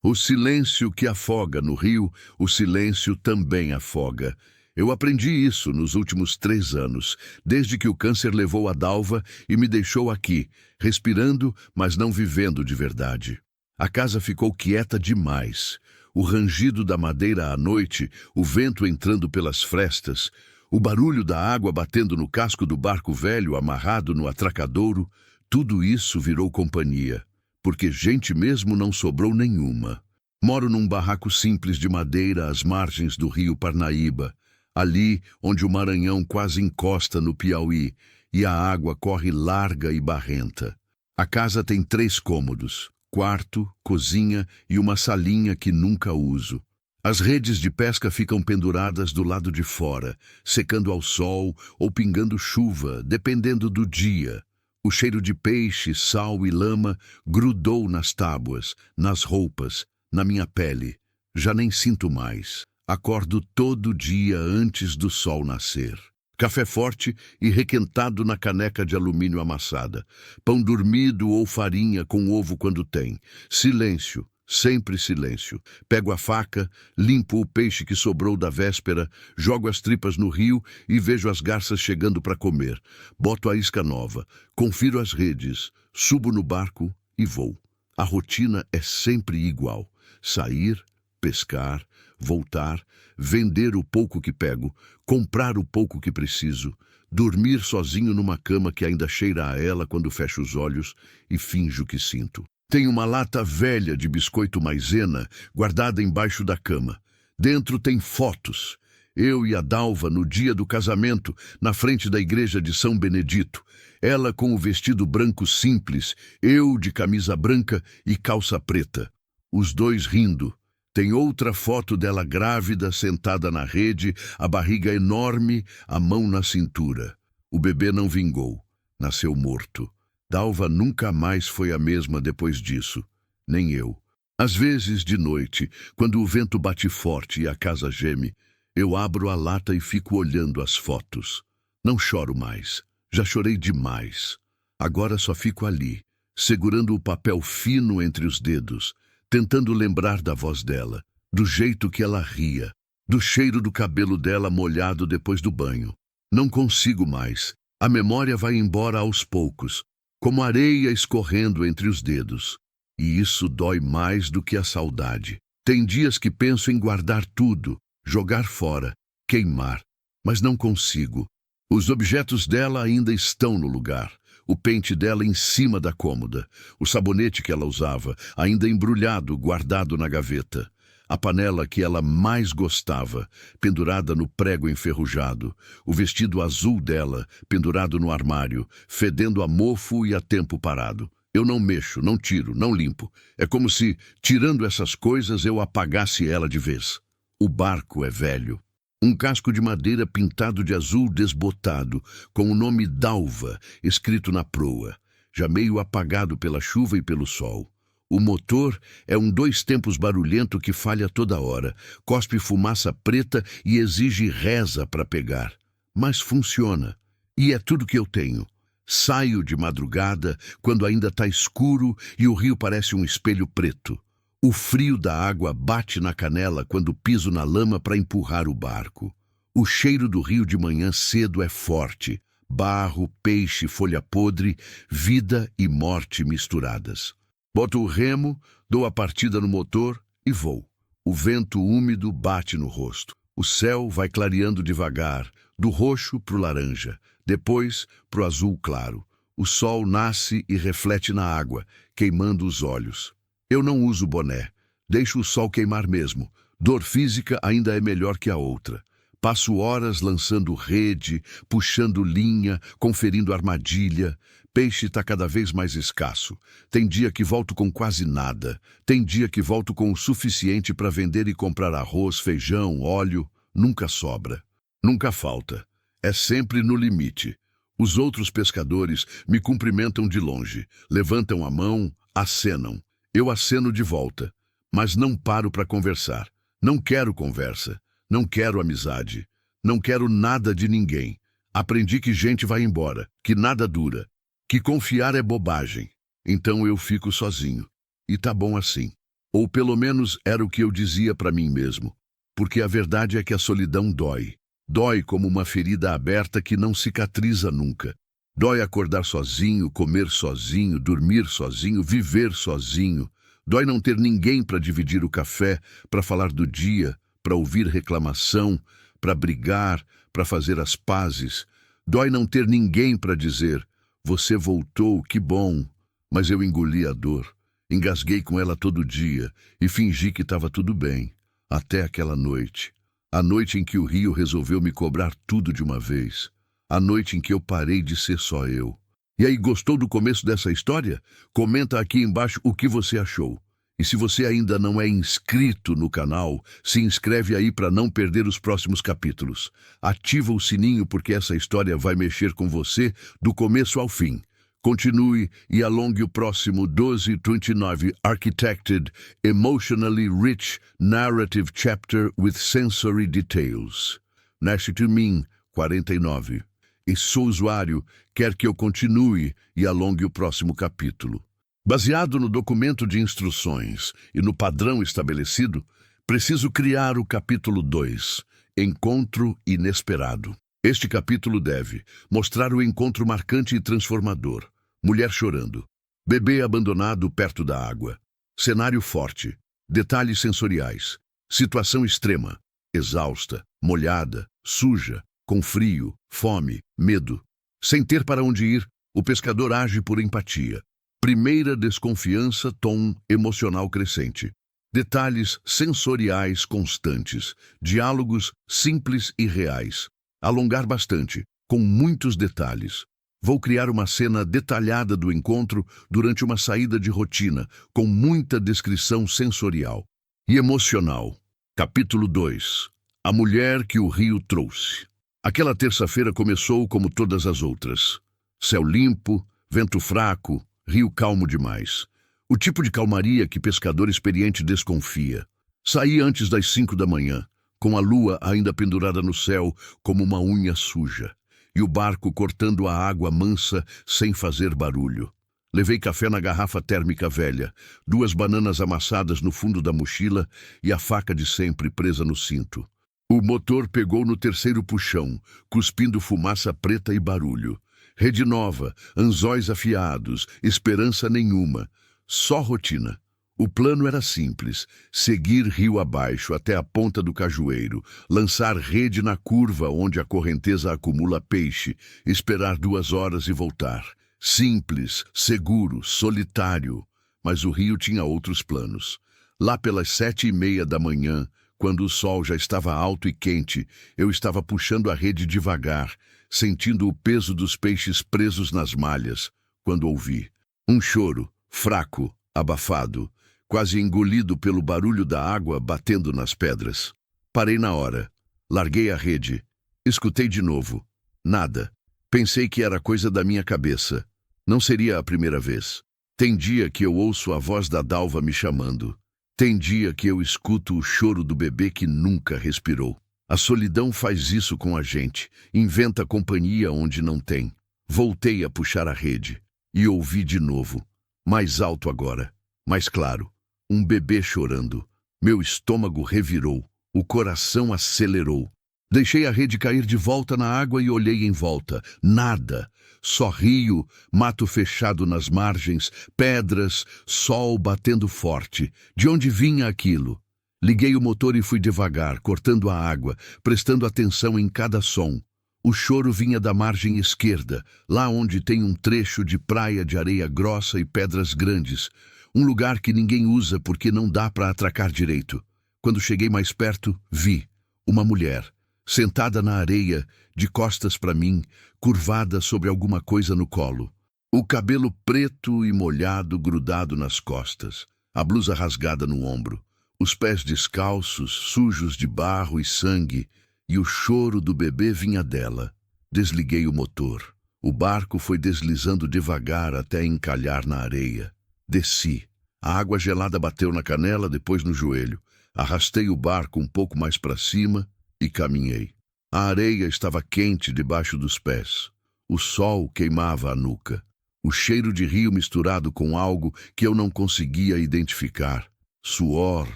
O silêncio que afoga no rio, o silêncio também afoga. Eu aprendi isso nos últimos 3 anos, desde que o câncer levou a Dalva e me deixou aqui, respirando, mas não vivendo de verdade. A casa ficou quieta demais. O rangido da madeira à noite, o vento entrando pelas frestas, o barulho da água batendo no casco do barco velho amarrado no atracadouro, tudo isso virou companhia, porque gente mesmo não sobrou nenhuma. Moro num barraco simples de madeira às margens do rio Parnaíba, ali onde o Maranhão quase encosta no Piauí e a água corre larga e barrenta. A casa tem 3 cômodos, quarto, cozinha e uma salinha que nunca uso. As redes de pesca ficam penduradas do lado de fora, secando ao sol ou pingando chuva, dependendo do dia. O cheiro de peixe, sal e lama grudou nas tábuas, nas roupas, na minha pele. Já nem sinto mais. Acordo todo dia antes do sol nascer. Café forte e requentado na caneca de alumínio amassada. Pão dormido ou farinha com ovo quando tem. Silêncio, sempre silêncio. Pego a faca, limpo o peixe que sobrou da véspera, jogo as tripas no rio e vejo as garças chegando para comer. Boto a isca nova, confiro as redes, subo no barco e vou. A rotina é sempre igual. Sair, pescar, voltar, vender o pouco que pego, comprar o pouco que preciso, dormir sozinho numa cama que ainda cheira a ela quando fecho os olhos e finjo que sinto. Tenho uma lata velha de biscoito maisena guardada embaixo da cama. Dentro tem fotos. Eu e a Dalva no dia do casamento, na frente da igreja de São Benedito. Ela com o vestido branco simples, eu de camisa branca e calça preta. Os dois rindo. Tem outra foto dela grávida, sentada na rede, a barriga enorme, a mão na cintura. O bebê não vingou. Nasceu morto. Dalva nunca mais foi a mesma depois disso. Nem eu. Às vezes, de noite, quando o vento bate forte e a casa geme, eu abro a lata e fico olhando as fotos. Não choro mais. Já chorei demais. Agora só fico ali, segurando o papel fino entre os dedos, tentando lembrar da voz dela, do jeito que ela ria, do cheiro do cabelo dela molhado depois do banho. Não consigo mais. A memória vai embora aos poucos, como areia escorrendo entre os dedos. E isso dói mais do que a saudade. Tem dias que penso em guardar tudo, jogar fora, queimar, mas não consigo. Os objetos dela ainda estão no lugar. O pente dela em cima da cômoda, o sabonete que ela usava, ainda embrulhado, guardado na gaveta, a panela que ela mais gostava, pendurada no prego enferrujado, o vestido azul dela, pendurado no armário, fedendo a mofo e a tempo parado. Eu não mexo, não tiro, não limpo. É como se, tirando essas coisas, eu apagasse ela de vez. O barco é velho. Um casco de madeira pintado de azul desbotado, com o nome Dalva escrito na proa, já meio apagado pela chuva e pelo sol. O motor é um 2 tempos barulhento que falha toda hora, cospe fumaça preta e exige reza para pegar. Mas funciona. E é tudo que eu tenho. Saio de madrugada, quando ainda está escuro e o rio parece um espelho preto. O frio da água bate na canela quando piso na lama para empurrar o barco. O cheiro do rio de manhã cedo é forte. Barro, peixe, folha podre, vida e morte misturadas. Boto o remo, dou a partida no motor e vou. O vento úmido bate no rosto. O céu vai clareando devagar, do roxo pro laranja, depois pro azul claro. O sol nasce e reflete na água, queimando os olhos. Eu não uso boné. Deixo o sol queimar mesmo. Dor física ainda é melhor que a outra. Passo horas lançando rede, puxando linha, conferindo armadilha. Peixe está cada vez mais escasso. Tem dia que volto com quase nada. Tem dia que volto com o suficiente para vender e comprar arroz, feijão, óleo. Nunca sobra. Nunca falta. É sempre no limite. Os outros pescadores me cumprimentam de longe. Levantam a mão, acenam. Eu aceno de volta, mas não paro para conversar. Não quero conversa, não quero amizade, não quero nada de ninguém. Aprendi que gente vai embora, que nada dura, que confiar é bobagem. Então eu fico sozinho. E tá bom assim. Ou pelo menos era o que eu dizia para mim mesmo. Porque a verdade é que a solidão dói. Dói como uma ferida aberta que não cicatriza nunca. Dói acordar sozinho, comer sozinho, dormir sozinho, viver sozinho. Dói não ter ninguém para dividir o café, para falar do dia, para ouvir reclamação, para brigar, para fazer as pazes. Dói não ter ninguém para dizer: você voltou, que bom. Mas eu engoli a dor, engasguei com ela todo dia e fingi que estava tudo bem. Até aquela noite. A noite em que o rio resolveu me cobrar tudo de uma vez. A noite em que eu parei de ser só eu. E aí, gostou do começo dessa história? Comenta aqui embaixo o que você achou. E se você ainda não é inscrito no canal, se inscreve aí para não perder os próximos capítulos. Ativa o sininho porque essa história vai mexer com você do começo ao fim. Continue e alongue o próximo 1229 Architected, Emotionally Rich Narrative Chapter with Sensory Details. Next to me, 49. E sou usuário, quer que eu continue e alongue o próximo capítulo. Baseado no documento de instruções e no padrão estabelecido, preciso criar o capítulo 2, Encontro Inesperado. Este capítulo deve mostrar o encontro marcante e transformador. Mulher chorando. Bebê abandonado perto da água. Cenário forte. Detalhes sensoriais. Situação extrema. Exausta, molhada, suja, com frio, fome, medo. Sem ter para onde ir, o pescador age por empatia. Primeira desconfiança, tom emocional crescente. Detalhes sensoriais constantes. Diálogos simples e reais. Alongar bastante, com muitos detalhes. Vou criar uma cena detalhada do encontro durante uma saída de rotina, com muita descrição sensorial e emocional. Capítulo 2. A mulher que o rio trouxe. Aquela terça-feira começou como todas as outras. Céu limpo, vento fraco, rio calmo demais. O tipo de calmaria que pescador experiente desconfia. Saí antes das 5 da manhã. Com a lua ainda pendurada no céu como uma unha suja, e o barco cortando a água mansa sem fazer barulho. Levei café na garrafa térmica velha, 2 bananas amassadas no fundo da mochila e a faca de sempre presa no cinto. O motor pegou no terceiro puxão, cuspindo fumaça preta e barulho. Rede nova, anzóis afiados, esperança nenhuma, só rotina. O plano era simples: seguir rio abaixo até a ponta do cajueiro, lançar rede na curva onde a correnteza acumula peixe, esperar 2 horas e voltar. Simples, seguro, solitário. Mas o rio tinha outros planos. Lá pelas 7h30 da manhã, quando o sol já estava alto e quente, eu estava puxando a rede devagar, sentindo o peso dos peixes presos nas malhas, quando ouvi um choro, fraco, abafado, quase engolido pelo barulho da água batendo nas pedras. Parei na hora. Larguei a rede. Escutei de novo. Nada. Pensei que era coisa da minha cabeça. Não seria a primeira vez. Tem dia que eu ouço a voz da Dalva me chamando. Tem dia que eu escuto o choro do bebê que nunca respirou. A solidão faz isso com a gente. Inventa companhia onde não tem. Voltei a puxar a rede. E ouvi de novo. Mais alto agora. Mais claro. Um bebê chorando. Meu estômago revirou. O coração acelerou. Deixei a rede cair de volta na água e olhei em volta. Nada. Só rio, mato fechado nas margens, pedras, sol batendo forte. De onde vinha aquilo? Liguei o motor e fui devagar, cortando a água, prestando atenção em cada som. O choro vinha da margem esquerda, lá onde tem um trecho de praia de areia grossa e pedras grandes. Um lugar que ninguém usa porque não dá para atracar direito. Quando cheguei mais perto, vi uma mulher, sentada na areia, de costas para mim, curvada sobre alguma coisa no colo. O cabelo preto e molhado grudado nas costas, a blusa rasgada no ombro, os pés descalços, sujos de barro e sangue, e o choro do bebê vinha dela. Desliguei o motor. O barco foi deslizando devagar até encalhar na areia. Desci. A água gelada bateu na canela, depois no joelho. Arrastei o barco um pouco mais para cima e caminhei. A areia estava quente debaixo dos pés. O sol queimava a nuca. O cheiro de rio misturado com algo que eu não conseguia identificar. Suor,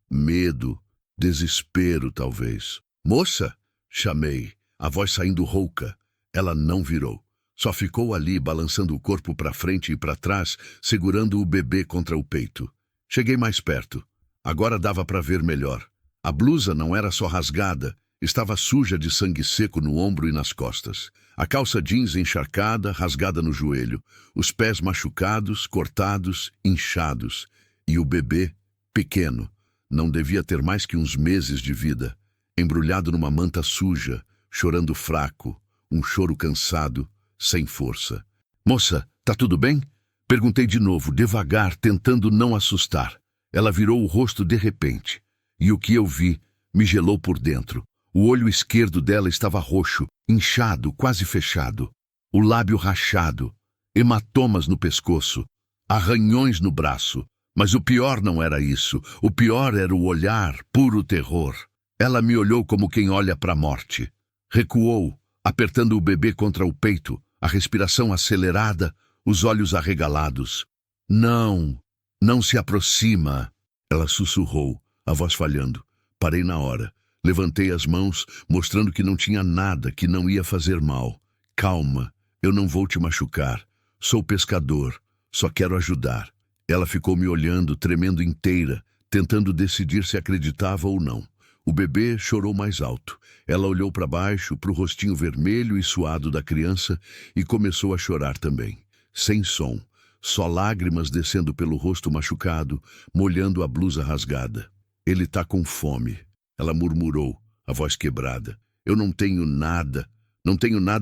medo, desespero, talvez. Moça! Chamei, a voz saindo rouca. Ela não virou. Só ficou ali, balançando o corpo para frente e para trás, segurando o bebê contra o peito. Cheguei mais perto. Agora dava para ver melhor. A blusa não era só rasgada, estava suja de sangue seco no ombro e nas costas. A calça jeans encharcada, rasgada no joelho. Os pés machucados, cortados, inchados. E o bebê, pequeno, não devia ter mais que uns meses de vida, embrulhado numa manta suja, chorando fraco, um choro cansado, sem força. Moça, tá tudo bem? Perguntei de novo, devagar, tentando não assustar. Ela virou o rosto de repente, e o que eu vi me gelou por dentro. O olho esquerdo dela estava roxo, inchado, quase fechado. O lábio rachado, hematomas no pescoço, arranhões no braço. Mas o pior não era isso. O pior era o olhar, puro terror. Ela me olhou como quem olha para a morte. Recuou, apertando o bebê contra o peito, a respiração acelerada, os olhos arregalados. Não, não se aproxima. Ela sussurrou, a voz falhando. Parei na hora. Levantei as mãos, mostrando que não tinha nada, que não ia fazer mal. Calma, eu não vou te machucar. Sou pescador, só quero ajudar. Ela ficou me olhando, tremendo inteira, tentando decidir se acreditava ou não. O bebê chorou mais alto. Ela olhou para baixo, para o rostinho vermelho e suado da criança e começou a chorar também. Sem som, só lágrimas descendo pelo rosto machucado, molhando a blusa rasgada. Ele tá com fome, ela murmurou, a voz quebrada. Eu não tenho nada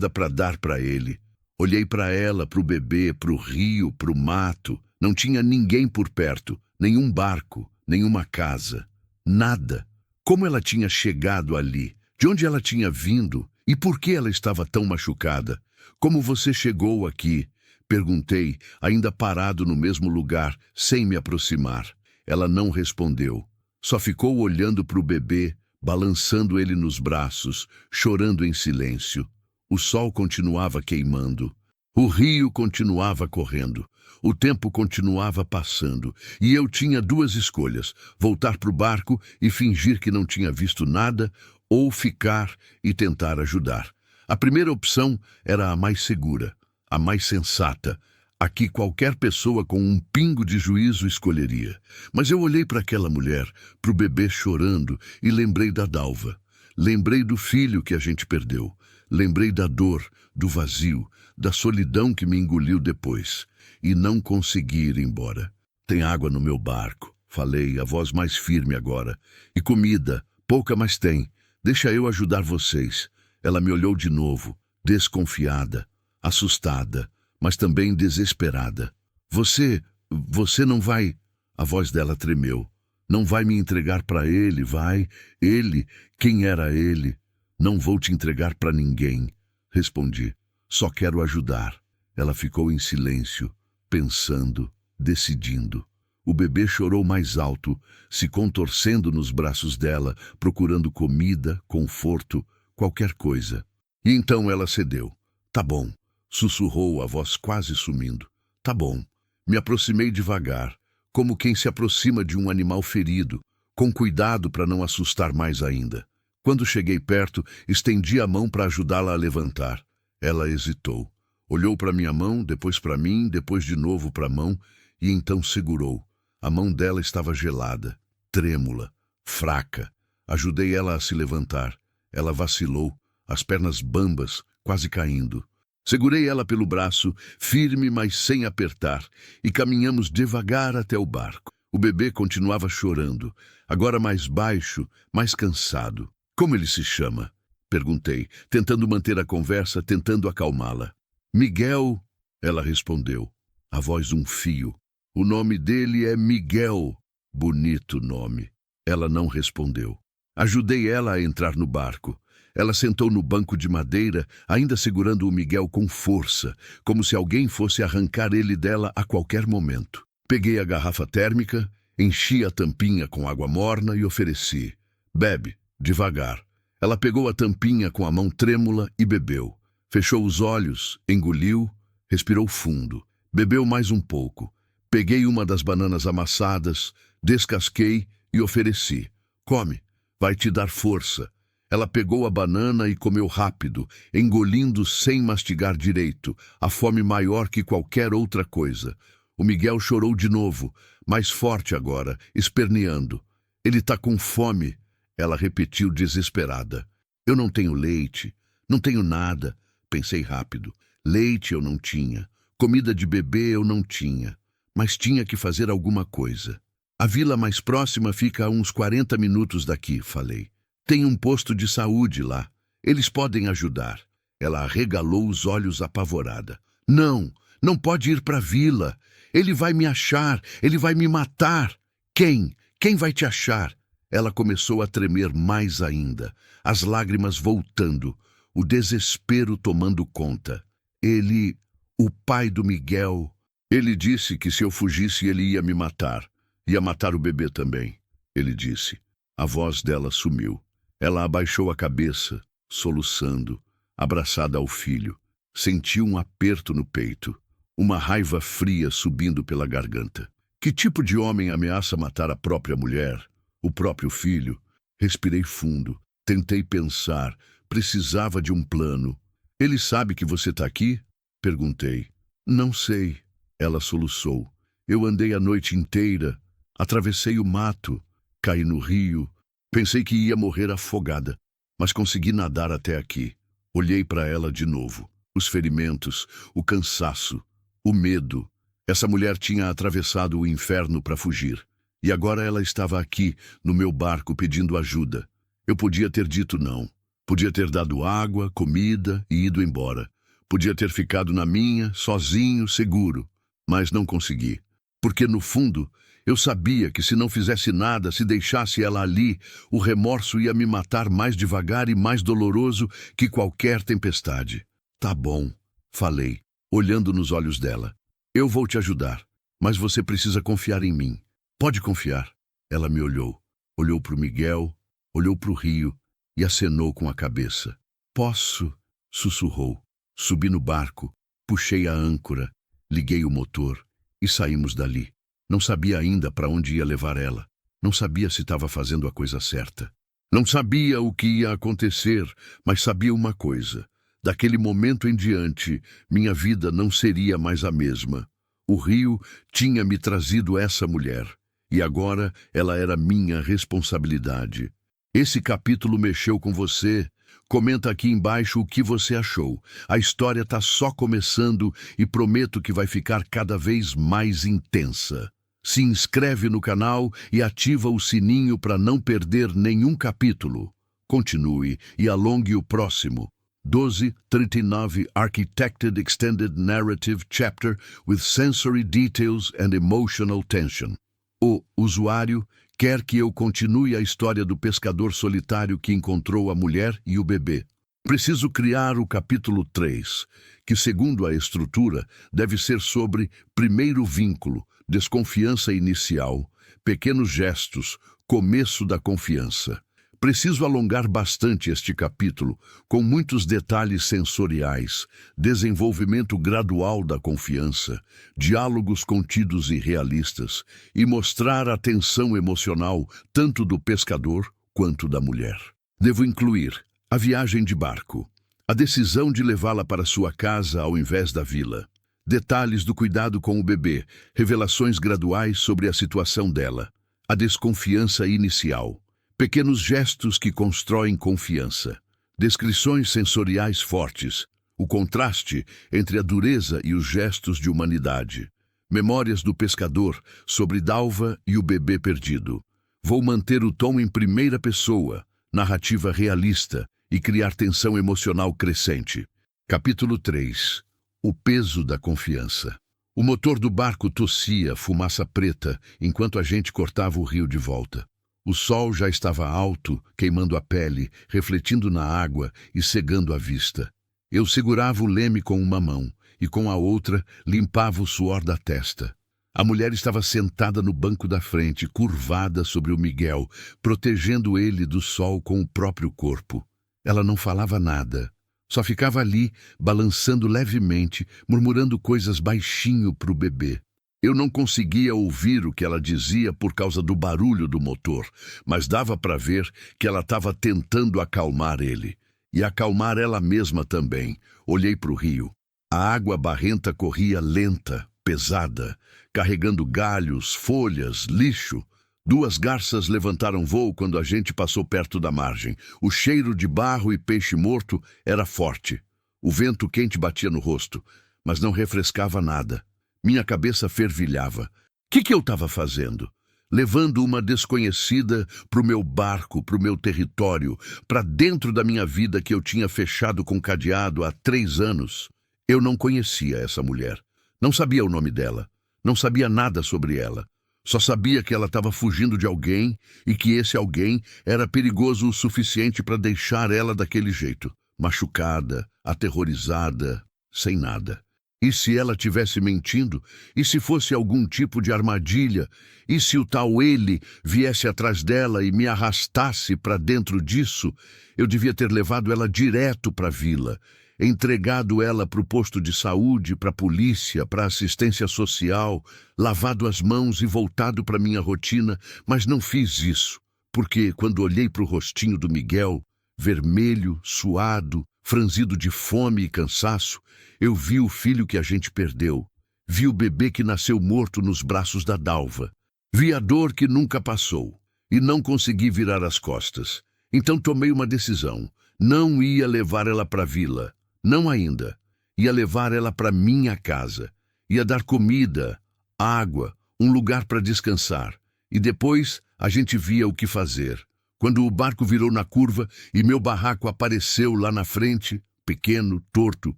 para dar para ele. Olhei para ela, para o bebê, para o rio, para o mato. Não tinha ninguém por perto, nenhum barco, nenhuma casa, nada. Como ela tinha chegado ali? De onde ela tinha vindo? E por que ela estava tão machucada? Como você chegou aqui? Perguntei, ainda parado no mesmo lugar, sem me aproximar. Ela não respondeu. Só ficou olhando para o bebê, balançando ele nos braços, chorando em silêncio. O sol continuava queimando. O rio continuava correndo. O tempo continuava passando, e eu tinha duas escolhas: voltar para o barco e fingir que não tinha visto nada, ou ficar e tentar ajudar. A primeira opção era a mais segura, a mais sensata, a que qualquer pessoa com um pingo de juízo escolheria. Mas eu olhei para aquela mulher, para o bebê chorando, e lembrei da Dalva. Lembrei do filho que a gente perdeu. Lembrei da dor, do vazio, da solidão que me engoliu depois. E não consegui ir embora. Tem água no meu barco, falei, a voz mais firme agora. E comida, pouca, mas tem. Deixa eu ajudar vocês. Ela me olhou de novo, desconfiada, assustada, mas também desesperada. Você não vai... A voz dela tremeu. Não vai me entregar para ele, vai? Ele, quem era ele? Não vou te entregar para ninguém, respondi. Só quero ajudar. Ela ficou em silêncio, pensando, decidindo. O bebê chorou mais alto, se contorcendo nos braços dela, procurando comida, conforto, qualquer coisa. E então ela cedeu. Tá bom, sussurrou, a voz quase sumindo. Tá bom. Me aproximei devagar, como quem se aproxima de um animal ferido, com cuidado para não assustar mais ainda. Quando cheguei perto, estendi a mão para ajudá-la a levantar. Ela hesitou. Olhou para minha mão, depois para mim, depois de novo para a mão, e então segurou. A mão dela estava gelada, trêmula, fraca. Ajudei ela a se levantar. Ela vacilou, as pernas bambas, quase caindo. Segurei ela pelo braço, firme, mas sem apertar, e caminhamos devagar até o barco. O bebê continuava chorando, agora mais baixo, mais cansado. Como ele se chama? Perguntei, tentando manter a conversa, tentando acalmá-la. Miguel, ela respondeu, a voz um fio. O nome dele é Miguel. Bonito nome. Ela não respondeu. Ajudei ela a entrar no barco. Ela sentou no banco de madeira, ainda segurando o Miguel com força, como se alguém fosse arrancar ele dela a qualquer momento. Peguei a garrafa térmica, enchi a tampinha com água morna e ofereci. Bebe, devagar. Ela pegou a tampinha com a mão trêmula e bebeu. Fechou os olhos, engoliu, respirou fundo. Bebeu mais um pouco. Peguei uma das bananas amassadas, Descasquei e ofereci. Come, vai te dar força. Ela pegou a banana e comeu rápido, engolindo sem mastigar direito, a fome maior que qualquer outra coisa. O Miguel chorou de novo, mais forte agora, esperneando. Ele tá com fome, ela repetiu desesperada. Eu não tenho leite, não tenho nada, pensei rápido. Leite eu não tinha, comida de bebê eu não tinha, mas tinha que fazer alguma coisa. A vila mais próxima fica a uns 40 minutos daqui, falei. Tem um posto de saúde lá. Eles podem ajudar. Ela arregalou os olhos apavorada. Não, não pode ir para a vila. Ele vai me achar, ele vai me matar. Quem? Quem vai te achar? Ela começou a tremer mais ainda, as lágrimas voltando, o desespero tomando conta. Ele, o pai do Miguel, ele disse que se eu fugisse ele ia me matar. Ia matar o bebê também, ele disse. A voz dela sumiu. Ela abaixou a cabeça, soluçando, abraçada ao filho. Sentiu um aperto no peito, uma raiva fria subindo pela garganta. Que tipo de homem ameaça matar a própria mulher, o próprio filho? Respirei fundo, tentei pensar, precisava de um plano. Ele sabe que você está aqui? Perguntei. Não sei, ela soluçou. Eu andei a noite inteira, atravessei o mato, caí no rio. Pensei que ia morrer afogada, mas consegui nadar até aqui. Olhei para ela de novo. Os ferimentos, o cansaço, o medo. Essa mulher tinha atravessado o inferno para fugir. E agora ela estava aqui, no meu barco, pedindo ajuda. Eu podia ter dito não. Podia ter dado água, comida e ido embora. Podia ter ficado na minha, sozinho, seguro. Mas não consegui. Porque, no fundo, eu sabia que se não fizesse nada, se deixasse ela ali, o remorso ia me matar mais devagar e mais doloroso que qualquer tempestade. Tá bom, falei, olhando nos olhos dela. Eu vou te ajudar, mas você precisa confiar em mim. Pode confiar. Ela me olhou. Olhou para o Miguel, olhou para o rio e acenou com a cabeça. Posso? Sussurrou. Subi no barco, puxei a âncora, liguei o motor e saímos dali. Não sabia ainda para onde ia levar ela. Não sabia se estava fazendo a coisa certa. Não sabia o que ia acontecer, mas sabia uma coisa. Daquele momento em diante, minha vida não seria mais a mesma. O rio tinha me trazido essa mulher, e agora ela era minha responsabilidade. Esse capítulo mexeu com você? Comenta aqui embaixo o que você achou. A história está só começando e prometo que vai ficar cada vez mais intensa. Se inscreve no canal e ativa o sininho para não perder nenhum capítulo. Continue e alongue o próximo. 1239 Architected Extended Narrative Chapter with Sensory Details and Emotional Tension. O usuário quer que eu continue a história do pescador solitário que encontrou a mulher e o bebê. Preciso criar o capítulo 3, que, segundo a estrutura, deve ser sobre primeiro vínculo, desconfiança inicial, pequenos gestos, começo da confiança. Preciso alongar bastante este capítulo, com muitos detalhes sensoriais, desenvolvimento gradual da confiança, diálogos contidos e realistas, e mostrar a tensão emocional tanto do pescador quanto da mulher. Devo incluir a viagem de barco, a decisão de levá-la para sua casa ao invés da vila, detalhes do cuidado com o bebê, revelações graduais sobre a situação dela, a desconfiança inicial, pequenos gestos que constroem confiança, descrições sensoriais fortes, o contraste entre a dureza e os gestos de humanidade, memórias do pescador sobre Dalva e o bebê perdido. Vou manter o tom em primeira pessoa, narrativa realista e criar tensão emocional crescente. Capítulo 3. O peso da confiança. O motor do barco tossia fumaça preta enquanto a gente cortava o rio de volta. O sol já estava alto, queimando a pele, refletindo na água e cegando a vista. Eu segurava o leme com uma mão e com a outra limpava o suor da testa. A mulher estava sentada no banco da frente, curvada sobre o Miguel, protegendo ele do sol com o próprio corpo. Ela não falava nada. Só ficava ali, balançando levemente, murmurando coisas baixinho para o bebê. Eu não conseguia ouvir o que ela dizia por causa do barulho do motor, mas dava para ver que ela estava tentando acalmar ele. E acalmar ela mesma também. Olhei para o rio. A água barrenta corria lenta, pesada, carregando galhos, folhas, lixo. 2 garças levantaram voo quando a gente passou perto da margem. O cheiro de barro e peixe morto era forte. O vento quente batia no rosto, mas não refrescava nada. Minha cabeça fervilhava. O que eu estava fazendo? Levando uma desconhecida para o meu barco, para o meu território, para dentro da minha vida que eu tinha fechado com cadeado há 3 anos. Eu não conhecia essa mulher. Não sabia o nome dela. Não sabia nada sobre ela. Só sabia que ela estava fugindo de alguém e que esse alguém era perigoso o suficiente para deixar ela daquele jeito. Machucada, aterrorizada, sem nada. E se ela tivesse mentindo? E se fosse algum tipo de armadilha? E se o tal ele viesse atrás dela e me arrastasse para dentro disso? Eu devia ter levado ela direto para a vila, entregado ela para o posto de saúde, para a polícia, para a assistência social, lavado as mãos e voltado para minha rotina, mas não fiz isso, porque quando olhei para o rostinho do Miguel, vermelho, suado, franzido de fome e cansaço, eu vi o filho que a gente perdeu. Vi o bebê que nasceu morto nos braços da Dalva. Vi a dor que nunca passou. E não consegui virar as costas. Então tomei uma decisão. Não ia levar ela para a vila. Não ainda. Ia levar ela para minha casa. Ia dar comida, água, um lugar para descansar. E depois a gente via o que fazer. Quando o barco virou na curva e meu barraco apareceu lá na frente, pequeno, torto,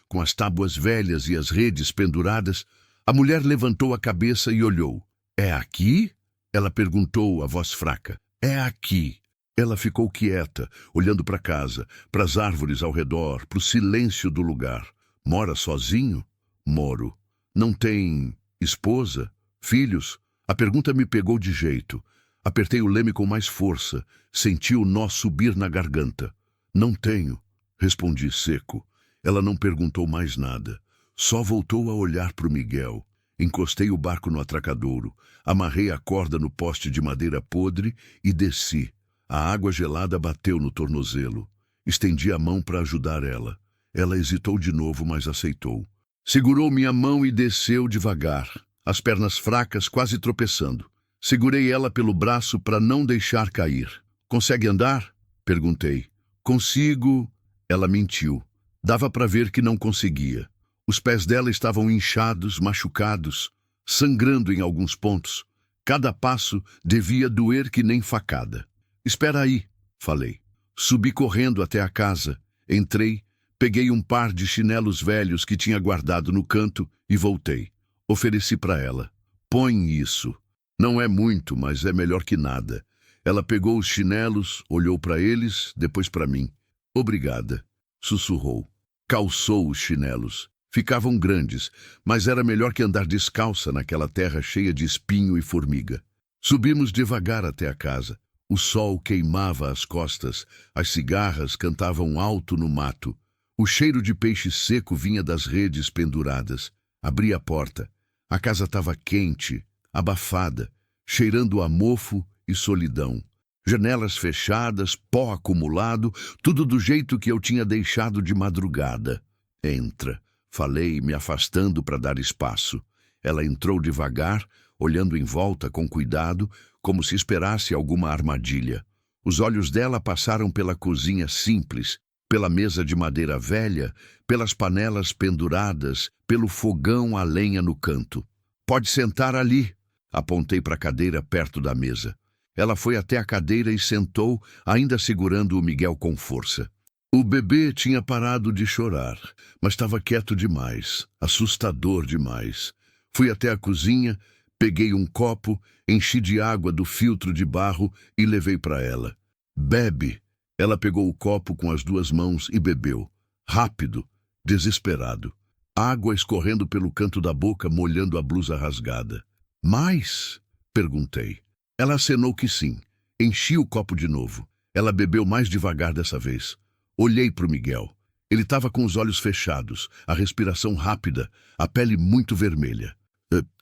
com as tábuas velhas e as redes penduradas, a mulher levantou a cabeça e olhou. "É aqui?" Ela perguntou, a voz fraca. "É aqui." Ela ficou quieta, olhando para casa, para as árvores ao redor, para o silêncio do lugar. "Mora sozinho?" "Moro." "Não tem esposa? Filhos?" A pergunta me pegou de jeito. Apertei o leme com mais força. Senti o nó subir na garganta. "Não tenho," respondi seco. Ela não perguntou mais nada. Só voltou a olhar para o Miguel. Encostei o barco no atracadouro. Amarrei a corda no poste de madeira podre e desci. A água gelada bateu no tornozelo. Estendi a mão para ajudar ela. Ela hesitou de novo, mas aceitou. Segurou minha mão e desceu devagar, as pernas fracas, quase tropeçando. Segurei ela pelo braço para não deixar cair. "Consegue andar?" perguntei. "Consigo." Ela mentiu. Dava para ver que não conseguia. Os pés dela estavam inchados, machucados, sangrando em alguns pontos. Cada passo devia doer que nem facada. "Espera aí," falei. Subi correndo até a casa. Entrei, peguei um par de chinelos velhos que tinha guardado no canto e voltei. Ofereci para ela. "Põe isso. Não é muito, mas é melhor que nada." Ela pegou os chinelos, olhou para eles, depois para mim. "Obrigada," sussurrou. Calçou os chinelos. Ficavam grandes, mas era melhor que andar descalça naquela terra cheia de espinho e formiga. Subimos devagar até a casa. O sol queimava as costas, as cigarras cantavam alto no mato. O cheiro de peixe seco vinha das redes penduradas. Abri a porta. A casa estava quente, abafada, cheirando a mofo e solidão. Janelas fechadas, pó acumulado, tudo do jeito que eu tinha deixado de madrugada. "Entra," falei, me afastando para dar espaço. Ela entrou devagar, olhando em volta com cuidado, como se esperasse alguma armadilha. Os olhos dela passaram pela cozinha simples, pela mesa de madeira velha, pelas panelas penduradas, pelo fogão a lenha no canto. "Pode sentar ali," apontei para a cadeira perto da mesa. Ela foi até a cadeira e sentou, ainda segurando o Miguel com força. O bebê tinha parado de chorar, mas estava quieto demais, assustador demais. Fui até a cozinha, peguei um copo, enchi de água do filtro de barro e levei para ela. "Bebe." Ela pegou o copo com as 2 mãos e bebeu. Rápido, desesperado. Água escorrendo pelo canto da boca, molhando a blusa rasgada. "Mais?" perguntei. Ela acenou que sim. Enchi o copo de novo. Ela bebeu mais devagar dessa vez. Olhei para o Miguel. Ele estava com os olhos fechados, a respiração rápida, a pele muito vermelha.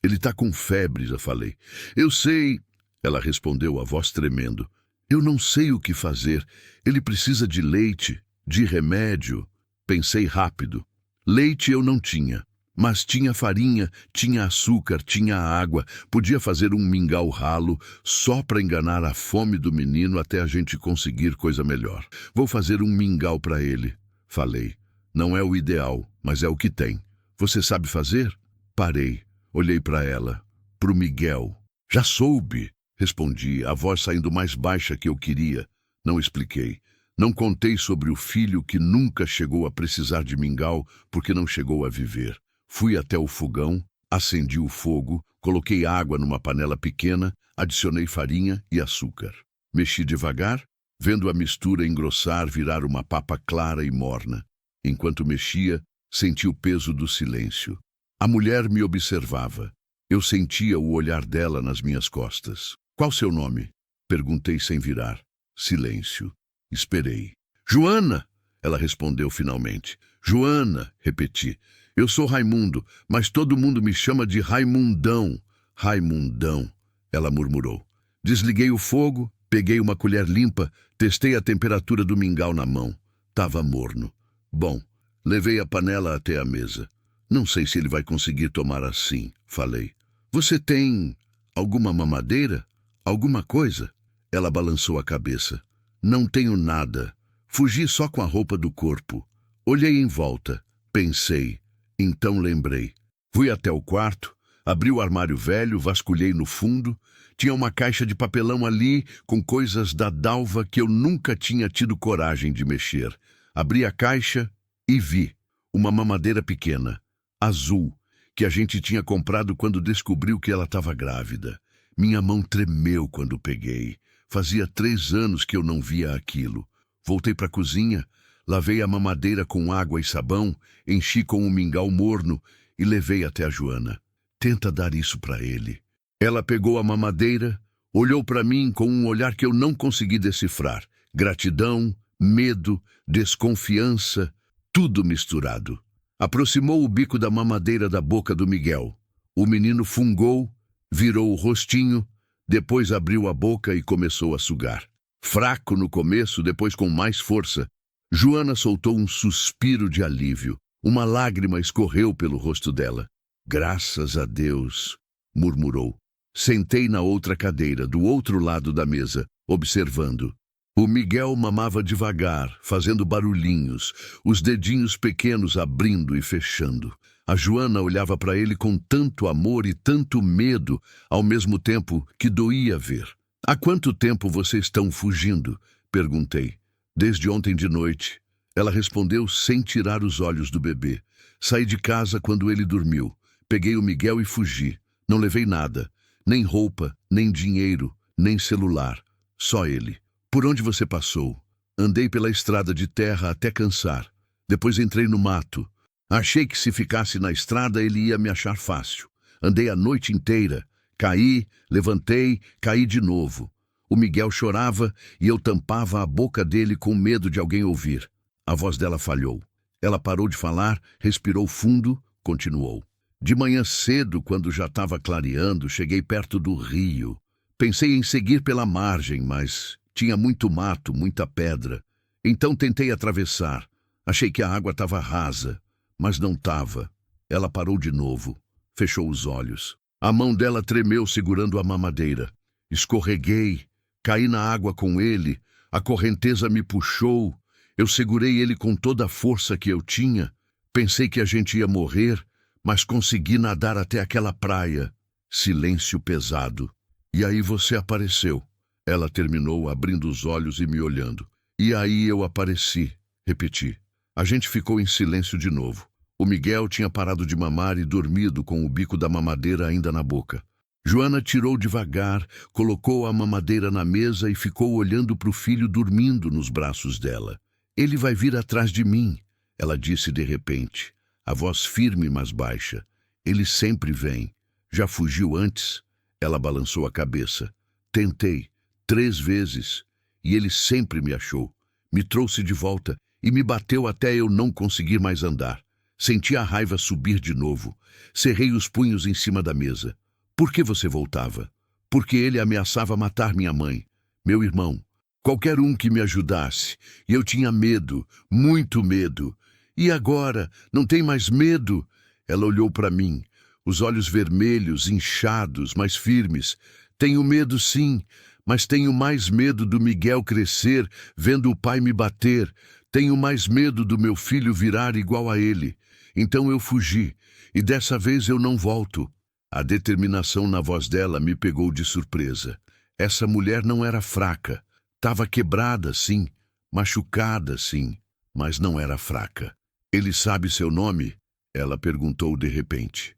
Ele tá com febre, já falei. Eu sei, ela respondeu, a voz tremendo. Eu não sei o que fazer. Ele precisa de leite, de remédio. Pensei rápido. Leite eu não tinha, mas tinha farinha, tinha açúcar, tinha água. Podia fazer um mingau ralo só para enganar a fome do menino até a gente conseguir coisa melhor. Vou fazer um mingau para ele, falei. Não é o ideal, mas é o que tem. Você sabe fazer? Parei, olhei para ela, pro Miguel. Já soube, respondi, a voz saindo mais baixa que eu queria. Não expliquei. Não contei sobre o filho que nunca chegou a precisar de mingau porque não chegou a viver. Fui até o fogão, acendi o fogo, coloquei água numa panela pequena, adicionei farinha e açúcar. Mexi devagar, vendo a mistura engrossar, virar uma papa clara e morna. Enquanto mexia, senti o peso do silêncio. A mulher me observava. Eu sentia o olhar dela nas minhas costas. Qual seu nome? Perguntei sem virar. Silêncio. Esperei. Joana! Ela respondeu finalmente. Joana, repeti. Eu sou Raimundo, mas todo mundo me chama de Raimundão. Raimundão, ela murmurou. Desliguei o fogo, peguei uma colher limpa, testei a temperatura do mingau na mão. Tava morno. Bom, levei a panela até a mesa. Não sei se ele vai conseguir tomar assim, falei. Você tem alguma mamadeira? Alguma coisa? Ela balançou a cabeça. Não tenho nada. Fugi só com a roupa do corpo. Olhei em volta. Pensei. Então lembrei. Fui até o quarto, abri o armário velho, vasculhei no fundo. Tinha uma caixa de papelão ali com coisas da Dalva que eu nunca tinha tido coragem de mexer. Abri a caixa e vi uma mamadeira pequena, azul, que a gente tinha comprado quando descobriu que ela estava grávida. Minha mão tremeu quando peguei. Fazia 3 anos que eu não via aquilo. Voltei para a cozinha, lavei a mamadeira com água e sabão, enchi com um mingau morno e levei até a Joana. Tenta dar isso para ele. Ela pegou a mamadeira, olhou para mim com um olhar que eu não consegui decifrar. Gratidão, medo, desconfiança, tudo misturado. Aproximou o bico da mamadeira da boca do Miguel. O menino fungou, virou o rostinho, depois abriu a boca e começou a sugar. Fraco no começo, depois com mais força. Joana soltou um suspiro de alívio. Uma lágrima escorreu pelo rosto dela. Graças a Deus, murmurou. Sentei na outra cadeira, do outro lado da mesa, observando. O Miguel mamava devagar, fazendo barulhinhos, os dedinhos pequenos abrindo e fechando. A Joana olhava para ele com tanto amor e tanto medo, ao mesmo tempo que doía ver. Há quanto tempo vocês estão fugindo? Perguntei. Desde ontem de noite. Ela respondeu sem tirar os olhos do bebê. Saí de casa quando ele dormiu. Peguei o Miguel e fugi. Não levei nada. Nem roupa, nem dinheiro, nem celular. Só ele. Por onde você passou? Andei pela estrada de terra até cansar. Depois entrei no mato. Achei que se ficasse na estrada ele ia me achar fácil. Andei a noite inteira. Caí, levantei, caí de novo. O Miguel chorava e eu tampava a boca dele com medo de alguém ouvir. A voz dela falhou. Ela parou de falar, respirou fundo, continuou. De manhã cedo, quando já estava clareando, cheguei perto do rio. Pensei em seguir pela margem, mas tinha muito mato, muita pedra. Então tentei atravessar. Achei que a água estava rasa, mas não estava. Ela parou de novo, fechou os olhos. A mão dela tremeu segurando a mamadeira. Escorreguei, caí na água com ele, a correnteza me puxou. Eu segurei ele com toda a força que eu tinha. Pensei que a gente ia morrer, mas consegui nadar até aquela praia. Silêncio pesado. E aí você apareceu. Ela terminou abrindo os olhos e me olhando. E aí eu apareci, repeti. A gente ficou em silêncio de novo. O Miguel tinha parado de mamar e dormido com o bico da mamadeira ainda na boca. Joana tirou devagar, colocou a mamadeira na mesa e ficou olhando para o filho dormindo nos braços dela. Ele vai vir atrás de mim, ela disse de repente, a voz firme mas baixa. Ele sempre vem. Já fugiu antes? Ela balançou a cabeça. Tentei, 3 vezes, e ele sempre me achou. Me trouxe de volta e me bateu até eu não conseguir mais andar. Senti a raiva subir de novo. Cerrei os punhos em cima da mesa. Por que você voltava? Porque ele ameaçava matar minha mãe, meu irmão, qualquer um que me ajudasse. E eu tinha medo, muito medo. E agora, não tem mais medo? Ela olhou para mim, os olhos vermelhos, inchados, mas firmes. Tenho medo sim, mas tenho mais medo do Miguel crescer, vendo o pai me bater. Tenho mais medo do meu filho virar igual a ele. Então eu fugi, e dessa vez eu não volto. A determinação na voz dela me pegou de surpresa. Essa mulher não era fraca. Estava quebrada, sim, machucada, sim, mas não era fraca. Ele sabe seu nome? Ela perguntou de repente.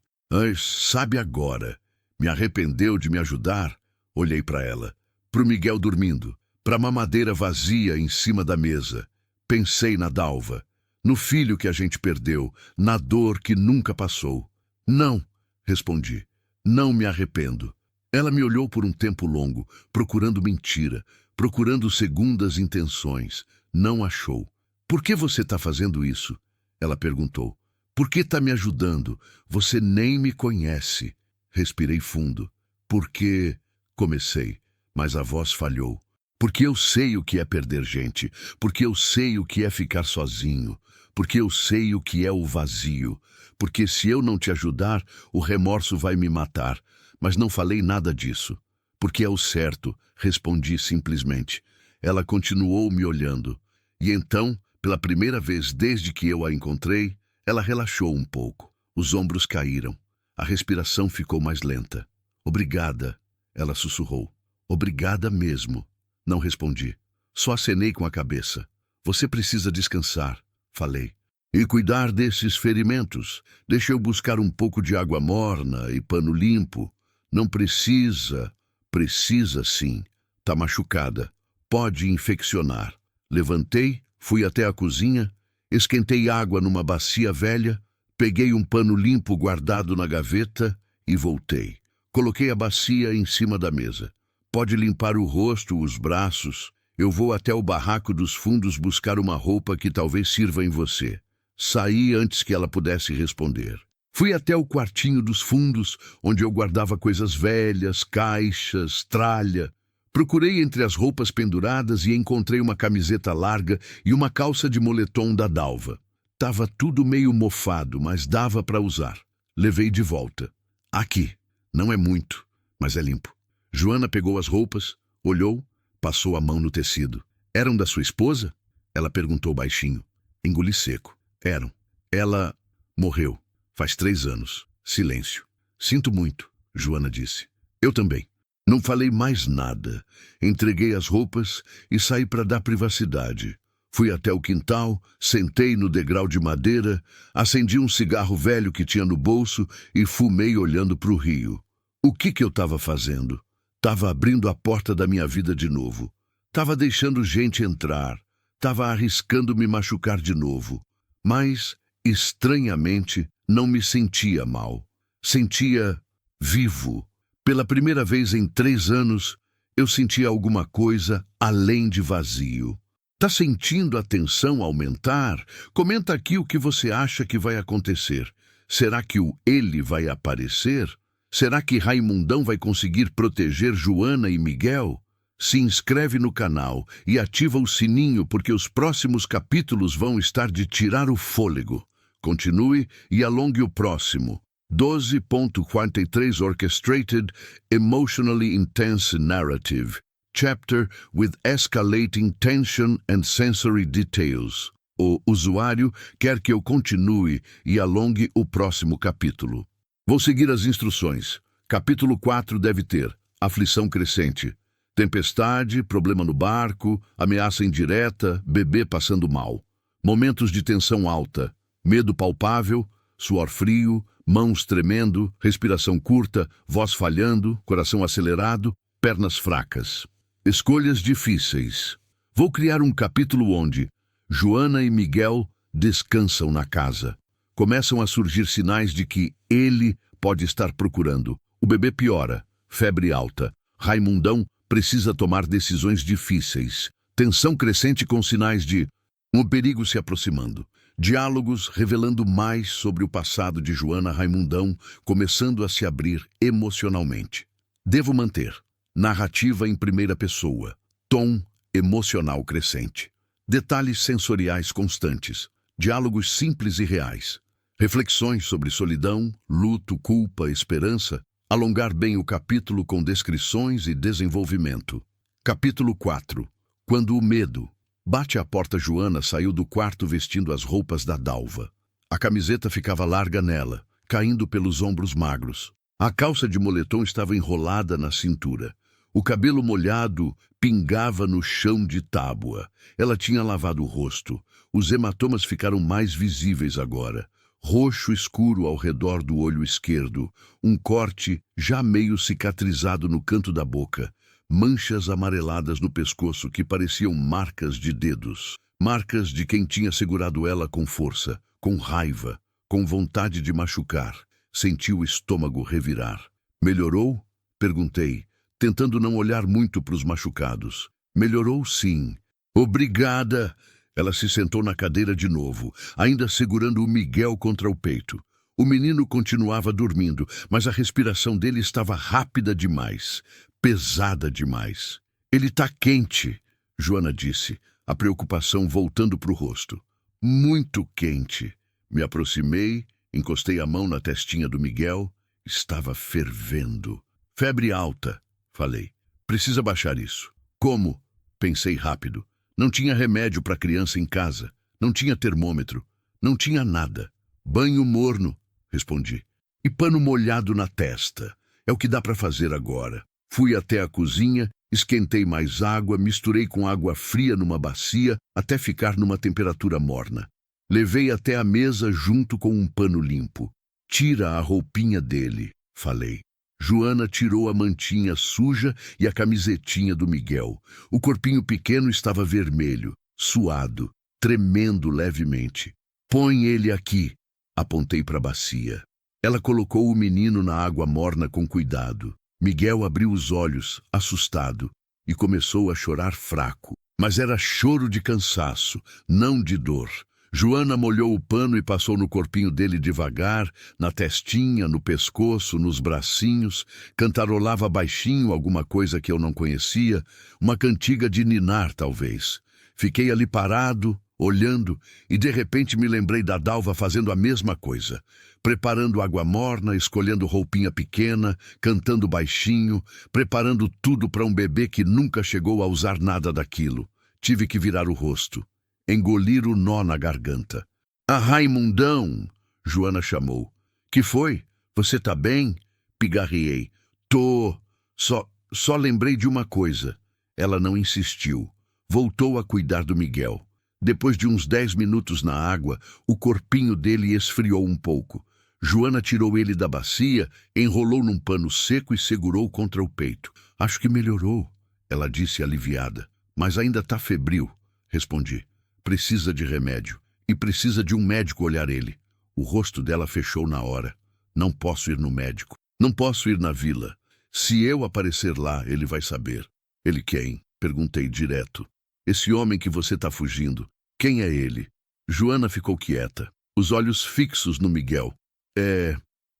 Sabe agora. Me arrependeu de me ajudar? Olhei para ela, para o Miguel dormindo, para a mamadeira vazia em cima da mesa. Pensei na Dalva, no filho que a gente perdeu, na dor que nunca passou. Não, respondi, não me arrependo. Ela me olhou por um tempo longo, procurando mentira, procurando segundas intenções. Não achou. Por que você está fazendo isso? Ela perguntou. Por que está me ajudando? Você nem me conhece. Respirei fundo. Porque... Comecei, mas a voz falhou. Porque eu sei o que é perder gente. Porque eu sei o que é ficar sozinho. Porque eu sei o que é o vazio. Porque se eu não te ajudar, o remorso vai me matar. Mas não falei nada disso. Porque é o certo, respondi simplesmente. Ela continuou me olhando. E então, pela primeira vez desde que eu a encontrei, ela relaxou um pouco. Os ombros caíram. A respiração ficou mais lenta. Obrigada, ela sussurrou. Obrigada mesmo. Não respondi. Só acenei com a cabeça. Você precisa descansar, falei. E cuidar desses ferimentos. Deixa eu buscar um pouco de água morna e pano limpo. Não precisa. Precisa sim. Tá machucada. Pode infeccionar. Levantei, fui até a cozinha, esquentei água numa bacia velha, peguei um pano limpo guardado na gaveta e voltei. Coloquei a bacia em cima da mesa. Pode limpar o rosto, os braços. Eu vou até o barraco dos fundos buscar uma roupa que talvez sirva em você. Saí antes que ela pudesse responder. Fui até o quartinho dos fundos, onde eu guardava coisas velhas, caixas, tralha. Procurei entre as roupas penduradas e encontrei uma camiseta larga e uma calça de moletom da Dalva. Tava tudo meio mofado, mas dava para usar. Levei de volta. Aqui. Não é muito, mas é limpo. Joana pegou as roupas, olhou, passou a mão no tecido. Eram da sua esposa? Ela perguntou baixinho. Engoli seco. Eram. Ela morreu. Faz 3 anos. Silêncio. Sinto muito, Joana disse. Eu também. Não falei mais nada. Entreguei as roupas e saí para dar privacidade. Fui até o quintal, sentei no degrau de madeira, acendi um cigarro velho que tinha no bolso e fumei olhando para o rio. O que eu estava fazendo? Estava abrindo a porta da minha vida de novo. Estava deixando gente entrar. Estava arriscando me machucar de novo. Mas, estranhamente, não me sentia mal. Sentia vivo. Pela primeira vez em 3 anos, eu sentia alguma coisa além de vazio. Tá sentindo a tensão aumentar? Comenta aqui o que você acha que vai acontecer. Será que o ele vai aparecer? Será que Raimundão vai conseguir proteger Joana e Miguel? Se inscreve no canal e ativa o sininho porque os próximos capítulos vão estar de tirar o fôlego. Continue e alongue o próximo. 12.43 Orchestrated Emotionally Intense Narrative Chapter with Escalating Tension and Sensory Details. O usuário quer que eu continue e alongue o próximo capítulo. Vou seguir as instruções. Capítulo 4 deve ter aflição crescente, tempestade, problema no barco, ameaça indireta, bebê passando mal. Momentos de tensão alta, medo palpável, suor frio, mãos tremendo, respiração curta, voz falhando, coração acelerado, pernas fracas. Escolhas difíceis. Vou criar um capítulo onde Joana e Miguel descansam na casa. Começam a surgir sinais de que ele pode estar procurando. O bebê piora, febre alta. Raimundão precisa tomar decisões difíceis. Tensão crescente com sinais de um perigo se aproximando. Diálogos revelando mais sobre o passado de Joana Raimundão, começando a se abrir emocionalmente. Devo manter. Narrativa em primeira pessoa. Tom emocional crescente. Detalhes sensoriais constantes. Diálogos simples e reais. Reflexões sobre solidão, luto, culpa, esperança. Alongar bem o capítulo com descrições e desenvolvimento. Capítulo 4. Quando o medo. Bate à porta. Joana saiu do quarto vestindo as roupas da Dalva. A camiseta ficava larga nela, caindo pelos ombros magros. A calça de moletom estava enrolada na cintura. O cabelo molhado pingava no chão de tábua. Ela tinha lavado o rosto. Os hematomas ficaram mais visíveis agora. Roxo escuro ao redor do olho esquerdo. Um corte já meio cicatrizado no canto da boca. Manchas amareladas no pescoço que pareciam marcas de dedos. Marcas de quem tinha segurado ela com força, com raiva, com vontade de machucar. Sentiu o estômago revirar. Melhorou? Perguntei, tentando não olhar muito para os machucados. Melhorou, sim. Obrigada! Ela se sentou na cadeira de novo, ainda segurando o Miguel contra o peito. O menino continuava dormindo, mas a respiração dele estava rápida demais. Pesada demais. Ele tá quente, Joana disse, a preocupação voltando para o rosto. Muito quente. Me aproximei, encostei a mão na testinha do Miguel. Estava fervendo. Febre alta, falei. Precisa baixar isso. Como? Pensei rápido. Não tinha remédio para a criança em casa. Não tinha termômetro. Não tinha nada. Banho morno, respondi. E pano molhado na testa. É o que dá para fazer agora. Fui até a cozinha, esquentei mais água, misturei com água fria numa bacia até ficar numa temperatura morna. Levei até a mesa junto com um pano limpo. Tira a roupinha dele, falei. Joana tirou a mantinha suja e a camisetinha do Miguel. O corpinho pequeno estava vermelho, suado, tremendo levemente. Põe ele aqui, apontei para a bacia. Ela colocou o menino na água morna com cuidado. Miguel abriu os olhos, assustado, e começou a chorar fraco. Mas era choro de cansaço, não de dor. Joana molhou o pano e passou no corpinho dele devagar, na testinha, no pescoço, nos bracinhos. Cantarolava baixinho alguma coisa que eu não conhecia, uma cantiga de ninar, talvez. Fiquei ali parado, olhando, e de repente me lembrei da Dalva fazendo a mesma coisa. Preparando água morna, escolhendo roupinha pequena, cantando baixinho, preparando tudo para um bebê que nunca chegou a usar nada daquilo. Tive que virar o rosto, engolir o nó na garganta. "Ah, Raimundão!" Joana chamou. "Que foi? Você tá bem?" Pigarreei. "Tô. Só lembrei de uma coisa." Ela não insistiu. Voltou a cuidar do Miguel. Depois de uns 10 minutos na água, o corpinho dele esfriou um pouco. Joana tirou ele da bacia, enrolou num pano seco e segurou contra o peito. "Acho que melhorou", ela disse aliviada. "Mas ainda tá febril", respondi. "Precisa de remédio. E precisa de um médico olhar ele." O rosto dela fechou na hora. "Não posso ir no médico. Não posso ir na vila. Se eu aparecer lá, ele vai saber." "Ele quem?" Perguntei direto. "Esse homem que você tá fugindo. Quem é ele?" Joana ficou quieta, os olhos fixos no Miguel.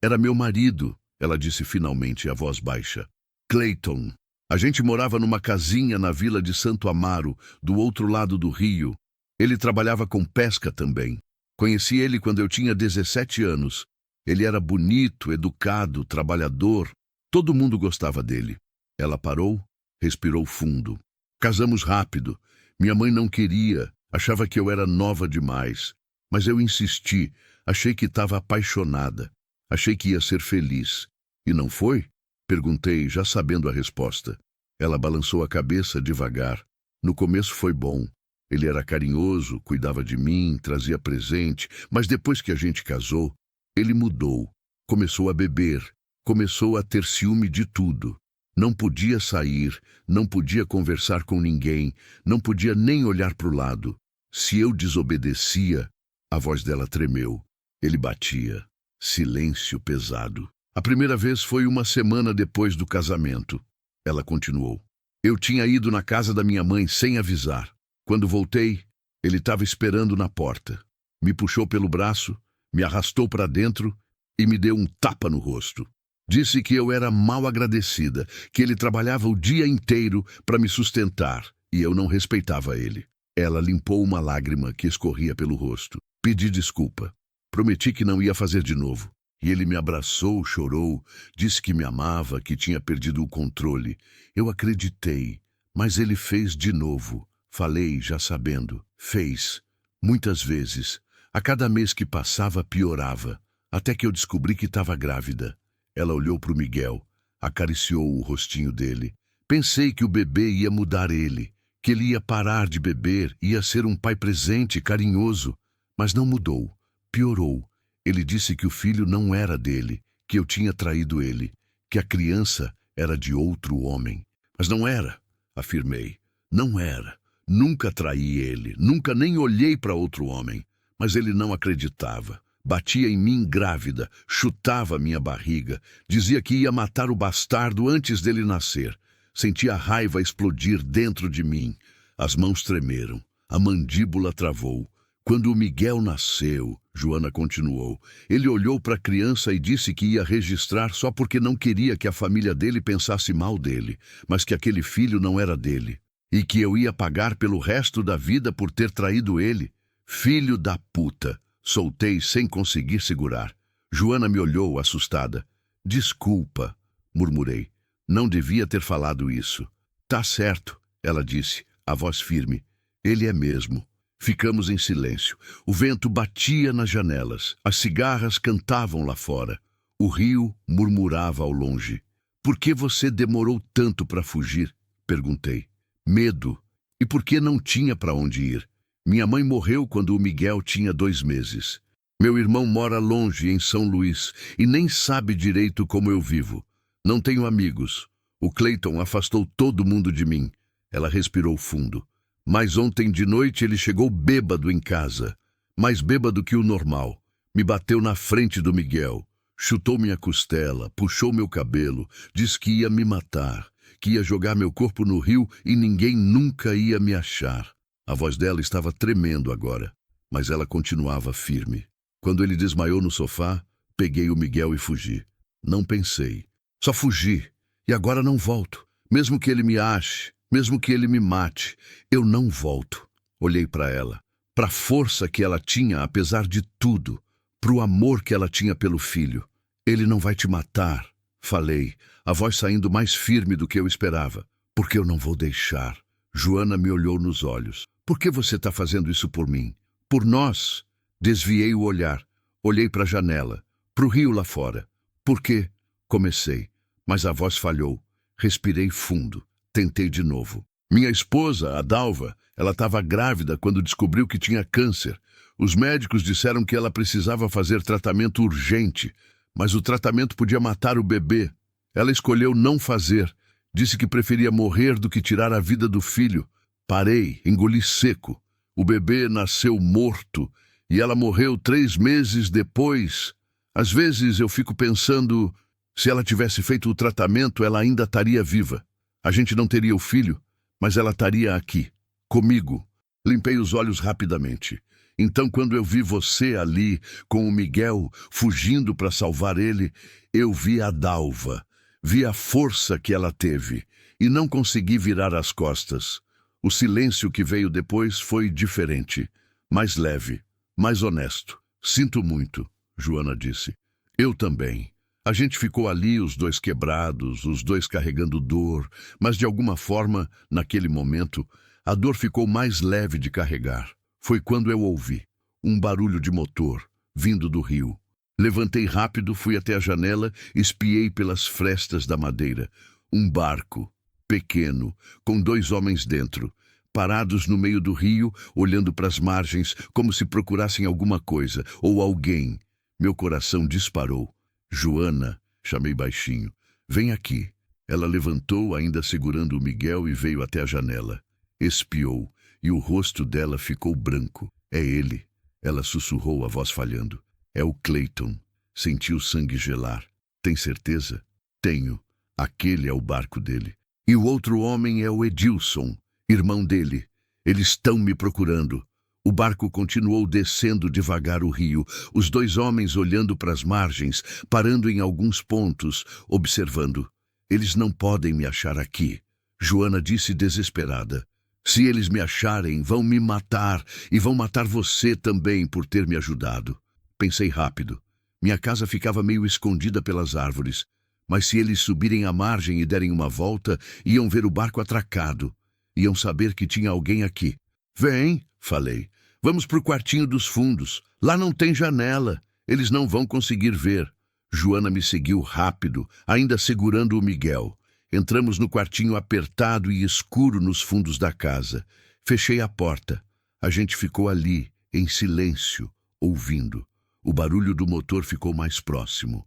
Era meu marido", ela disse finalmente, a voz baixa. "Clayton. A gente morava numa casinha na vila de Santo Amaro, do outro lado do rio. Ele trabalhava com pesca também. Conheci ele quando eu tinha 17 anos. Ele era bonito, educado, trabalhador. Todo mundo gostava dele." Ela parou, respirou fundo. "Casamos rápido. Minha mãe não queria, achava que eu era nova demais. Mas eu insisti, achei que estava apaixonada. Achei que ia ser feliz." "E não foi?" Perguntei, já sabendo a resposta. Ela balançou a cabeça devagar. "No começo foi bom. Ele era carinhoso, cuidava de mim, trazia presente. Mas depois que a gente casou, ele mudou. Começou a beber. Começou a ter ciúme de tudo. Não podia sair, não podia conversar com ninguém, não podia nem olhar para o lado. Se eu desobedecia..." A voz dela tremeu. Ele batia. Silêncio pesado. "A primeira vez foi uma semana depois do casamento." Ela continuou. "Eu tinha ido na casa da minha mãe sem avisar. Quando voltei, ele estava esperando na porta. Me puxou pelo braço, me arrastou para dentro e me deu um tapa no rosto. Disse que eu era mal agradecida, que ele trabalhava o dia inteiro para me sustentar e eu não respeitava ele. Ela limpou uma lágrima que escorria pelo rosto. Pedi desculpa. Prometi que não ia fazer de novo. E ele me abraçou, chorou, disse que me amava, que tinha perdido o controle. Eu acreditei, mas ele fez de novo. Falei, já sabendo. Fez. Muitas vezes. A cada mês que passava, piorava. Até que eu descobri que estava grávida. Ela olhou para o Miguel, acariciou o rostinho dele. Pensei que o bebê ia mudar ele, que ele ia parar de beber, ia ser um pai presente, carinhoso. Mas não mudou. Piorou. Ele disse que o filho não era dele, que eu tinha traído ele, que a criança era de outro homem. Mas não era, afirmei. Não era. Nunca traí ele, nunca nem olhei para outro homem. Mas ele não acreditava. Batia em mim grávida, chutava minha barriga, dizia que ia matar o bastardo antes dele nascer. Sentia a raiva explodir dentro de mim. As mãos tremeram, a mandíbula travou. Quando o Miguel nasceu, Joana continuou, ele olhou para a criança e disse que ia registrar só porque não queria que a família dele pensasse mal dele, mas que aquele filho não era dele, e que eu ia pagar pelo resto da vida por ter traído ele. Filho da puta! Soltei sem conseguir segurar. Joana me olhou assustada. Desculpa, murmurei. Não devia ter falado isso. Tá certo, ela disse, a voz firme. Ele é mesmo. Ficamos em silêncio. O vento batia nas janelas. As cigarras cantavam lá fora. O rio murmurava ao longe. Por que você demorou tanto para fugir? Perguntei. Medo. E por que não tinha para onde ir? Minha mãe morreu quando o Miguel tinha 2 meses. Meu irmão mora longe, em São Luís, e nem sabe direito como eu vivo. Não tenho amigos. O Clayton afastou todo mundo de mim. Ela respirou fundo. Mas ontem de noite ele chegou bêbado em casa. Mais bêbado que o normal. Me bateu na frente do Miguel. Chutou minha costela, puxou meu cabelo, disse que ia me matar, que ia jogar meu corpo no rio e ninguém nunca ia me achar. A voz dela estava tremendo agora, mas ela continuava firme. Quando ele desmaiou no sofá, peguei o Miguel e fugi. Não pensei. Só fugi. E agora não volto. Mesmo que ele me ache, mesmo que ele me mate, eu não volto. Olhei para ela, para a força que ela tinha apesar de tudo, para o amor que ela tinha pelo filho. Ele não vai te matar, falei, a voz saindo mais firme do que eu esperava. Porque eu não vou deixar. Joana me olhou nos olhos. Por que você está fazendo isso por mim? Por nós? Desviei o olhar. Olhei para a janela, para o rio lá fora. Por quê? Comecei, mas a voz falhou. Respirei fundo. Tentei de novo. Minha esposa, a Dalva, ela estava grávida quando descobriu que tinha câncer. Os médicos disseram que ela precisava fazer tratamento urgente, mas o tratamento podia matar o bebê. Ela escolheu não fazer. Disse que preferia morrer do que tirar a vida do filho. Parei, engoli seco. O bebê nasceu morto e ela morreu 3 meses depois. Às vezes eu fico pensando, se ela tivesse feito o tratamento, ela ainda estaria viva. A gente não teria o filho, mas ela estaria aqui, comigo. Limpei os olhos rapidamente. Então, quando eu vi você ali, com o Miguel, fugindo para salvar ele, eu vi a Dalva. Vi a força que ela teve e não consegui virar as costas. O silêncio que veio depois foi diferente, mais leve, mais honesto. Sinto muito, Joana disse. Eu também. A gente ficou ali, os dois quebrados, os dois carregando dor, mas de alguma forma, naquele momento, a dor ficou mais leve de carregar. Foi quando eu ouvi um barulho de motor vindo do rio. Levantei rápido, fui até a janela, espiei pelas frestas da madeira. Um barco, pequeno, com 2 homens dentro, parados no meio do rio, olhando para as margens, como se procurassem alguma coisa, ou alguém. Meu coração disparou. Joana, chamei baixinho. Vem aqui. Ela levantou, ainda segurando o Miguel, e veio até a janela. Espiou, e o rosto dela ficou branco. É ele. Ela sussurrou, a voz falhando. É o Clayton. Senti o sangue gelar. Tem certeza? Tenho. Aquele é o barco dele. E o outro homem é o Edilson, irmão dele. Eles estão me procurando. O barco continuou descendo devagar o rio, os dois homens olhando para as margens, parando em alguns pontos, observando. Eles não podem me achar aqui, Joana disse desesperada. Se eles me acharem, vão me matar e vão matar você também por ter me ajudado. Pensei rápido. Minha casa ficava meio escondida pelas árvores, mas se eles subirem à margem e derem uma volta, iam ver o barco atracado. Iam saber que tinha alguém aqui. Vem, falei. Vamos pro quartinho dos fundos. Lá não tem janela. Eles não vão conseguir ver. Joana me seguiu rápido, ainda segurando o Miguel. Entramos no quartinho apertado e escuro nos fundos da casa. Fechei a porta. A gente ficou ali, em silêncio, ouvindo. O barulho do motor ficou mais próximo,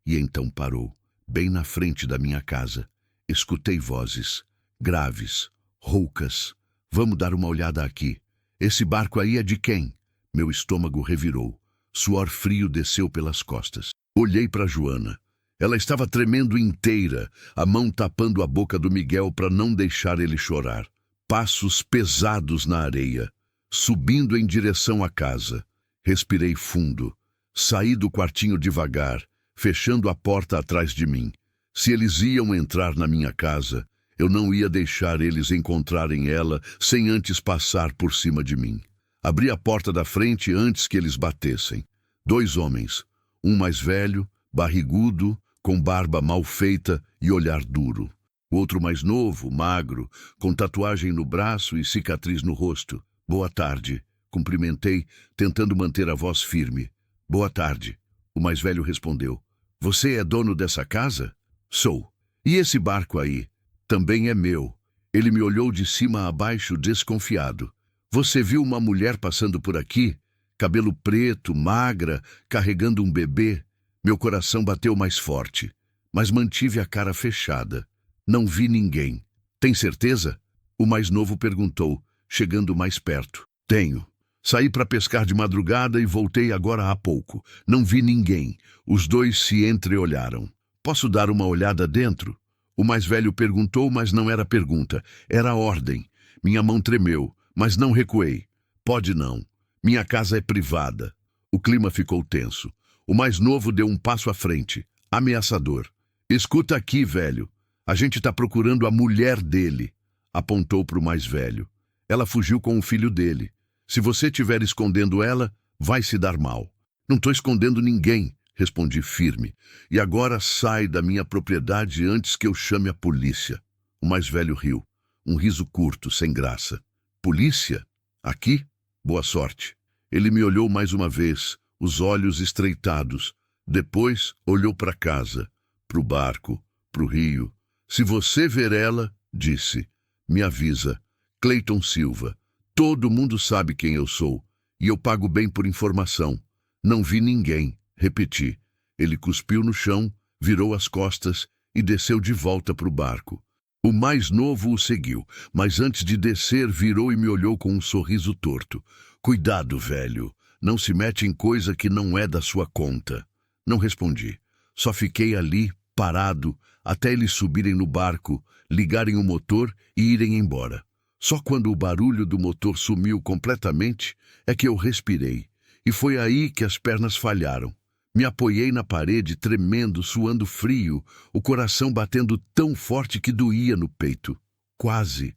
e então parou, bem na frente da minha casa. Escutei vozes, graves, roucas. Vamos dar uma olhada aqui. Esse barco aí é de quem? Meu estômago revirou. Suor frio desceu pelas costas. Olhei para Joana. Ela estava tremendo inteira, a mão tapando a boca do Miguel para não deixar ele chorar. Passos pesados na areia, subindo em direção à casa. Respirei fundo. Saí do quartinho devagar, fechando a porta atrás de mim. Se eles iam entrar na minha casa, eu não ia deixar eles encontrarem ela sem antes passar por cima de mim. Abri a porta da frente antes que eles batessem. 2 homens, um mais velho, barrigudo, com barba mal feita e olhar duro. O outro mais novo, magro, com tatuagem no braço e cicatriz no rosto. Boa tarde, cumprimentei, tentando manter a voz firme. Boa tarde, o mais velho respondeu. Você é dono dessa casa? Sou. E esse barco aí? Também é meu. Ele me olhou de cima a baixo, desconfiado. Você viu uma mulher passando por aqui? Cabelo preto, magra, carregando um bebê? Meu coração bateu mais forte, mas mantive a cara fechada. Não vi ninguém. Tem certeza? O mais novo perguntou, chegando mais perto. Tenho. Saí para pescar de madrugada e voltei agora há pouco. Não vi ninguém. Os dois se entreolharam. Posso dar uma olhada dentro? O mais velho perguntou, mas não era pergunta. Era ordem. Minha mão tremeu, mas não recuei. Pode não. Minha casa é privada. O clima ficou tenso. O mais novo deu um passo à frente, ameaçador. Escuta aqui, velho. A gente está procurando a mulher dele. Apontou para o mais velho. Ela fugiu com o filho dele. Se você estiver escondendo ela, vai se dar mal. Não estou escondendo ninguém, respondi firme. E agora sai da minha propriedade antes que eu chame a polícia. O mais velho riu. Um riso curto, sem graça. Polícia? Aqui? Boa sorte. Ele me olhou mais uma vez, os olhos estreitados. Depois olhou para casa, para o barco, para o rio. Se você ver ela, disse, me avisa. Cleiton Silva. Todo mundo sabe quem eu sou, e eu pago bem por informação. Não vi ninguém, repeti. Ele cuspiu no chão, virou as costas e desceu de volta para o barco. O mais novo o seguiu, mas antes de descer virou e me olhou com um sorriso torto. Cuidado, velho. Não se mete em coisa que não é da sua conta. Não respondi. Só fiquei ali, parado, até eles subirem no barco, ligarem o motor e irem embora. Só quando o barulho do motor sumiu completamente é que eu respirei. E foi aí que as pernas falharam. Me apoiei na parede, tremendo, suando frio, o coração batendo tão forte que doía no peito. Quase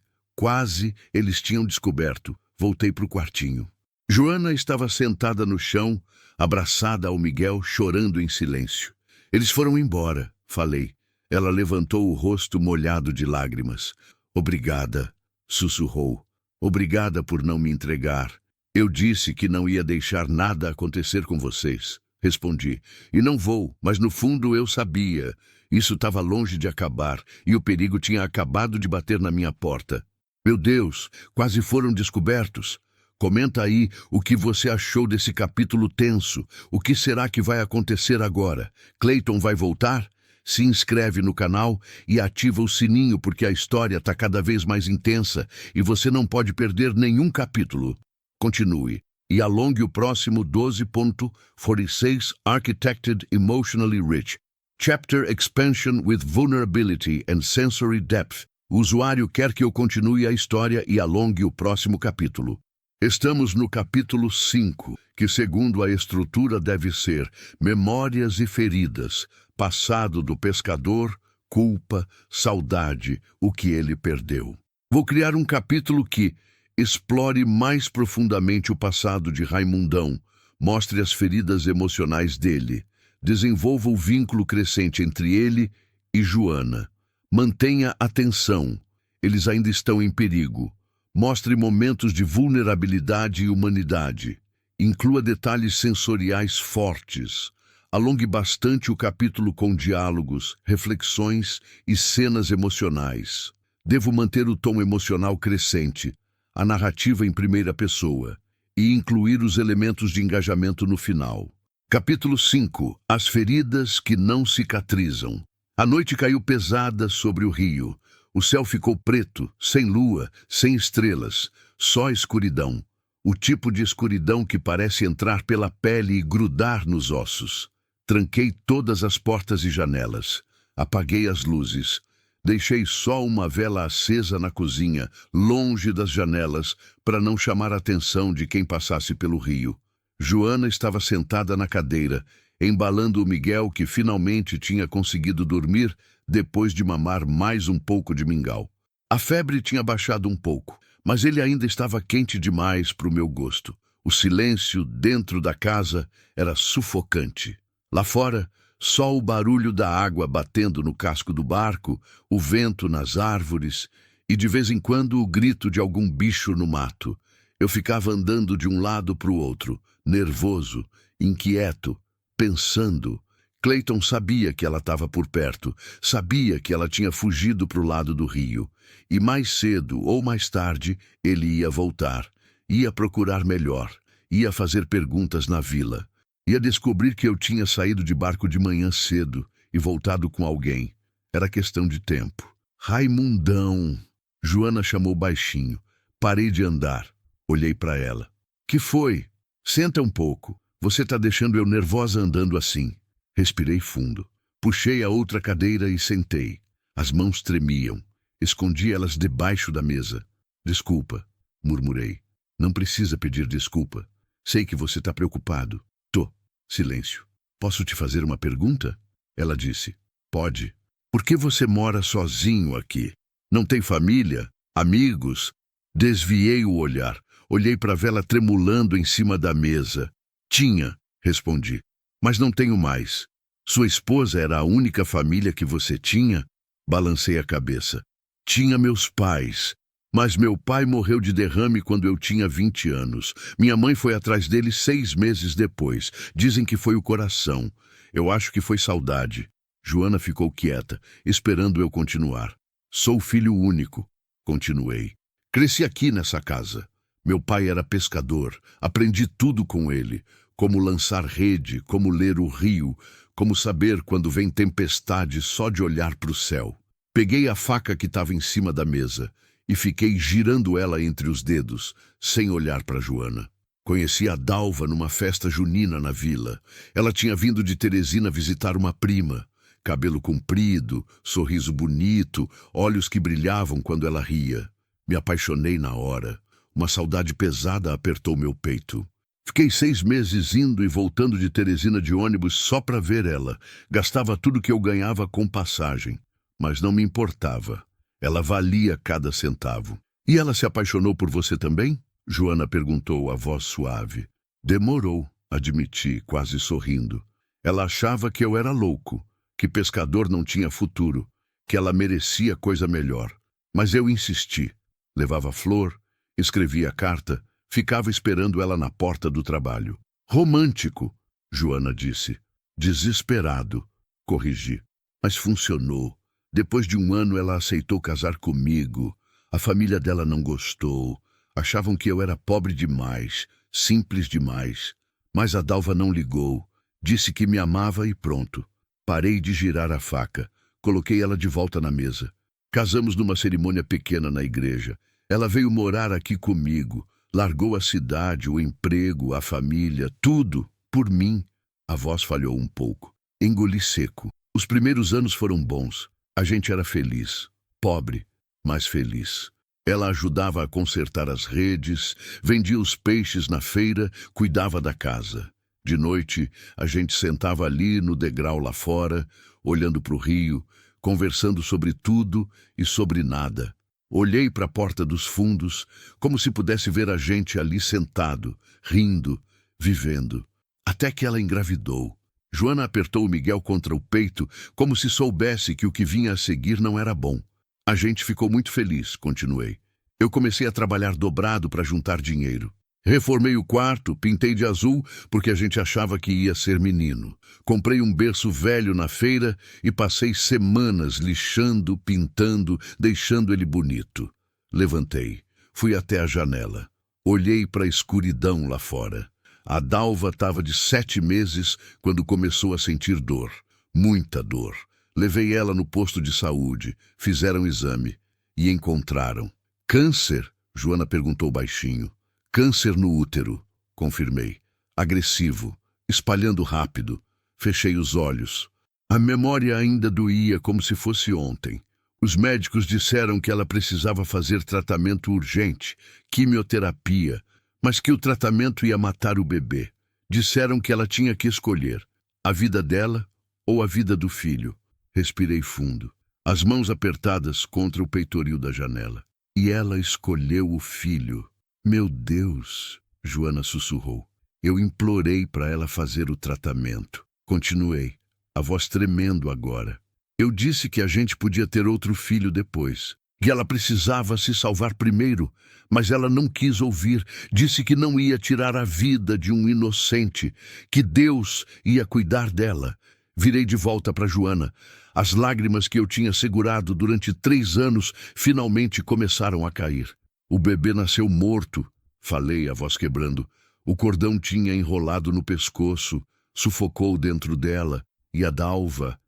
eles tinham descoberto. Voltei para o quartinho. Joana estava sentada no chão, abraçada ao Miguel, chorando em silêncio. Eles foram embora, falei. Ela levantou o rosto molhado de lágrimas. Obrigada, sussurrou. Obrigada por não me entregar. Eu disse que não ia deixar nada acontecer com vocês. Respondi. E não vou, mas no fundo eu sabia. Isso estava longe de acabar, e o perigo tinha acabado de bater na minha porta. Meu Deus, quase foram descobertos. Comenta aí o que você achou desse capítulo tenso. O que será que vai acontecer agora? Cleiton vai voltar? Se inscreve no canal e ativa o sininho porque a história está cada vez mais intensa e você não pode perder nenhum capítulo. Continue e alongue o próximo 12.46 Architected Emotionally Rich. Chapter Expansion with Vulnerability and Sensory Depth. O usuário quer que eu continue a história e alongue o próximo capítulo. Estamos no capítulo 5, que segundo a estrutura deve ser memórias e feridas, passado do pescador, culpa, saudade, o que ele perdeu. Vou criar um capítulo que explore mais profundamente o passado de Raimundão, mostre as feridas emocionais dele, desenvolva o vínculo crescente entre ele e Joana. Mantenha a tensão, eles ainda estão em perigo. Mostre momentos de vulnerabilidade e humanidade. Inclua detalhes sensoriais fortes. Alongue bastante o capítulo com diálogos, reflexões e cenas emocionais. Devo manter o tom emocional crescente, a narrativa em primeira pessoa, e incluir os elementos de engajamento no final. Capítulo 5. As feridas que não cicatrizam. A noite caiu pesada sobre o rio. O céu ficou preto, sem lua, sem estrelas, só escuridão. O tipo de escuridão que parece entrar pela pele e grudar nos ossos. Tranquei todas as portas e janelas. Apaguei as luzes. Deixei só uma vela acesa na cozinha, longe das janelas, para não chamar a atenção de quem passasse pelo rio. Joana estava sentada na cadeira, embalando o Miguel, que finalmente tinha conseguido dormir depois de mamar mais um pouco de mingau. A febre tinha baixado um pouco, mas ele ainda estava quente demais para o meu gosto. O silêncio dentro da casa era sufocante. Lá fora, só o barulho da água batendo no casco do barco, o vento nas árvores e de vez em quando o grito de algum bicho no mato. Eu ficava andando de um lado para o outro, nervoso, inquieto, pensando. Clayton sabia que ela estava por perto, sabia que ela tinha fugido para o lado do rio. E mais cedo ou mais tarde ele ia voltar, ia procurar melhor, ia fazer perguntas na vila. Ia descobrir que eu tinha saído de barco de manhã cedo e voltado com alguém. Era questão de tempo. Raimundão! Joana chamou baixinho. Parei de andar. Olhei para ela. Que foi? Senta um pouco. Você está deixando eu nervosa andando assim. Respirei fundo. Puxei a outra cadeira e sentei. As mãos tremiam. Escondi elas debaixo da mesa. Desculpa, murmurei. Não precisa pedir desculpa. Sei que você está preocupado. Tô. Silêncio. Posso te fazer uma pergunta? Ela disse. Pode. Por que você mora sozinho aqui? Não tem família? Amigos? Desviei o olhar. Olhei para a vela tremulando em cima da mesa. Tinha, respondi. Mas não tenho mais. Sua esposa era a única família que você tinha? Balancei a cabeça. Tinha meus pais. Mas meu pai morreu de derrame quando eu tinha 20 anos. Minha mãe foi atrás dele 6 meses depois. Dizem que foi o coração. Eu acho que foi saudade. Joana ficou quieta, esperando eu continuar. Sou filho único, continuei. Cresci aqui nessa casa. Meu pai era pescador. Aprendi tudo com ele. Como lançar rede, como ler o rio, como saber quando vem tempestade só de olhar para o céu. Peguei a faca que estava em cima da mesa e fiquei girando ela entre os dedos, sem olhar para Joana. Conheci a Dalva numa festa junina na vila. Ela tinha vindo de Teresina visitar uma prima. Cabelo comprido, sorriso bonito, olhos que brilhavam quando ela ria. Me apaixonei na hora. Uma saudade pesada apertou meu peito. Fiquei 6 meses indo e voltando de Teresina de ônibus só para ver ela. Gastava tudo que eu ganhava com passagem. Mas não me importava. Ela valia cada centavo. E ela se apaixonou por você também? Joana perguntou, a voz suave. Demorou, admiti, quase sorrindo. Ela achava que eu era louco, que pescador não tinha futuro, que ela merecia coisa melhor. Mas eu insisti. Levava flor, escrevia carta, ficava esperando ela na porta do trabalho. Romântico, Joana disse. Desesperado, corrigi. Mas funcionou. Depois de 1 ano ela aceitou casar comigo. A família dela não gostou. Achavam que eu era pobre demais, simples demais. Mas a Dalva não ligou. Disse que me amava e pronto. Parei de girar a faca. Coloquei ela de volta na mesa. Casamos numa cerimônia pequena na igreja. Ela veio morar aqui comigo. Largou a cidade, o emprego, a família, tudo, por mim. A voz falhou um pouco. Engoli seco. Os primeiros anos foram bons. A gente era feliz. Pobre, mais feliz. Ela ajudava a consertar as redes, vendia os peixes na feira, cuidava da casa. De noite, a gente sentava ali no degrau lá fora, olhando para o rio, conversando sobre tudo e sobre nada. Olhei para a porta dos fundos, como se pudesse ver a gente ali sentado, rindo, vivendo. Até que ela engravidou. Joana apertou o Miguel contra o peito, como se soubesse que o que vinha a seguir não era bom. A gente ficou muito feliz, continuei. Eu comecei a trabalhar dobrado para juntar dinheiro. Reformei o quarto, pintei de azul, porque a gente achava que ia ser menino. Comprei um berço velho na feira e passei semanas lixando, pintando, deixando ele bonito. Levantei, fui até a janela. Olhei para a escuridão lá fora. A Dalva estava de 7 meses quando começou a sentir dor. Muita dor. Levei ela no posto de saúde, fizeram exame e encontraram. Câncer? Joana perguntou baixinho. Câncer no útero, confirmei. Agressivo, espalhando rápido. Fechei os olhos. A memória ainda doía como se fosse ontem. Os médicos disseram que ela precisava fazer tratamento urgente, quimioterapia, mas que o tratamento ia matar o bebê. Disseram que ela tinha que escolher a vida dela ou a vida do filho. Respirei fundo, as mãos apertadas contra o peitoril da janela. E ela escolheu o filho. Meu Deus, Joana sussurrou. Eu implorei para ela fazer o tratamento. Continuei, a voz tremendo agora. Eu disse que a gente podia ter outro filho depois, que ela precisava se salvar primeiro, mas ela não quis ouvir. Disse que não ia tirar a vida de um inocente, que Deus ia cuidar dela. Virei de volta para Joana. As lágrimas que eu tinha segurado durante 3 anos finalmente começaram a cair. O bebê nasceu morto, falei, a voz quebrando. O cordão tinha enrolado no pescoço, sufocou dentro dela. E a Dalva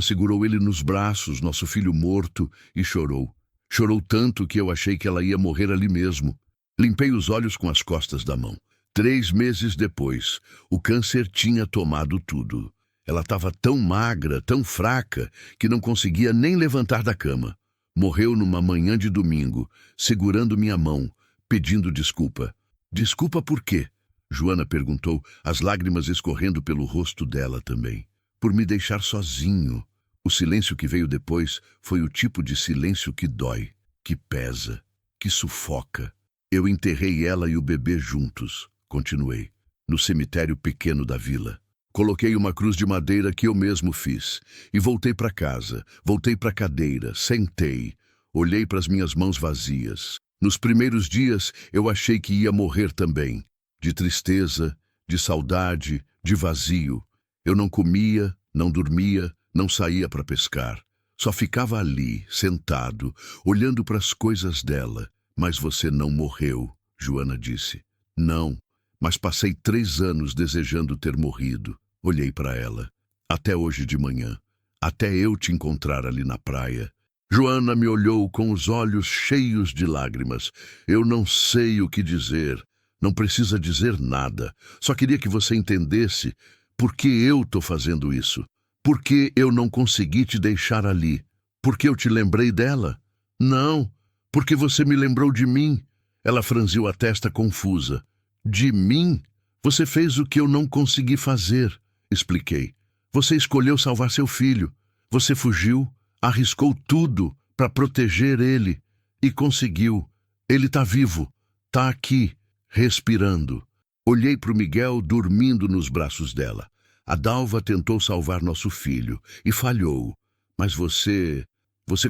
segurou ele nos braços, nosso filho morto, e chorou. Chorou tanto que eu achei que ela ia morrer ali mesmo. Limpei os olhos com as costas da mão. 3 meses depois, o câncer tinha tomado tudo. Ela estava tão magra, tão fraca, que não conseguia nem levantar da cama. Morreu numa manhã de domingo, segurando minha mão, pedindo desculpa. Desculpa por quê? Joana perguntou, as lágrimas escorrendo pelo rosto dela também. Por me deixar sozinho. O silêncio que veio depois foi o tipo de silêncio que dói, que pesa, que sufoca. Eu enterrei ela e o bebê juntos, continuei, no cemitério pequeno da vila. Coloquei uma cruz de madeira que eu mesmo fiz e voltei para casa, voltei para a cadeira, sentei, olhei para as minhas mãos vazias. Nos primeiros dias eu achei que ia morrer também, de tristeza, de saudade, de vazio. Eu não comia, não dormia, não saía para pescar. Só ficava ali, sentado, olhando para as coisas dela. Mas você não morreu, Joana disse. Não, mas passei 3 anos desejando ter morrido. Olhei para ela. Até hoje de manhã. Até eu te encontrar ali na praia. Joana me olhou com os olhos cheios de lágrimas. Eu não sei o que dizer. Não precisa dizer nada. Só queria que você entendesse por que eu estou fazendo isso. Por que eu não consegui te deixar ali? Porque eu te lembrei dela? Não, porque você me lembrou de mim. Ela franziu a testa confusa. De mim? Você fez o que eu não consegui fazer, expliquei. Você escolheu salvar seu filho. Você fugiu, arriscou tudo para proteger ele. E conseguiu. Ele está vivo. Está aqui, respirando. Olhei para o Miguel dormindo nos braços dela. A Dalva tentou salvar nosso filho e falhou. Mas você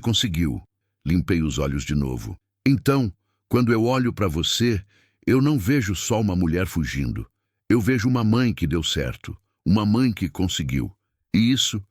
conseguiu. Limpei os olhos de novo. Então, quando eu olho para você, eu não vejo só uma mulher fugindo. Eu vejo uma mãe que deu certo. Uma mãe que conseguiu. E isso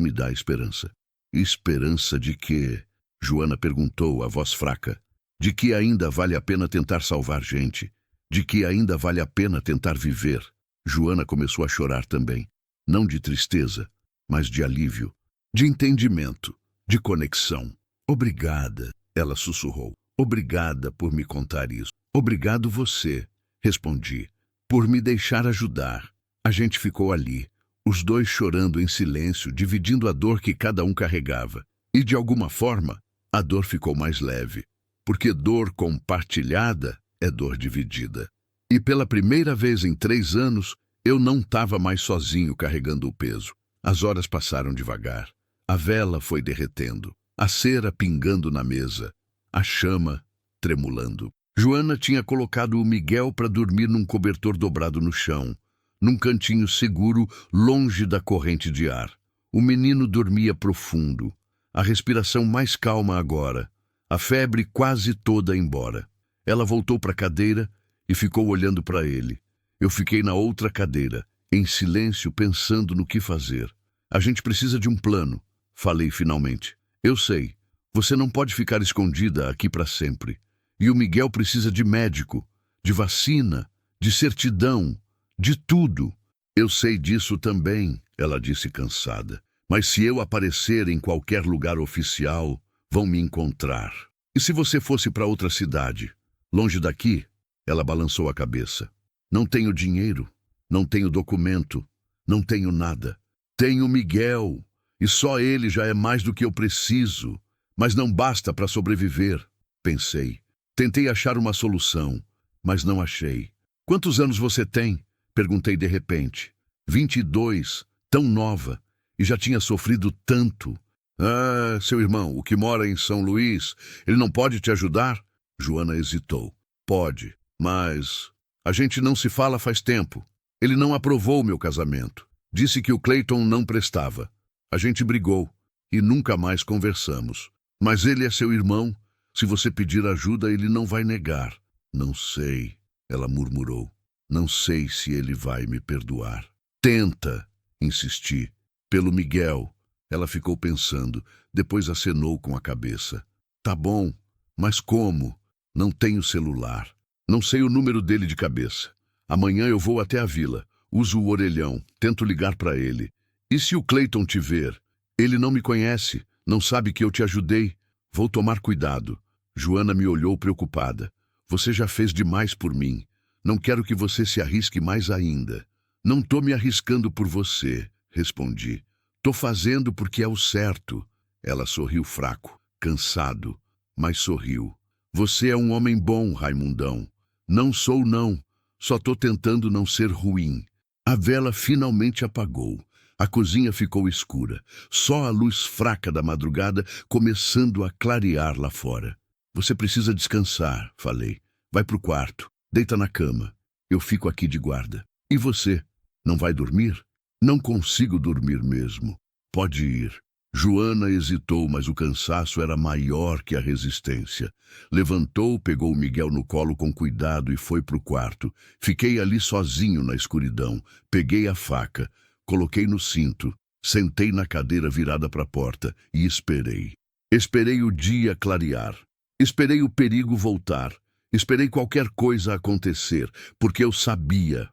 me dá esperança. Esperança de que? Joana perguntou, a voz fraca. De que ainda vale a pena tentar salvar gente. De que ainda vale a pena tentar viver. Joana começou a chorar também. Não de tristeza, mas de alívio. De entendimento. De conexão. Obrigada, ela sussurrou. Obrigada por me contar isso. Obrigado você, respondi. Por me deixar ajudar. A gente ficou ali, os dois chorando em silêncio, dividindo a dor que cada um carregava. E de alguma forma, A dor ficou mais leve, porque dor compartilhada é dor dividida. E pela primeira vez em 3 anos, eu não estava mais sozinho carregando o peso. As horas passaram devagar. A vela foi derretendo, a cera pingando na mesa, a chama tremulando. Joana tinha colocado o Miguel para dormir num cobertor dobrado no chão, num cantinho seguro, longe da corrente de ar. O menino dormia profundo, a respiração mais calma agora, a febre quase toda embora. Ela voltou para a cadeira e ficou olhando para ele. Eu fiquei na outra cadeira, em silêncio, pensando no que fazer. A gente precisa de um plano, falei finalmente. Eu sei, você não pode ficar escondida aqui para sempre. E o Miguel precisa de médico, de vacina, de certidão, de tudo. Eu sei disso também, ela disse cansada. Mas se eu aparecer em qualquer lugar oficial, vão me encontrar. E se você fosse para outra cidade, longe daqui? Ela balançou a cabeça. Não tenho dinheiro, não tenho documento, não tenho nada. Tenho Miguel, e só ele já é mais do que eu preciso. Mas não basta para sobreviver, pensei. Tentei achar uma solução, mas não achei. Quantos anos você tem? Perguntei de repente. 22, tão nova, e já tinha sofrido tanto. Ah, seu irmão, o que mora em São Luís, ele não pode te ajudar? Joana hesitou. Pode, mas a gente não se fala faz tempo. Ele não aprovou meu casamento. Disse que o Clayton não prestava. A gente brigou e nunca mais conversamos. Mas ele é seu irmão. Se você pedir ajuda, ele não vai negar. Não sei, ela murmurou. Não sei se ele vai me perdoar. Tenta, insisti. Pelo Miguel. Ela ficou pensando, depois acenou com a cabeça. Tá bom, mas como? Não tenho celular. Não sei o número dele de cabeça. Amanhã eu vou até a vila. Uso o orelhão, tento ligar para ele. E se o Clayton te ver? Ele não me conhece, não sabe que eu te ajudei. Vou tomar cuidado. Joana me olhou preocupada. Você já fez demais por mim. Não quero que você se arrisque mais ainda. Não tô me arriscando por você, respondi. Tô fazendo porque é o certo. Ela sorriu fraco, cansado, mas sorriu. Você é um homem bom, Raimundão. Não sou não. Só tô tentando não ser ruim. A vela finalmente apagou. A cozinha ficou escura. Só a luz fraca da madrugada começando a clarear lá fora. Você precisa descansar, falei. Vai pro quarto. Deita na cama. Eu fico aqui de guarda. E você? Não vai dormir? Não consigo dormir mesmo. Pode ir. Joana hesitou, mas o cansaço era maior que a resistência. Levantou, pegou o Miguel no colo com cuidado e foi pro quarto. Fiquei ali sozinho na escuridão. Peguei a faca, coloquei no cinto, sentei na cadeira virada para a porta e esperei. Esperei o dia clarear. Esperei o perigo voltar. Esperei qualquer coisa acontecer, porque eu sabia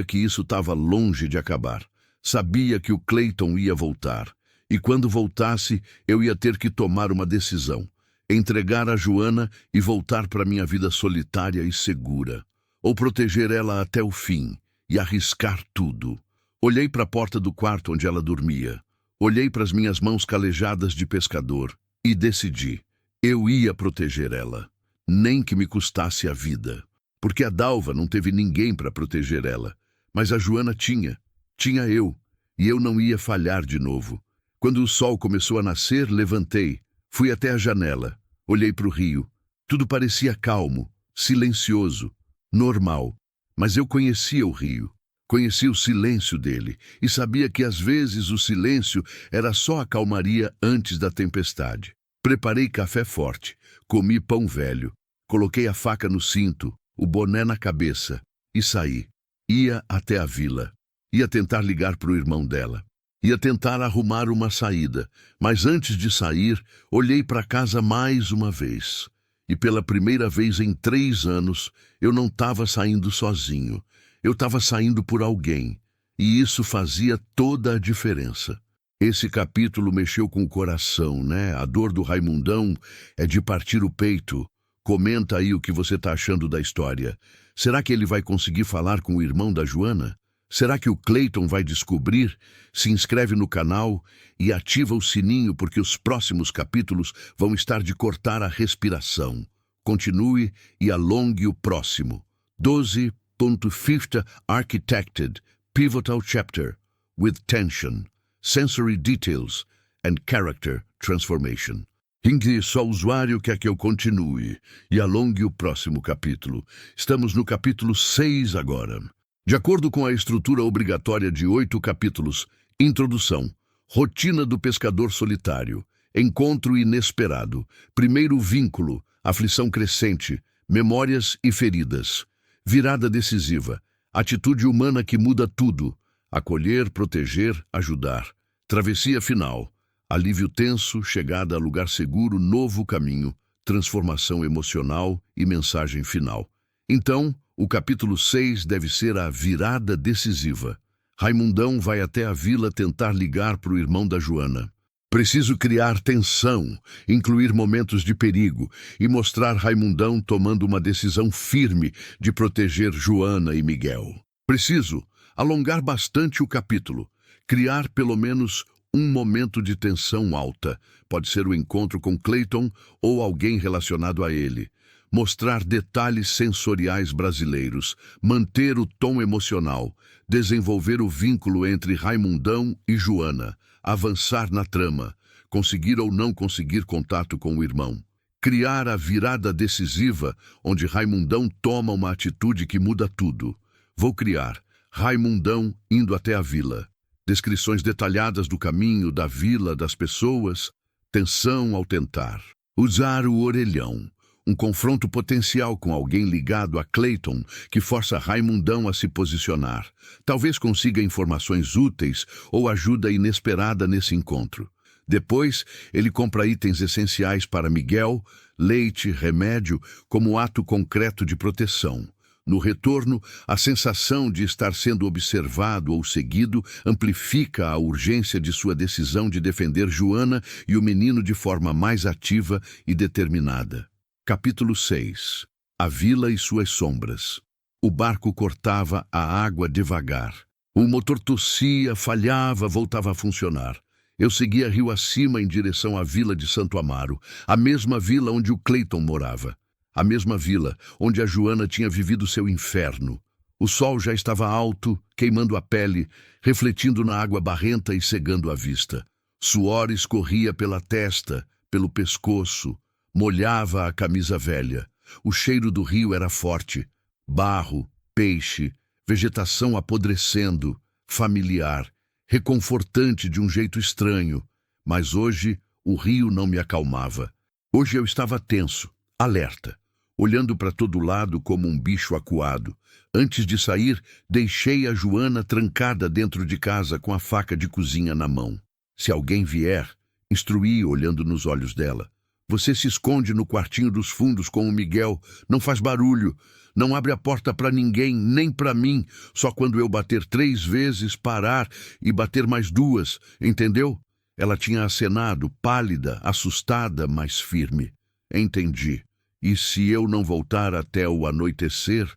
que isso estava longe de acabar. Sabia que o Clayton ia voltar. E quando voltasse, eu ia ter que tomar uma decisão. Entregar a Joana e voltar para minha vida solitária e segura. Ou proteger ela até o fim e arriscar tudo. Olhei para a porta do quarto onde ela dormia. Olhei para as minhas mãos calejadas de pescador e decidi. Eu ia proteger ela, nem que me custasse a vida. Porque a Dalva não teve ninguém para proteger ela. Mas a Joana tinha. Tinha eu. E eu não ia falhar de novo. Quando o sol começou a nascer, levantei. Fui até a janela. Olhei para o rio. Tudo parecia calmo, silencioso, normal. Mas eu conhecia o rio. Conhecia o silêncio dele. E sabia que às vezes o silêncio era só a calmaria antes da tempestade. Preparei café forte. Comi pão velho. Coloquei a faca no cinto, o boné na cabeça e saí. Ia até a vila. Ia tentar ligar para o irmão dela. Ia tentar arrumar uma saída, mas antes de sair, olhei para casa mais uma vez. E pela primeira vez em 3 anos, eu não estava saindo sozinho. Eu estava saindo por alguém. E isso fazia toda a diferença. Esse capítulo mexeu com o coração, né? A dor do Raimundão é de partir o peito. Comenta aí o que você está achando da história. Será que ele vai conseguir falar com o irmão da Joana? Será que o Clayton vai descobrir? Se inscreve no canal e ativa o sininho porque os próximos capítulos vão estar de cortar a respiração. Continue e alongue o próximo. 12.50 Architected Pivotal Chapter with Tension, Sensory Details and Character Transformation. Em que só o usuário quer que eu continue e alongue o próximo capítulo. Estamos no capítulo 6 agora. De acordo com a estrutura obrigatória de 8 capítulos, introdução, rotina do pescador solitário, encontro inesperado, primeiro vínculo, aflição crescente, memórias e feridas, virada decisiva, atitude humana que muda tudo, acolher, proteger, ajudar, travessia final, alívio tenso, chegada a lugar seguro, novo caminho, transformação emocional e mensagem final. Então, o capítulo 6 deve ser a virada decisiva. Raimundão vai até a vila tentar ligar para o irmão da Joana. Preciso criar tensão, incluir momentos de perigo e mostrar Raimundão tomando uma decisão firme de proteger Joana e Miguel. Preciso alongar bastante o capítulo, criar pelo menos um momento de tensão alta. Pode ser o encontro com Clayton ou alguém relacionado a ele. Mostrar detalhes sensoriais brasileiros, manter o tom emocional, desenvolver o vínculo entre Raimundão e Joana, avançar na trama, conseguir ou não conseguir contato com o irmão. Criar a virada decisiva, onde Raimundão toma uma atitude que muda tudo. Vou criar Raimundão indo até a vila. Descrições detalhadas do caminho, da vila, das pessoas. Tensão ao tentar. Usar o orelhão. Um confronto potencial com alguém ligado a Clayton que força Raimundão a se posicionar. Talvez consiga informações úteis ou ajuda inesperada nesse encontro. Depois, ele compra itens essenciais para Miguel, leite, remédio, como ato concreto de proteção. No retorno, a sensação de estar sendo observado ou seguido amplifica a urgência de sua decisão de defender Joana e o menino de forma mais ativa e determinada. Capítulo 6. A vila e suas sombras. O barco cortava a água devagar. O motor tossia, falhava, voltava a funcionar. Eu seguia rio acima em direção à vila de Santo Amaro, a mesma vila onde o Clayton morava. A mesma vila onde a Joana tinha vivido seu inferno. O sol já estava alto, queimando a pele, refletindo na água barrenta e cegando a vista. Suor escorria pela testa, pelo pescoço, molhava a camisa velha. O cheiro do rio era forte. Barro, peixe, vegetação apodrecendo, familiar, reconfortante de um jeito estranho. Mas hoje o rio não me acalmava. Hoje eu estava tenso, alerta, olhando para todo lado como um bicho acuado. Antes de sair, deixei a Joana trancada dentro de casa com a faca de cozinha na mão. Se alguém vier, instruí olhando nos olhos dela. Você se esconde no quartinho dos fundos com o Miguel, não faz barulho, não abre a porta para ninguém, nem para mim, só quando eu bater 3 vezes, parar e bater mais 2, entendeu? Ela tinha acenado, pálida, assustada, mas firme. Entendi. E se eu não voltar até o anoitecer?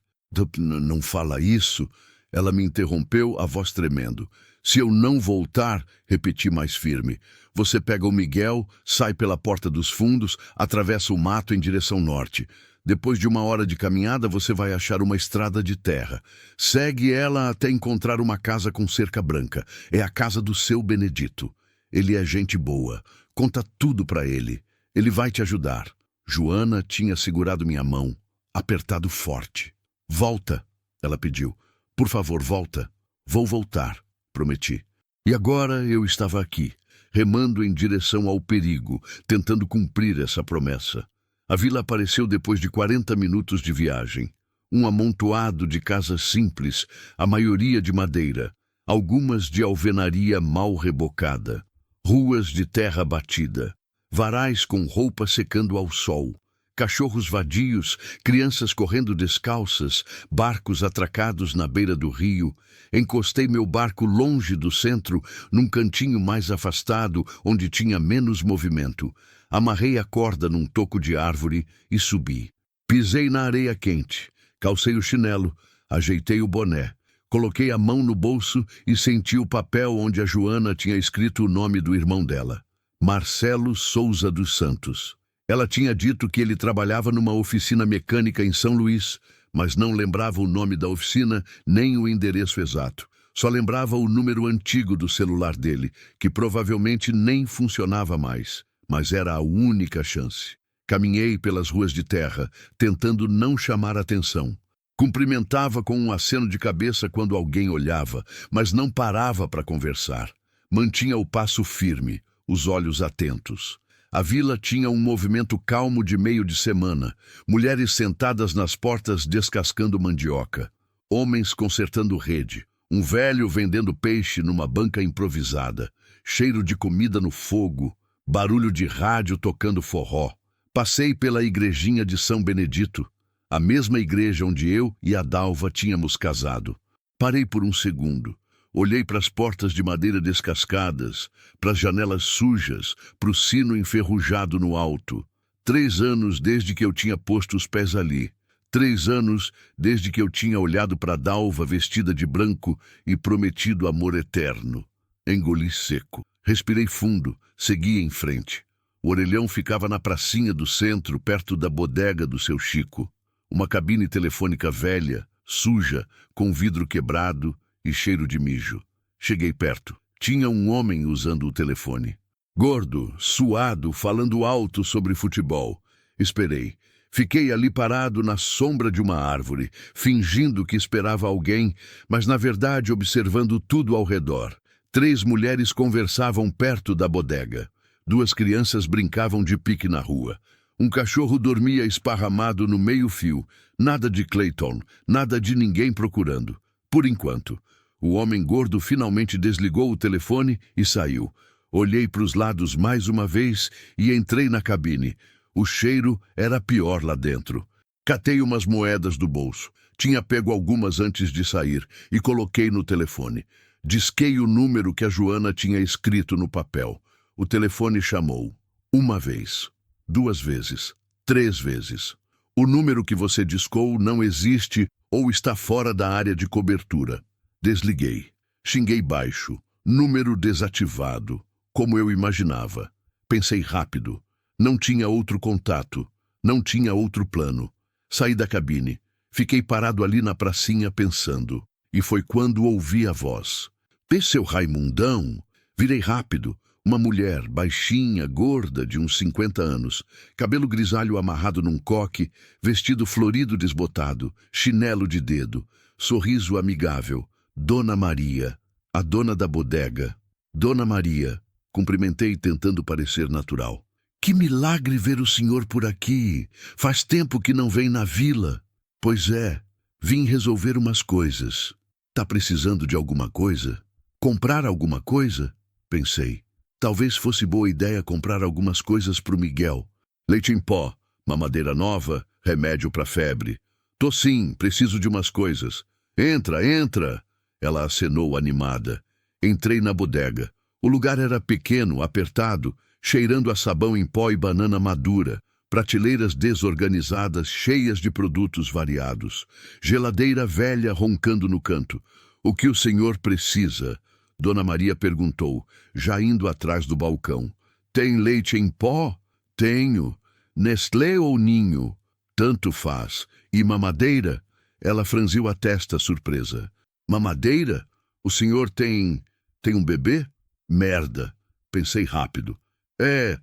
Não fala isso. Ela me interrompeu, a voz tremendo. Se eu não voltar, repeti mais firme. Você pega o Miguel, sai pela porta dos fundos, atravessa o mato em direção norte. Depois de 1 hora de caminhada, você vai achar uma estrada de terra. Segue ela até encontrar uma casa com cerca branca. É a casa do seu Benedito. Ele é gente boa. Conta tudo para ele. Ele vai te ajudar. Joana tinha segurado minha mão, apertado forte. Volta, ela pediu. Por favor, volta. Vou voltar, prometi. E agora eu estava aqui, remando em direção ao perigo, tentando cumprir essa promessa. A vila apareceu depois de 40 minutos de viagem. Um amontoado de casas simples, a maioria de madeira, algumas de alvenaria mal rebocada, ruas de terra batida, varais com roupa secando ao sol, cachorros vadios, crianças correndo descalças, barcos atracados na beira do rio. Encostei meu barco longe do centro, num cantinho mais afastado, onde tinha menos movimento. Amarrei a corda num toco de árvore e subi. Pisei na areia quente, calcei o chinelo, ajeitei o boné. Coloquei a mão no bolso e senti o papel onde a Joana tinha escrito o nome do irmão dela, Marcelo Souza dos Santos. Ela tinha dito que ele trabalhava numa oficina mecânica em São Luís, mas não lembrava o nome da oficina nem o endereço exato. Só lembrava o número antigo do celular dele, que provavelmente nem funcionava mais, mas era a única chance. Caminhei pelas ruas de terra, tentando não chamar atenção. Cumprimentava com um aceno de cabeça quando alguém olhava, mas não parava para conversar. Mantinha o passo firme, os olhos atentos. A vila tinha um movimento calmo de meio de semana. Mulheres sentadas nas portas descascando mandioca. Homens consertando rede. Um velho vendendo peixe numa banca improvisada. Cheiro de comida no fogo. Barulho de rádio tocando forró. Passei pela igrejinha de São Benedito, a mesma igreja onde eu e a Dalva tínhamos casado. Parei por um segundo. Olhei para as portas de madeira descascadas, para as janelas sujas, para o sino enferrujado no alto. 3 anos desde que eu tinha posto os pés ali. 3 anos desde que eu tinha olhado para a Dalva vestida de branco e prometido amor eterno. Engoli seco. Respirei fundo, segui em frente. O orelhão ficava na pracinha do centro, perto da bodega do seu Chico. Uma cabine telefônica velha, suja, com vidro quebrado e cheiro de mijo. Cheguei perto. Tinha um homem usando o telefone. Gordo, suado, falando alto sobre futebol. Esperei. Fiquei ali parado na sombra de uma árvore, fingindo que esperava alguém, mas na verdade observando tudo ao redor. 3 mulheres conversavam perto da bodega. 2 crianças brincavam de pique na rua. Um cachorro dormia esparramado no meio-fio. Nada de Clayton, nada de ninguém procurando. Por enquanto. O homem gordo finalmente desligou o telefone e saiu. Olhei para os lados mais uma vez e entrei na cabine. O cheiro era pior lá dentro. Catei umas moedas do bolso. Tinha pego algumas antes de sair e coloquei no telefone. Disquei o número que a Joana tinha escrito no papel. O telefone chamou. 1 vez, 2 vezes, 3 vezes. O número que você discou não existe ou está fora da área de cobertura. Desliguei. Xinguei baixo. Número desativado. Como eu imaginava. Pensei rápido. Não tinha outro contato. Não tinha outro plano. Saí da cabine. Fiquei parado ali na pracinha pensando. E foi quando ouvi a voz. Seu Raimundão. Virei rápido. Uma mulher, baixinha, gorda, de uns 50 anos, cabelo grisalho amarrado num coque, vestido florido desbotado, chinelo de dedo, sorriso amigável. Dona Maria, a dona da bodega. Dona Maria, cumprimentei tentando parecer natural. Que milagre ver o senhor por aqui. Faz tempo que não vem na vila. Pois é, vim resolver umas coisas. Tá precisando de alguma coisa? Comprar alguma coisa? Pensei. Talvez fosse boa ideia comprar algumas coisas pro Miguel. Leite em pó, mamadeira nova, remédio para febre. Tô sim, preciso de umas coisas. Entra, entra! Ela acenou animada. Entrei na bodega. O lugar era pequeno, apertado, cheirando a sabão em pó e banana madura. Prateleiras desorganizadas, cheias de produtos variados. Geladeira velha roncando no canto. O que o senhor precisa? Dona Maria perguntou, já indo atrás do balcão. Tem leite em pó? Tenho. Nestlé ou Ninho? Tanto faz. E mamadeira? Ela franziu a testa, surpresa. Mamadeira? O senhor tem um bebê? Merda. Pensei rápido. É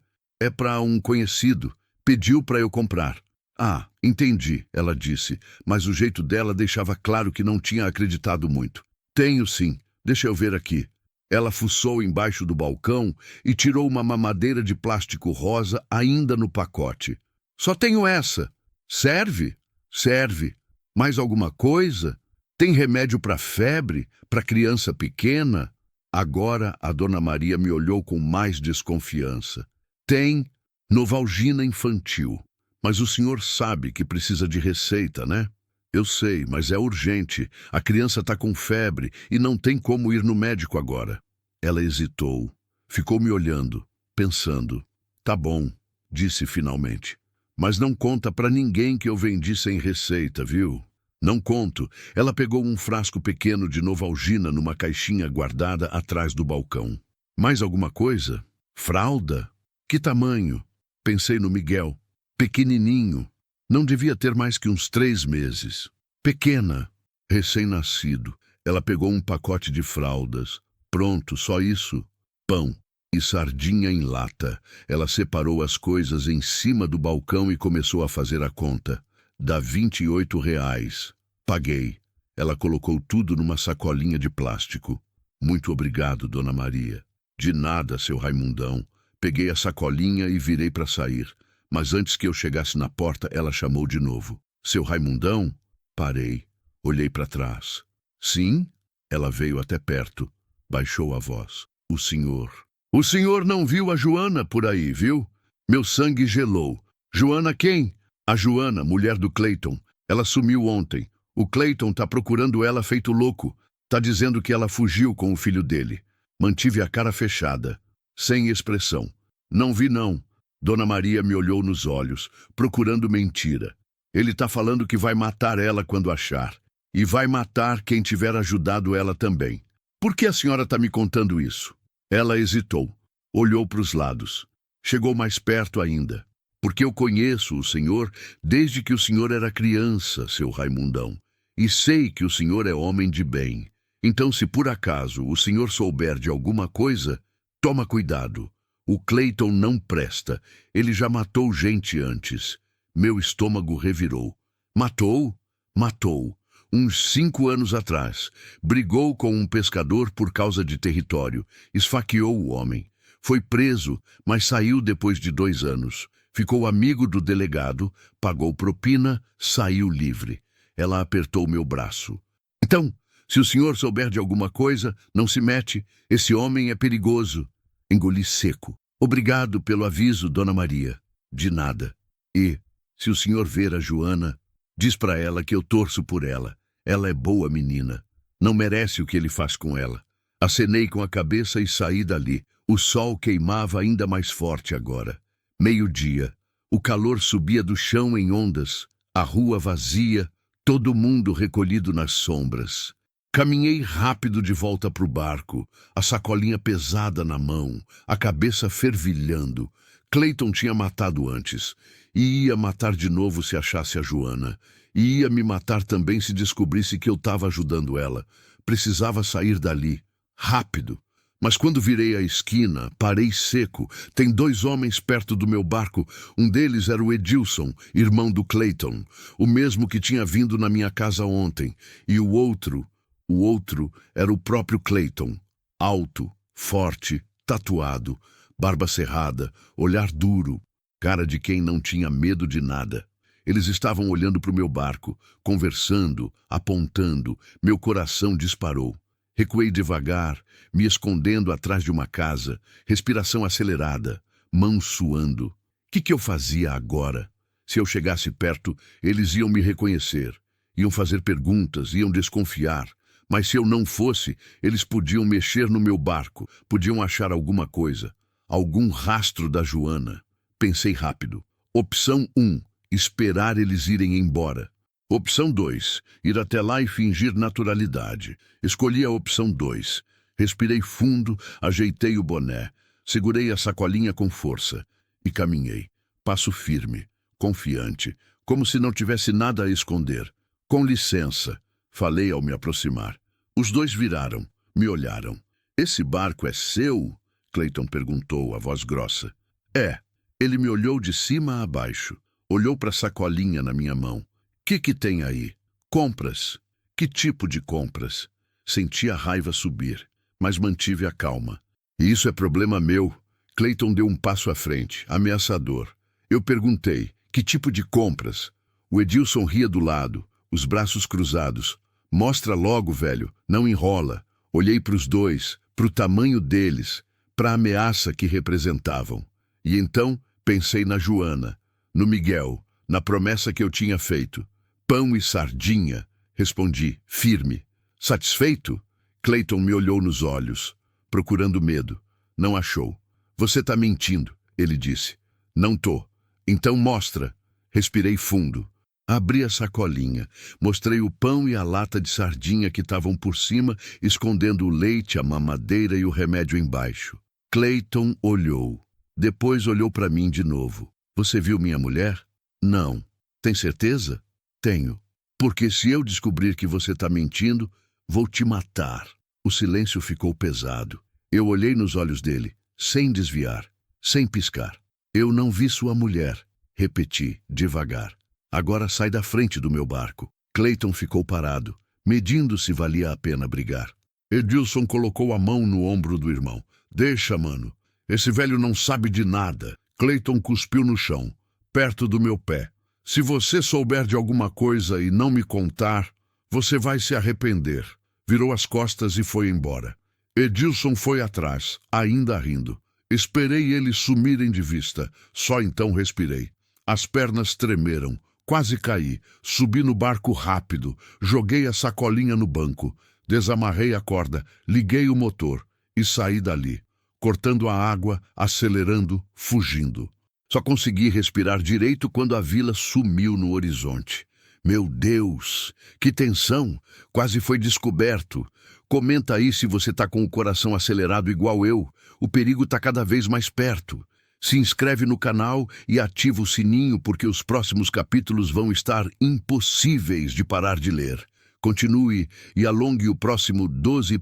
para um conhecido. Pediu para eu comprar. Ah, entendi, ela disse, mas o jeito dela deixava claro que não tinha acreditado muito. Tenho sim. Deixa eu ver aqui. Ela fuçou embaixo do balcão e tirou uma mamadeira de plástico rosa ainda no pacote. Só tenho essa. Serve? Serve. Mais alguma coisa? Tem remédio para febre? Para criança pequena? Agora a Dona Maria me olhou com mais desconfiança. Tem Novalgina infantil. Mas o senhor sabe que precisa de receita, né? Eu sei, mas é urgente. A criança está com febre e não tem como ir no médico agora. Ela hesitou. Ficou me olhando, pensando. Tá bom, disse finalmente. Mas não conta para ninguém que eu vendi sem receita, viu? Não conto. Ela pegou um frasco pequeno de Novalgina numa caixinha guardada atrás do balcão. Mais alguma coisa? Fralda? Que tamanho? Pensei no Miguel. Pequenininho. Não devia ter mais que uns 3 meses. Pequena. Recém-nascido. Ela pegou um pacote de fraldas. Pronto, só isso. Pão e sardinha em lata. Ela separou as coisas em cima do balcão e começou a fazer a conta. Dá R$ 28. Paguei. Ela colocou tudo numa sacolinha de plástico. Muito obrigado, Dona Maria. De nada, seu Raimundão. Peguei a sacolinha e virei para sair. Mas antes que eu chegasse na porta, ela chamou de novo. Seu Raimundão? Parei. Olhei para trás. Sim? Ela veio até perto. Baixou a voz. O senhor. O senhor não viu a Joana por aí, viu? Meu sangue gelou. Joana quem? A Joana, mulher do Cleiton. Ela sumiu ontem. O Cleiton tá procurando ela feito louco. Tá dizendo que ela fugiu com o filho dele. Mantive a cara fechada, sem expressão. Não vi, não. Dona Maria me olhou nos olhos, procurando mentira. Ele tá falando que vai matar ela quando achar. E vai matar quem tiver ajudado ela também. Por que a senhora tá me contando isso? Ela hesitou. Olhou para os lados. Chegou mais perto ainda. Porque eu conheço o senhor desde que o senhor era criança, seu Raimundão. E sei que o senhor é homem de bem. Então, se por acaso o senhor souber de alguma coisa, toma cuidado. O Cleiton não presta. Ele já matou gente antes. Meu estômago revirou. Matou? Matou. Uns 5 anos atrás. Brigou com um pescador por causa de território. Esfaqueou o homem. Foi preso, mas saiu depois de 2 anos. Ficou amigo do delegado, pagou propina, saiu livre. Ela apertou meu braço. Então, se o senhor souber de alguma coisa, não se mete. Esse homem é perigoso. Engoli seco. Obrigado pelo aviso, Dona Maria. De nada. E, se o senhor ver a Joana, diz para ela que eu torço por ela. Ela é boa menina. Não merece o que ele faz com ela. Acenei com a cabeça e saí dali. O sol queimava ainda mais forte agora. 12:00. O calor subia do chão em ondas. A rua vazia, todo mundo recolhido nas sombras. Caminhei rápido de volta para o barco, a sacolinha pesada na mão, a cabeça fervilhando. Cleiton tinha matado antes, e ia matar de novo se achasse a Joana. E ia me matar também se descobrisse que eu estava ajudando ela. Precisava sair dali, rápido. Mas quando virei a esquina, parei seco. Tem 2 homens perto do meu barco. Um deles era o Edilson, irmão do Cleiton, o mesmo que tinha vindo na minha casa ontem. E o outro era o próprio Cleiton, alto, forte, tatuado, barba cerrada, olhar duro, cara de quem não tinha medo de nada. Eles estavam olhando para o meu barco, conversando, apontando. Meu coração disparou. Recuei devagar, me escondendo atrás de uma casa, respiração acelerada, mãos suando. O que eu fazia agora? Se eu chegasse perto, eles iam me reconhecer. Iam fazer perguntas, iam desconfiar. Mas se eu não fosse, eles podiam mexer no meu barco, podiam achar alguma coisa, algum rastro da Joana. Pensei rápido. Opção 1, esperar eles irem embora. Opção 2, ir até lá e fingir naturalidade. Escolhi a opção 2. Respirei fundo, ajeitei o boné, segurei a sacolinha com força e caminhei. Passo firme, confiante, como se não tivesse nada a esconder. Com licença, falei ao me aproximar. Os 2 viraram, me olharam. Esse barco é seu? Cleiton perguntou, a voz grossa. É. Ele me olhou de cima a baixo, olhou para a sacolinha na minha mão. Que tem aí? Compras. Que tipo de compras? Senti a raiva subir, mas mantive a calma. E isso é problema meu. Cleiton deu um passo à frente, ameaçador. Eu perguntei, que tipo de compras? O Edilson ria do lado, os braços cruzados. Mostra logo, velho, não enrola. Olhei para os 2, para o tamanho deles, para a ameaça que representavam. E então pensei na Joana, no Miguel, na promessa que eu tinha feito. Pão e sardinha, respondi, firme. Satisfeito? Cleiton me olhou nos olhos, procurando medo. Não achou. Você tá mentindo, ele disse. Não tô. Então mostra. Respirei fundo. Abri a sacolinha, mostrei o pão e a lata de sardinha que estavam por cima, escondendo o leite, a mamadeira e o remédio embaixo. Clayton olhou. Depois olhou para mim de novo. Você viu minha mulher? Não. Tem certeza? Tenho. Porque se eu descobrir que você está mentindo, vou te matar. O silêncio ficou pesado. Eu olhei nos olhos dele, sem desviar, sem piscar. Eu não vi sua mulher, repeti, devagar. Agora sai da frente do meu barco. Clayton ficou parado, medindo se valia a pena brigar. Edilson colocou a mão no ombro do irmão. Deixa, mano. Esse velho não sabe de nada. Clayton cuspiu no chão, perto do meu pé. Se você souber de alguma coisa e não me contar, você vai se arrepender. Virou as costas e foi embora. Edilson foi atrás, ainda rindo. Esperei eles sumirem de vista. Só então respirei. As pernas tremeram. Quase caí. Subi no barco rápido. Joguei a sacolinha no banco. Desamarrei a corda. Liguei o motor. E saí dali. Cortando a água, acelerando, fugindo. Só consegui respirar direito quando a vila sumiu no horizonte. Meu Deus, que tensão! Quase foi descoberto. Comenta aí se você tá com o coração acelerado igual eu. O perigo tá cada vez mais perto. Se inscreve no canal e ativa o sininho porque os próximos capítulos vão estar impossíveis de parar de ler. Continue e alongue o próximo 12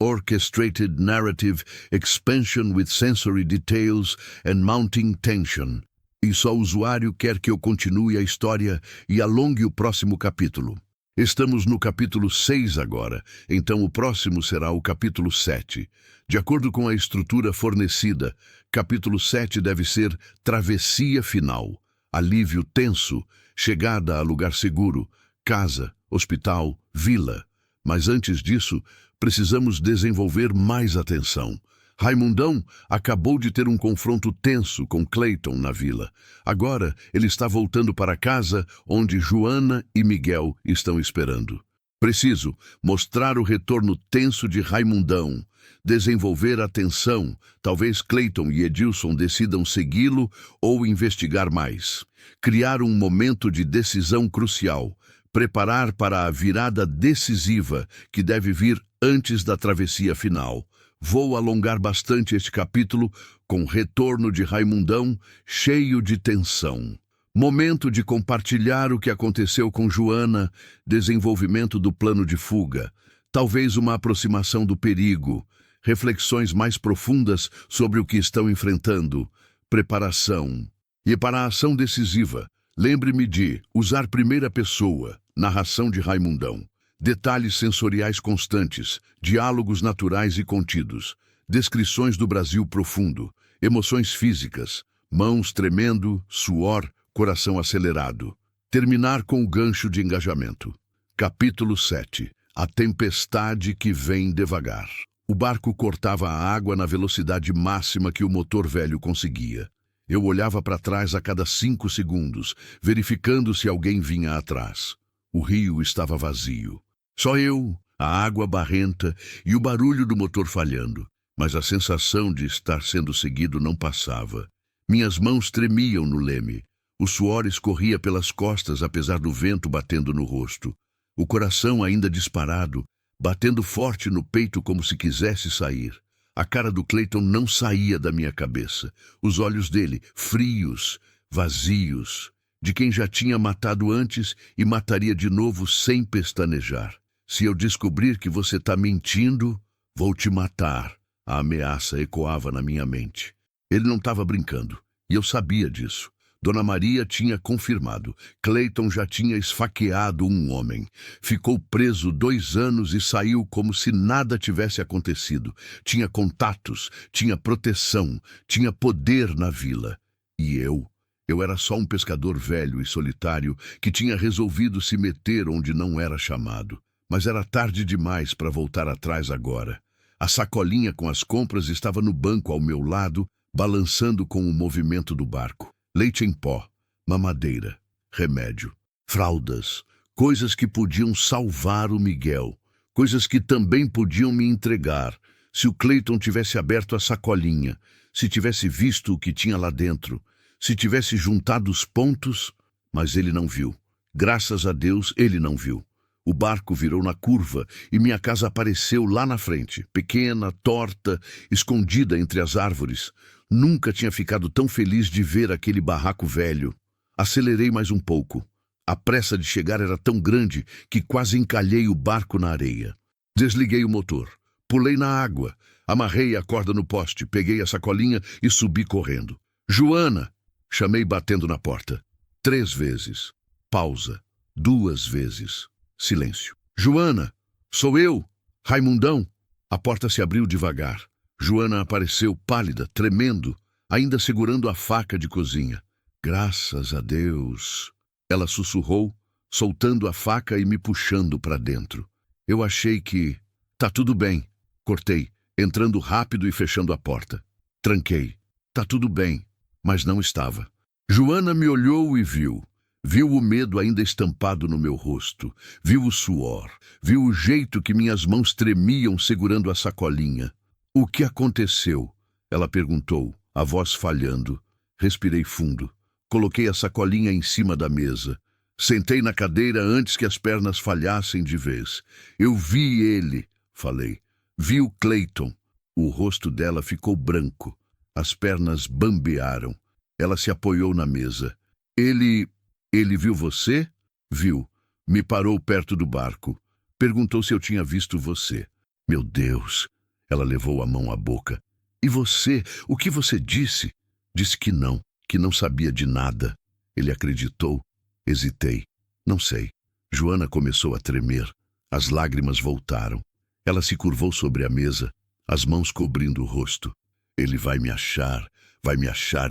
Orchestrated Narrative Expansion with Sensory Details and Mounting Tension. E só o usuário quer que eu continue a história e alongue o próximo capítulo. Estamos no capítulo 6 agora, então o próximo será o capítulo 7. De acordo com a estrutura fornecida, capítulo 7 deve ser Travessia Final, alívio tenso, chegada a lugar seguro, casa, hospital, vila. Mas antes disso, precisamos desenvolver mais atenção. Raimundão acabou de ter um confronto tenso com Clayton na vila. Agora ele está voltando para casa, onde Joana e Miguel estão esperando. Preciso mostrar o retorno tenso de Raimundão, desenvolver a tensão. Talvez Clayton e Edilson decidam segui-lo ou investigar mais. Criar um momento de decisão crucial. Preparar para a virada decisiva que deve vir antes da travessia final. Vou alongar bastante este capítulo com retorno de Raimundão, cheio de tensão. Momento de compartilhar o que aconteceu com Joana, desenvolvimento do plano de fuga, talvez uma aproximação do perigo, reflexões mais profundas sobre o que estão enfrentando, preparação. E para a ação decisiva, lembre-me de usar primeira pessoa, narração de Raimundão. Detalhes sensoriais constantes, diálogos naturais e contidos, descrições do Brasil profundo, emoções físicas, mãos tremendo, suor, coração acelerado. Terminar com o gancho de engajamento. Capítulo 7. A tempestade que vem devagar. O barco cortava a água na velocidade máxima que o motor velho conseguia. Eu olhava para trás a cada 5 segundos, verificando se alguém vinha atrás. O rio estava vazio. Só eu, a água barrenta e o barulho do motor falhando. Mas a sensação de estar sendo seguido não passava. Minhas mãos tremiam no leme. O suor escorria pelas costas apesar do vento batendo no rosto. O coração ainda disparado, batendo forte no peito como se quisesse sair. A cara do Clayton não saía da minha cabeça. Os olhos dele, frios, vazios, de quem já tinha matado antes e mataria de novo sem pestanejar. Se eu descobrir que você está mentindo, vou te matar. A ameaça ecoava na minha mente. Ele não estava brincando, e eu sabia disso. Dona Maria tinha confirmado. Clayton já tinha esfaqueado um homem. Ficou preso 2 anos e saiu como se nada tivesse acontecido. Tinha contatos, tinha proteção, tinha poder na vila. E eu era só um pescador velho e solitário que tinha resolvido se meter onde não era chamado. Mas era tarde demais para voltar atrás agora. A sacolinha com as compras estava no banco ao meu lado, balançando com o movimento do barco. Leite em pó, mamadeira, remédio, fraldas, coisas que podiam salvar o Miguel, coisas que também podiam me entregar, se o Clayton tivesse aberto a sacolinha, se tivesse visto o que tinha lá dentro, se tivesse juntado os pontos, mas ele não viu. Graças a Deus, ele não viu. O barco virou na curva e minha casa apareceu lá na frente, pequena, torta, escondida entre as árvores. Nunca tinha ficado tão feliz de ver aquele barraco velho. Acelerei mais um pouco. A pressa de chegar era tão grande que quase encalhei o barco na areia. Desliguei o motor. Pulei na água. Amarrei a corda no poste, peguei a sacolinha e subi correndo. Joana! Chamei batendo na porta. 3 vezes. Pausa. 2 vezes. Silêncio. Joana! Sou eu! Raimundão! A porta se abriu devagar. Joana apareceu pálida, tremendo, ainda segurando a faca de cozinha. Graças a Deus! Ela sussurrou, soltando a faca e me puxando para dentro. Eu achei que... Tá tudo bem. Cortei, entrando rápido e fechando a porta. Tranquei. Tá tudo bem. Mas não estava. Joana me olhou e viu. Viu o medo ainda estampado no meu rosto. Viu o suor. Viu o jeito que minhas mãos tremiam segurando a sacolinha. O que aconteceu? Ela perguntou, a voz falhando. Respirei fundo. Coloquei a sacolinha em cima da mesa. Sentei na cadeira antes que as pernas falhassem de vez. Eu vi ele, falei. Vi o Clayton. O rosto dela ficou branco. As pernas bambearam. Ela se apoiou na mesa. Ele viu você? Viu. Me parou perto do barco. Perguntou se eu tinha visto você. Meu Deus! Ela levou a mão à boca. E você? O que você disse? Disse que não sabia de nada. Ele acreditou. Hesitei. Não sei. Joana começou a tremer. As lágrimas voltaram. Ela se curvou sobre a mesa, as mãos cobrindo o rosto. Ele vai me achar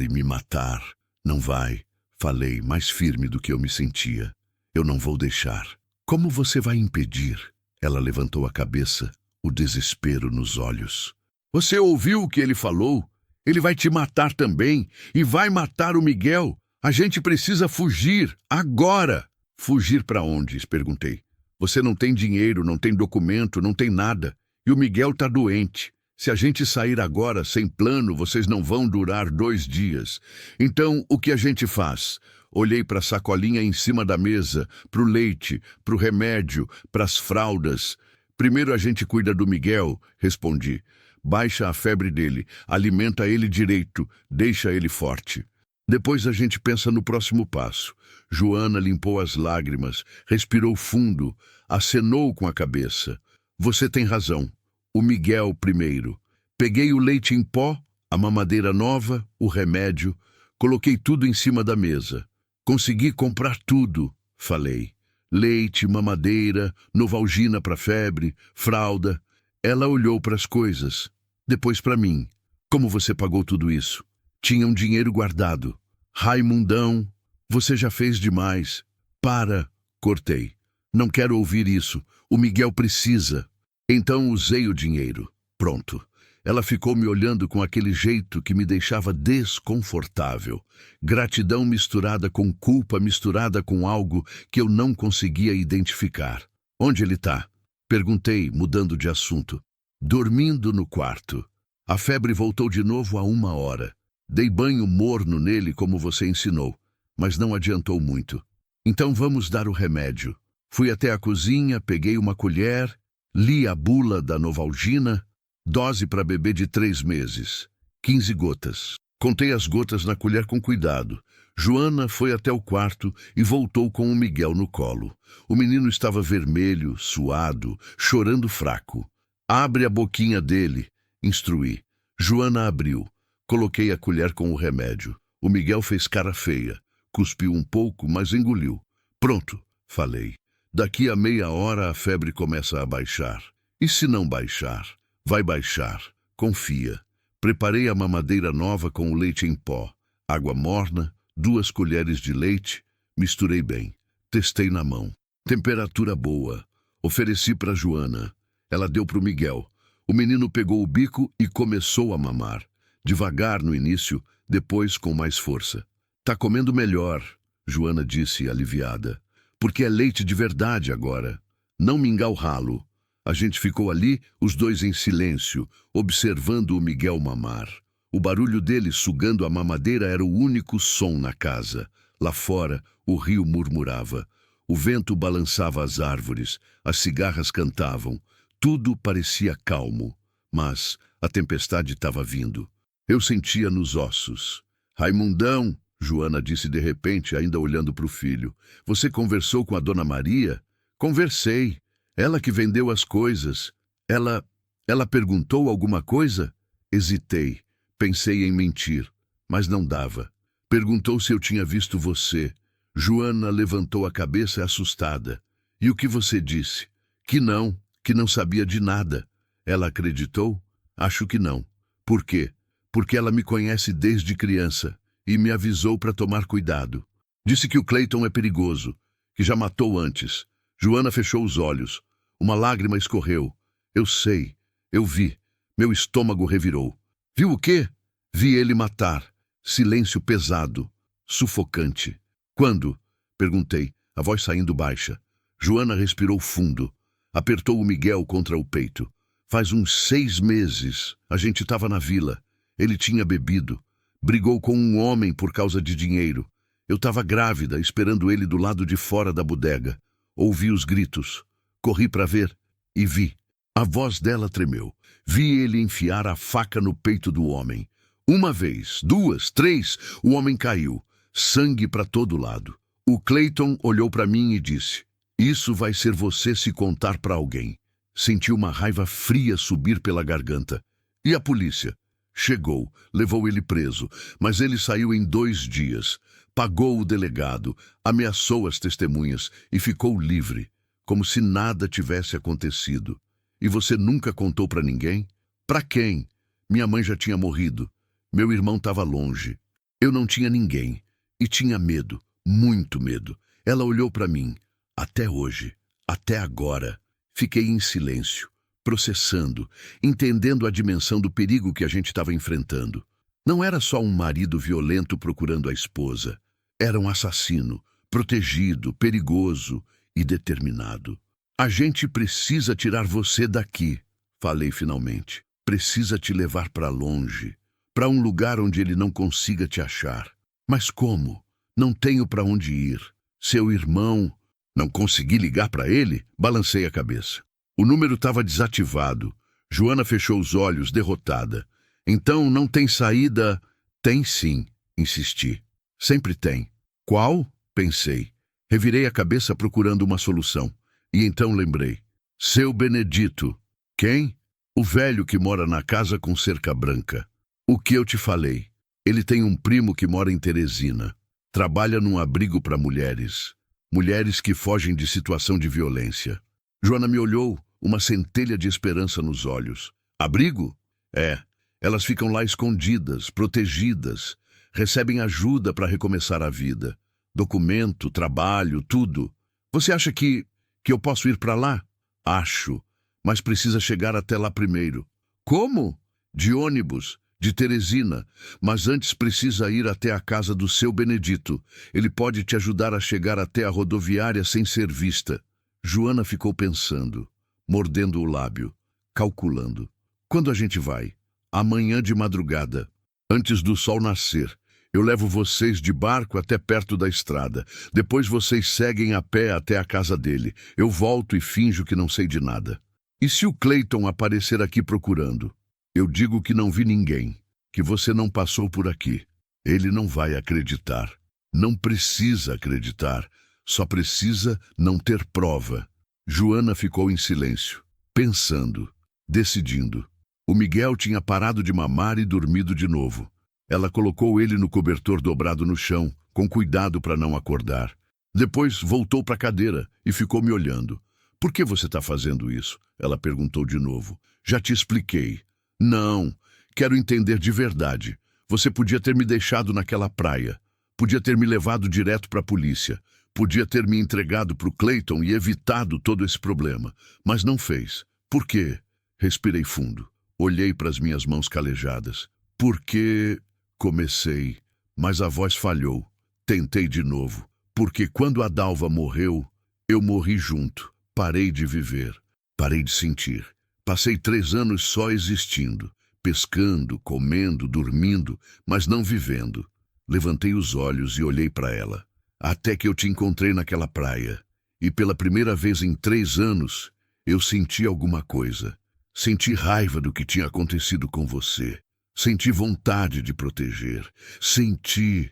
e me matar. Não vai, falei, mais firme do que eu me sentia. Eu não vou deixar. Como você vai impedir? Ela levantou a cabeça, o desespero nos olhos. Você ouviu o que ele falou? Ele vai te matar também e vai matar o Miguel. A gente precisa fugir, agora. Fugir para onde? Perguntei. Você não tem dinheiro, não tem documento, não tem nada. E o Miguel tá doente. Se a gente sair agora sem plano, vocês não vão durar 2 dias. Então, o que a gente faz? Olhei para a sacolinha em cima da mesa, para o leite, para o remédio, para as fraldas. Primeiro a gente cuida do Miguel, respondi. Baixa a febre dele, alimenta ele direito, deixa ele forte. Depois a gente pensa no próximo passo. Joana limpou as lágrimas, respirou fundo, acenou com a cabeça. Você tem razão. O Miguel primeiro. Peguei o leite em pó, a mamadeira nova, o remédio, coloquei tudo em cima da mesa. Consegui comprar tudo, falei. Leite, mamadeira, Novalgina para febre, fralda. Ela olhou para as coisas, depois para mim. Como você pagou tudo isso? Tinha um dinheiro guardado. Raimundão, você já fez demais. Para, cortei. Não quero ouvir isso. O Miguel precisa. Então usei o dinheiro. Pronto. Ela ficou me olhando com aquele jeito que me deixava desconfortável. Gratidão misturada com culpa, misturada com algo que eu não conseguia identificar. Onde ele tá? Perguntei, mudando de assunto. Dormindo no quarto. A febre voltou de novo a 1 hora. Dei banho morno nele como você ensinou, mas não adiantou muito. Então vamos dar o remédio. Fui até a cozinha, peguei uma colher, li a bula da Novalgina, dose para bebê de 3 meses, 15 gotas. Contei as gotas na colher com cuidado. Joana foi até o quarto e voltou com o Miguel no colo. O menino estava vermelho, suado, chorando fraco. Abre a boquinha dele, instruí. Joana abriu. Coloquei a colher com o remédio. O Miguel fez cara feia. Cuspiu um pouco, mas engoliu. Pronto, falei. Daqui a meia hora a febre começa a baixar. E se não baixar? Vai baixar. Confia. Preparei a mamadeira nova com o leite em pó. Água morna, 2 colheres de leite. Misturei bem. Testei na mão. Temperatura boa. Ofereci para Joana. Ela deu para o Miguel. O menino pegou o bico e começou a mamar. Devagar no início, depois com mais força. Tá comendo melhor, Joana disse aliviada. Porque é leite de verdade agora. Não mingau ralo. A gente ficou ali, os dois em silêncio, observando o Miguel mamar. O barulho dele sugando a mamadeira era o único som na casa. Lá fora, o rio murmurava. O vento balançava as árvores, as cigarras cantavam, tudo parecia calmo, mas a tempestade estava vindo. Eu sentia nos ossos. Raimundão, Joana disse de repente, ainda olhando para o filho. Você conversou com a dona Maria? Conversei. Ela que vendeu as coisas. Ela perguntou alguma coisa? Hesitei. Pensei em mentir, mas não dava. Perguntou se eu tinha visto você. Joana levantou a cabeça assustada. E o que você disse? Que não sabia de nada. Ela acreditou? Acho que não. Por quê? Porque ela me conhece desde criança e me avisou para tomar cuidado. Disse que o Clayton é perigoso, que já matou antes. Joana fechou os olhos. Uma lágrima escorreu. Eu sei, eu vi. Meu estômago revirou. Viu o quê? Vi ele matar. Silêncio pesado, sufocante. Quando? Perguntei, a voz saindo baixa. Joana respirou fundo. Apertou o Miguel contra o peito. Faz uns 6 meses, a gente estava na vila. Ele tinha bebido. Brigou com um homem por causa de dinheiro. Eu estava grávida, esperando ele do lado de fora da bodega. Ouvi os gritos. Corri para ver e vi. A voz dela tremeu. Vi ele enfiar a faca no peito do homem. Uma vez, 2, 3, o homem caiu. Sangue para todo lado. O Clayton olhou para mim e disse: Isso vai ser você se contar para alguém. Senti uma raiva fria subir pela garganta. E a polícia? Chegou, levou ele preso, mas ele saiu em 2 dias. Pagou o delegado, ameaçou as testemunhas e ficou livre, como se nada tivesse acontecido. E você nunca contou para ninguém? Para quem? Minha mãe já tinha morrido. Meu irmão estava longe. Eu não tinha ninguém. E tinha medo, muito medo. Ela olhou para mim. Até hoje, até agora. Fiquei em silêncio, processando, entendendo a dimensão do perigo que a gente estava enfrentando. Não era só um marido violento procurando a esposa. Era um assassino, protegido, perigoso e determinado. A gente precisa tirar você daqui, falei finalmente. Precisa te levar para longe, para um lugar onde ele não consiga te achar. Mas como? Não tenho para onde ir. Seu irmão... Não consegui ligar para ele? Balancei a cabeça. O número estava desativado. Joana fechou os olhos, derrotada. Então não tem saída? Tem sim, insisti. Sempre tem. Qual? Pensei. Revirei a cabeça procurando uma solução. E então lembrei. Seu Benedito. Quem? O velho que mora na casa com cerca branca. O que eu te falei? Ele tem um primo que mora em Teresina. Trabalha num abrigo para mulheres. Mulheres que fogem de situação de violência. Joana me olhou, uma centelha de esperança nos olhos. Abrigo? É. Elas ficam lá escondidas, protegidas. Recebem ajuda para recomeçar a vida. Documento, trabalho, tudo. Você acha que eu posso ir para lá? Acho, mas precisa chegar até lá primeiro. Como? De ônibus. De Teresina, mas antes precisa ir até a casa do seu Benedito. Ele pode te ajudar a chegar até a rodoviária sem ser vista. Joana ficou pensando, mordendo o lábio, calculando. Quando a gente vai? Amanhã de madrugada, antes do sol nascer. Eu levo vocês de barco até perto da estrada. Depois vocês seguem a pé até a casa dele. Eu volto e finjo que não sei de nada. E se o Clayton aparecer aqui procurando? Eu digo que não vi ninguém, que você não passou por aqui. Ele não vai acreditar. Não precisa acreditar, só precisa não ter prova. Joana ficou em silêncio, pensando, decidindo. O Miguel tinha parado de mamar e dormido de novo. Ela colocou ele no cobertor dobrado no chão, com cuidado para não acordar. Depois voltou para a cadeira e ficou me olhando. Por que você está fazendo isso? Ela perguntou de novo. Já te expliquei. Não, quero entender de verdade. Você podia ter me deixado naquela praia. Podia ter me levado direto para a polícia. Podia ter me entregado para o Clayton e evitado todo esse problema. Mas não fez. Por quê? Respirei fundo. Olhei para as minhas mãos calejadas. Porque... Comecei, mas a voz falhou. Tentei de novo. Porque quando a Dalva morreu, eu morri junto. Parei de viver. Parei de sentir. Passei 3 anos só existindo, pescando, comendo, dormindo, mas não vivendo. Levantei os olhos e olhei para ela. Até que eu te encontrei naquela praia. E pela primeira vez em 3 anos, eu senti alguma coisa. Senti raiva do que tinha acontecido com você. Senti vontade de proteger. Senti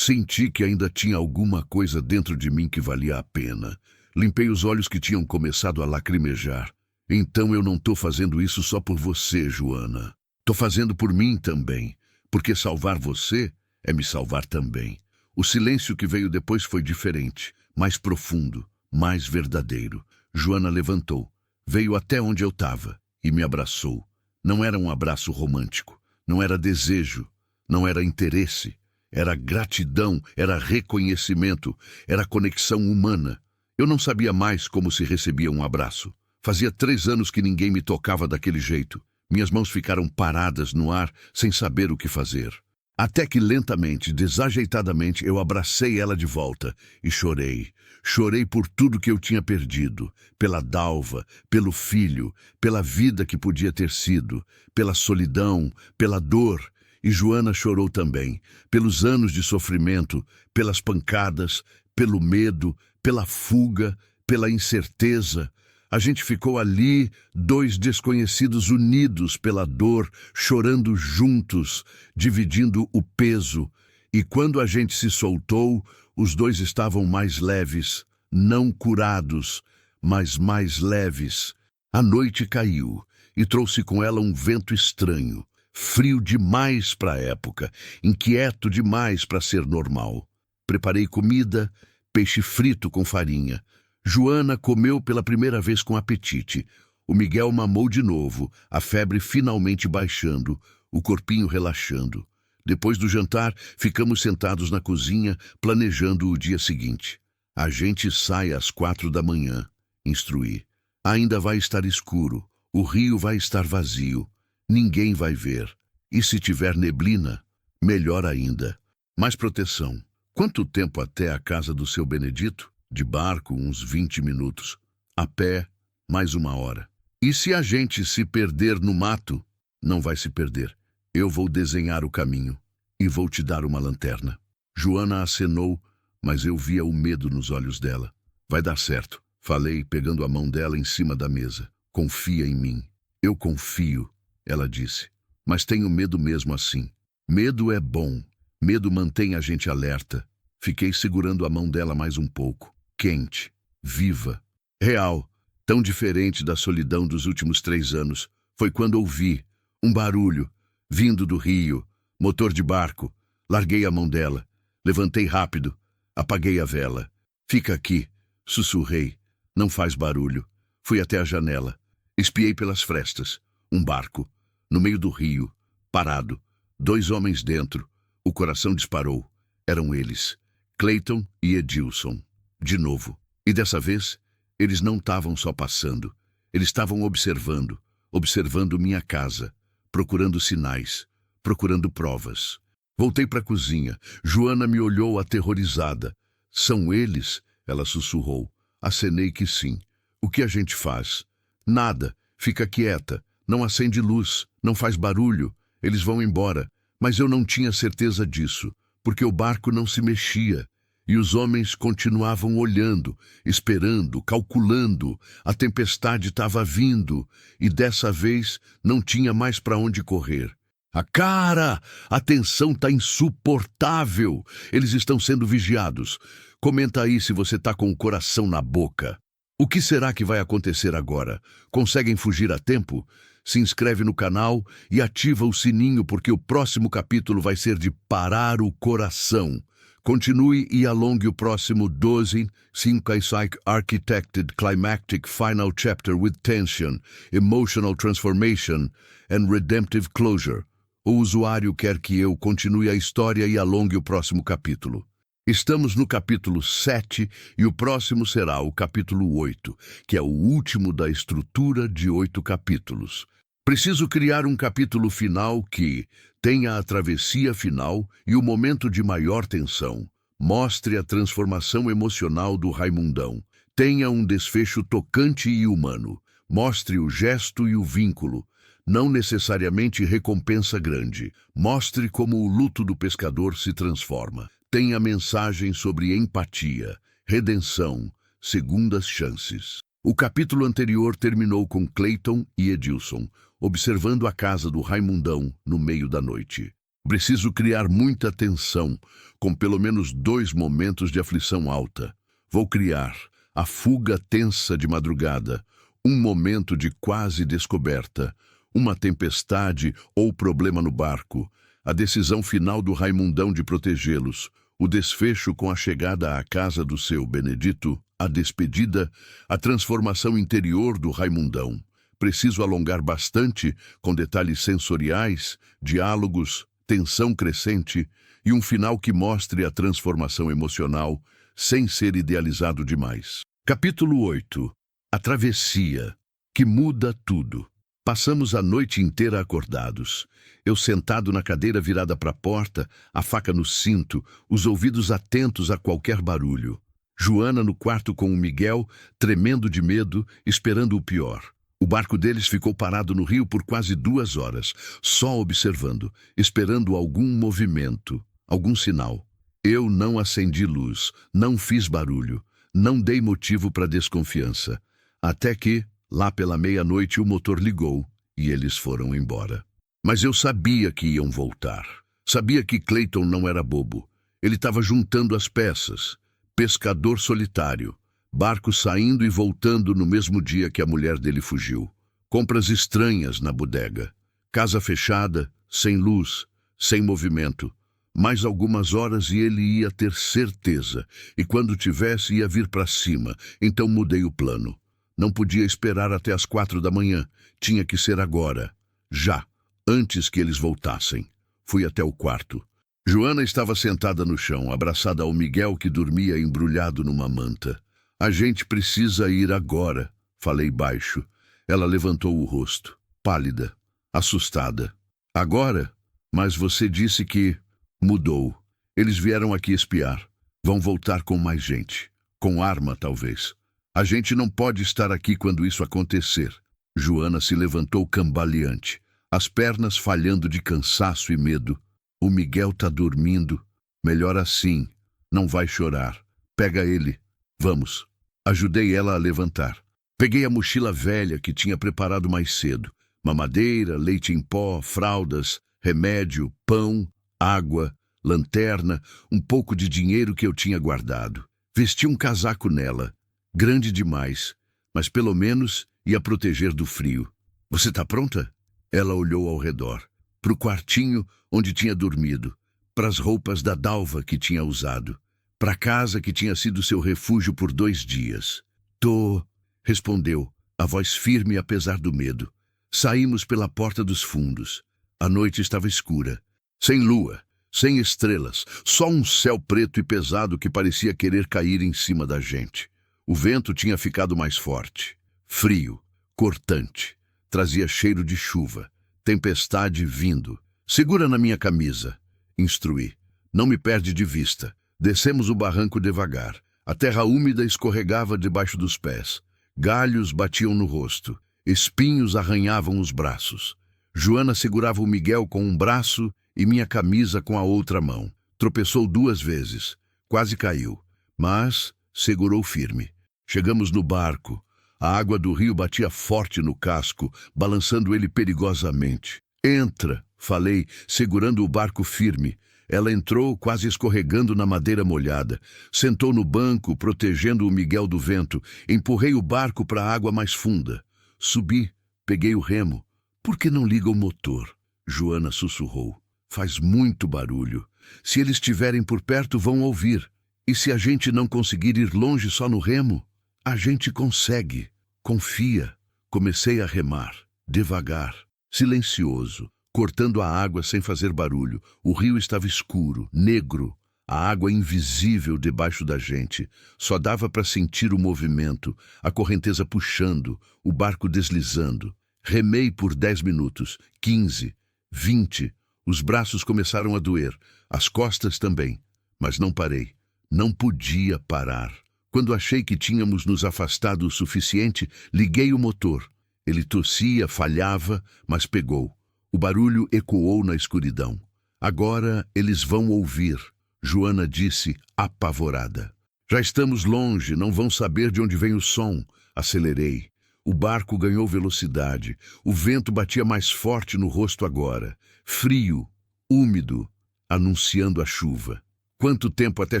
que ainda tinha alguma coisa dentro de mim que valia a pena. Limpei os olhos que tinham começado a lacrimejar. Então eu não tô fazendo isso só por você, Joana. Tô fazendo por mim também. Porque salvar você é me salvar também. O silêncio que veio depois foi diferente, mais profundo, mais verdadeiro. Joana levantou, veio até onde eu estava e me abraçou. Não era um abraço romântico, não era desejo, não era interesse. Era gratidão, era reconhecimento, era conexão humana. Eu não sabia mais como se recebia um abraço. Fazia 3 anos que ninguém me tocava daquele jeito. Minhas mãos ficaram paradas no ar, sem saber o que fazer. Até que lentamente, desajeitadamente, eu abracei ela de volta e chorei. Chorei por tudo que eu tinha perdido, pela Dalva, pelo filho, pela vida que podia ter sido, pela solidão, pela dor. E Joana chorou também, pelos anos de sofrimento, pelas pancadas, pelo medo, pela fuga, pela incerteza. A gente ficou ali, 2 desconhecidos unidos pela dor, chorando juntos, dividindo o peso. E quando a gente se soltou, os 2 estavam mais leves, não curados, mas mais leves. A noite caiu e trouxe com ela um vento estranho. Frio demais para a época, inquieto demais para ser normal. Preparei comida, peixe frito com farinha. Joana comeu pela primeira vez com apetite. O Miguel mamou de novo, a febre finalmente baixando, o corpinho relaxando. Depois do jantar, ficamos sentados na cozinha, planejando o dia seguinte. A gente sai às 4 da manhã, instruí. Ainda vai estar escuro, o rio vai estar vazio. Ninguém vai ver. E se tiver neblina, melhor ainda. Mais proteção. Quanto tempo até a casa do seu Benedito? De barco, uns 20 minutos. A pé, mais 1 hora. E se a gente se perder no mato? Não vai se perder. Eu vou desenhar o caminho e vou te dar uma lanterna. Joana acenou, mas eu via o medo nos olhos dela. Vai dar certo, falei, pegando a mão dela em cima da mesa. Confia em mim. Eu confio. Ela disse, mas tenho medo mesmo assim. Medo é bom. Medo mantém a gente alerta. Fiquei segurando a mão dela mais um pouco. Quente, viva, real, tão diferente da solidão dos últimos 3 anos. Foi quando ouvi um barulho, vindo do rio, motor de barco. Larguei a mão dela, levantei rápido, apaguei a vela. Fica aqui, sussurrei. Não faz barulho. Fui até a janela. Espiei pelas frestas. Um barco. No meio do rio, parado, 2 homens dentro. O coração disparou. Eram eles, Clayton e Edilson. De novo. E dessa vez, eles não estavam só passando. Eles estavam observando minha casa, procurando sinais, procurando provas. Voltei para a cozinha. Joana me olhou aterrorizada. São eles? Ela sussurrou. Acenei que sim. O que a gente faz? Nada. Fica quieta. Não acende luz, não faz barulho, eles vão embora. Mas eu não tinha certeza disso, porque o barco não se mexia. E os homens continuavam olhando, esperando, calculando. A tempestade estava vindo, e dessa vez não tinha mais para onde correr. A tensão está insuportável. Eles estão sendo vigiados. Comenta aí se você está com o coração na boca. O que será que vai acontecer agora? Conseguem fugir a tempo? Se inscreve no canal e ativa o sininho porque o próximo capítulo vai ser de parar o coração. Continue e alongue o próximo 12, Psych Architected Climactic Final Chapter with Tension, Emotional Transformation and Redemptive Closure. O usuário quer que eu continue a história e alongue o próximo capítulo. Estamos no capítulo 7 e o próximo será o capítulo 8, que é o último da estrutura de 8 capítulos. Preciso criar um capítulo final que tenha a travessia final e o momento de maior tensão. Mostre a transformação emocional do Raimundão. Tenha um desfecho tocante e humano. Mostre o gesto e o vínculo. Não necessariamente recompensa grande. Mostre como o luto do pescador se transforma. Tenha mensagem sobre empatia, redenção, segundas chances. O capítulo anterior terminou com Clayton e Edilson observando a casa do Raimundão no meio da noite. Preciso criar muita tensão, com pelo menos 2 momentos de aflição alta. Vou criar a fuga tensa de madrugada, um momento de quase descoberta, uma tempestade ou problema no barco, a decisão final do Raimundão de protegê-los, o desfecho com a chegada à casa do seu Benedito, a despedida, a transformação interior do Raimundão. Preciso alongar bastante, com detalhes sensoriais, diálogos, tensão crescente e um final que mostre a transformação emocional, sem ser idealizado demais. Capítulo 8. A travessia, que muda tudo. Passamos a noite inteira acordados. Eu sentado na cadeira virada para a porta, a faca no cinto, os ouvidos atentos a qualquer barulho. Joana no quarto com o Miguel, tremendo de medo, esperando o pior. O barco deles ficou parado no rio por quase 2 horas, só observando, esperando algum movimento, algum sinal. Eu não acendi luz, não fiz barulho, não dei motivo para desconfiança. Até que, lá pela meia-noite, o motor ligou e eles foram embora. Mas eu sabia que iam voltar. Sabia que Clayton não era bobo. Ele estava juntando as peças. Pescador solitário. Barco saindo e voltando no mesmo dia que a mulher dele fugiu. Compras estranhas na bodega. Casa fechada, sem luz, sem movimento. Mais algumas horas e ele ia ter certeza. E quando tivesse, ia vir para cima. Então mudei o plano. Não podia esperar até as 4 da manhã. Tinha que ser agora. Já. Antes que eles voltassem. Fui até o quarto. Joana estava sentada no chão, abraçada ao Miguel que dormia embrulhado numa manta. A gente precisa ir agora, falei baixo. Ela levantou o rosto, pálida, assustada. Agora? Mas você disse que... Mudou. Eles vieram aqui espiar. Vão voltar com mais gente. Com arma, talvez. A gente não pode estar aqui quando isso acontecer. Joana se levantou cambaleante, as pernas falhando de cansaço e medo. O Miguel tá dormindo. Melhor assim. Não vai chorar. Pega ele. Vamos. Ajudei ela a levantar. Peguei a mochila velha que tinha preparado mais cedo. Mamadeira, leite em pó, fraldas, remédio, pão, água, lanterna, um pouco de dinheiro que eu tinha guardado. Vesti um casaco nela. Grande demais, mas pelo menos ia proteger do frio. Você tá pronta? Ela olhou ao redor. Pro quartinho onde tinha dormido. Pras roupas da Dalva que tinha usado. Pra casa que tinha sido seu refúgio por 2 dias. Tô, respondeu, a voz firme apesar do medo. Saímos pela porta dos fundos. A noite estava escura. Sem lua, sem estrelas, só um céu preto e pesado que parecia querer cair em cima da gente. O vento tinha ficado mais forte. Frio, cortante. Trazia cheiro de chuva. Tempestade vindo. Segura na minha camisa, instruí. Não me perde de vista. Descemos o barranco devagar. A terra úmida escorregava debaixo dos pés. Galhos batiam no rosto. Espinhos arranhavam os braços. Joana segurava o Miguel com um braço e minha camisa com a outra mão. Tropeçou 2 vezes. Quase caiu. Mas segurou firme. Chegamos no barco. A água do rio batia forte no casco, balançando ele perigosamente. Entra, falei, segurando o barco firme. Ela entrou, quase escorregando na madeira molhada. Sentou no banco, protegendo o Miguel do vento. Empurrei o barco para a água mais funda. Subi, peguei o remo. Por que não liga o motor? Joana sussurrou. Faz muito barulho. Se eles estiverem por perto, vão ouvir. E se a gente não conseguir ir longe só no remo? A gente consegue. Confia. Comecei a remar, devagar, silencioso, cortando a água sem fazer barulho. O rio estava escuro, negro, a água invisível debaixo da gente. Só dava para sentir o movimento, a correnteza puxando, o barco deslizando. Remei por 10 minutos, 15, 20. Os braços começaram a doer, as costas também. Mas não parei. Não podia parar. Quando achei que tínhamos nos afastado o suficiente, liguei o motor. Ele tossia, falhava, mas pegou. O barulho ecoou na escuridão. Agora eles vão ouvir, Joana disse, apavorada. Já estamos longe, não vão saber de onde vem o som. Acelerei. O barco ganhou velocidade. O vento batia mais forte no rosto agora. Frio, úmido, anunciando a chuva. Quanto tempo até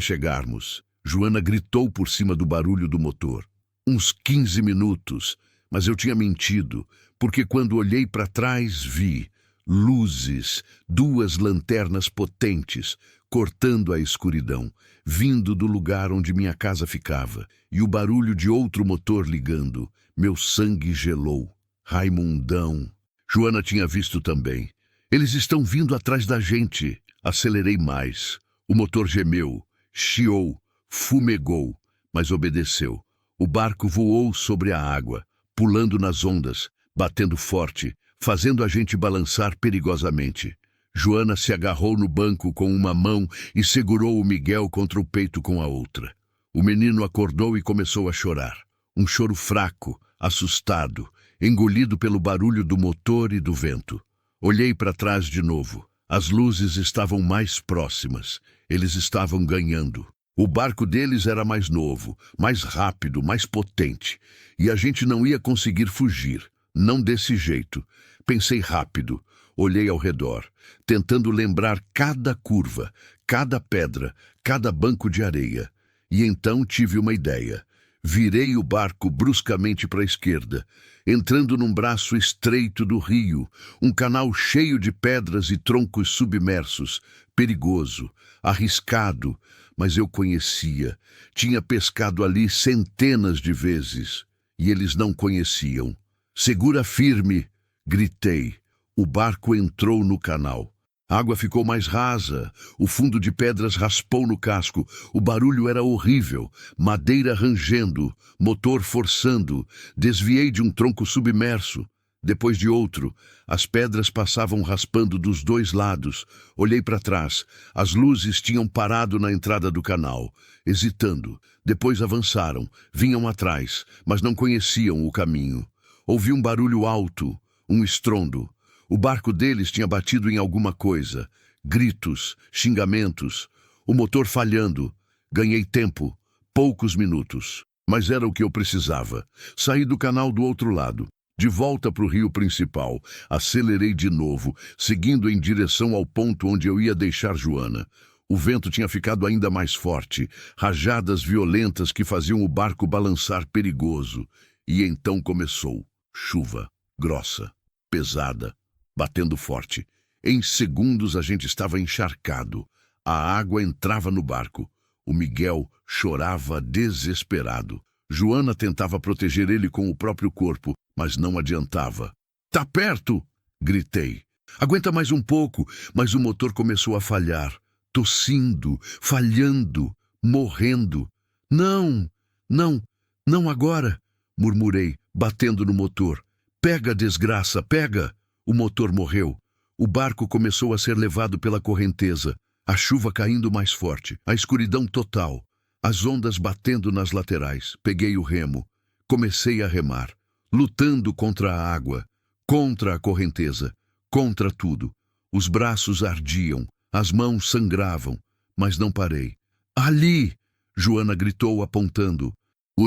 chegarmos? Joana gritou por cima do barulho do motor. Uns 15 minutos, mas eu tinha mentido, porque quando olhei para trás vi luzes, 2 lanternas potentes, cortando a escuridão, vindo do lugar onde minha casa ficava, e o barulho de outro motor ligando. Meu sangue gelou. Raimundão. Joana tinha visto também. Eles estão vindo atrás da gente. Acelerei mais. O motor gemeu, chiou, fumegou, mas obedeceu. O barco voou sobre a água, pulando nas ondas, batendo forte, fazendo a gente balançar perigosamente. Joana se agarrou no banco com uma mão e segurou o Miguel contra o peito com a outra. O menino acordou e começou a chorar. Um choro fraco, assustado, engolido pelo barulho do motor e do vento. Olhei para trás de novo. As luzes estavam mais próximas. Eles estavam ganhando. O barco deles era mais novo, mais rápido, mais potente. E a gente não ia conseguir fugir. Não desse jeito. Pensei rápido. Olhei ao redor, tentando lembrar cada curva, cada pedra, cada banco de areia. E então tive uma ideia. Virei o barco bruscamente para a esquerda, entrando num braço estreito do rio, um canal cheio de pedras e troncos submersos, perigoso, arriscado, mas eu conhecia. Tinha pescado ali centenas de vezes, e eles não conheciam. Segura firme, gritei. O barco entrou no canal. A água ficou mais rasa, o fundo de pedras raspou no casco, o barulho era horrível, madeira rangendo, motor forçando, desviei de um tronco submerso, depois de outro, as pedras passavam raspando dos 2 lados, olhei para trás, as luzes tinham parado na entrada do canal, hesitando, depois avançaram, vinham atrás, mas não conheciam o caminho. Ouvi um barulho alto, um estrondo. O barco deles tinha batido em alguma coisa. Gritos, xingamentos. O motor falhando. Ganhei tempo. Poucos minutos. Mas era o que eu precisava. Saí do canal do outro lado. De volta para o rio principal. Acelerei de novo, seguindo em direção ao ponto onde eu ia deixar Joana. O vento tinha ficado ainda mais forte. Rajadas violentas que faziam o barco balançar perigoso. E então começou. Chuva. Grossa. Pesada. Batendo forte. Em segundos a gente estava encharcado. A água entrava no barco. O Miguel chorava desesperado. Joana tentava proteger ele com o próprio corpo, mas não adiantava. "Tá perto!" gritei. "Aguenta mais um pouco", mas o motor começou a falhar. Tossindo, falhando, morrendo. "Não, não, não agora", murmurei, batendo no motor. "Pega, desgraça, pega!" O motor morreu. O barco começou a ser levado pela correnteza. A chuva caindo mais forte. A escuridão total. As ondas batendo nas laterais. Peguei o remo. Comecei a remar. Lutando contra a água. Contra a correnteza. Contra tudo. Os braços ardiam. As mãos sangravam. Mas não parei. "Ali!" Joana gritou apontando.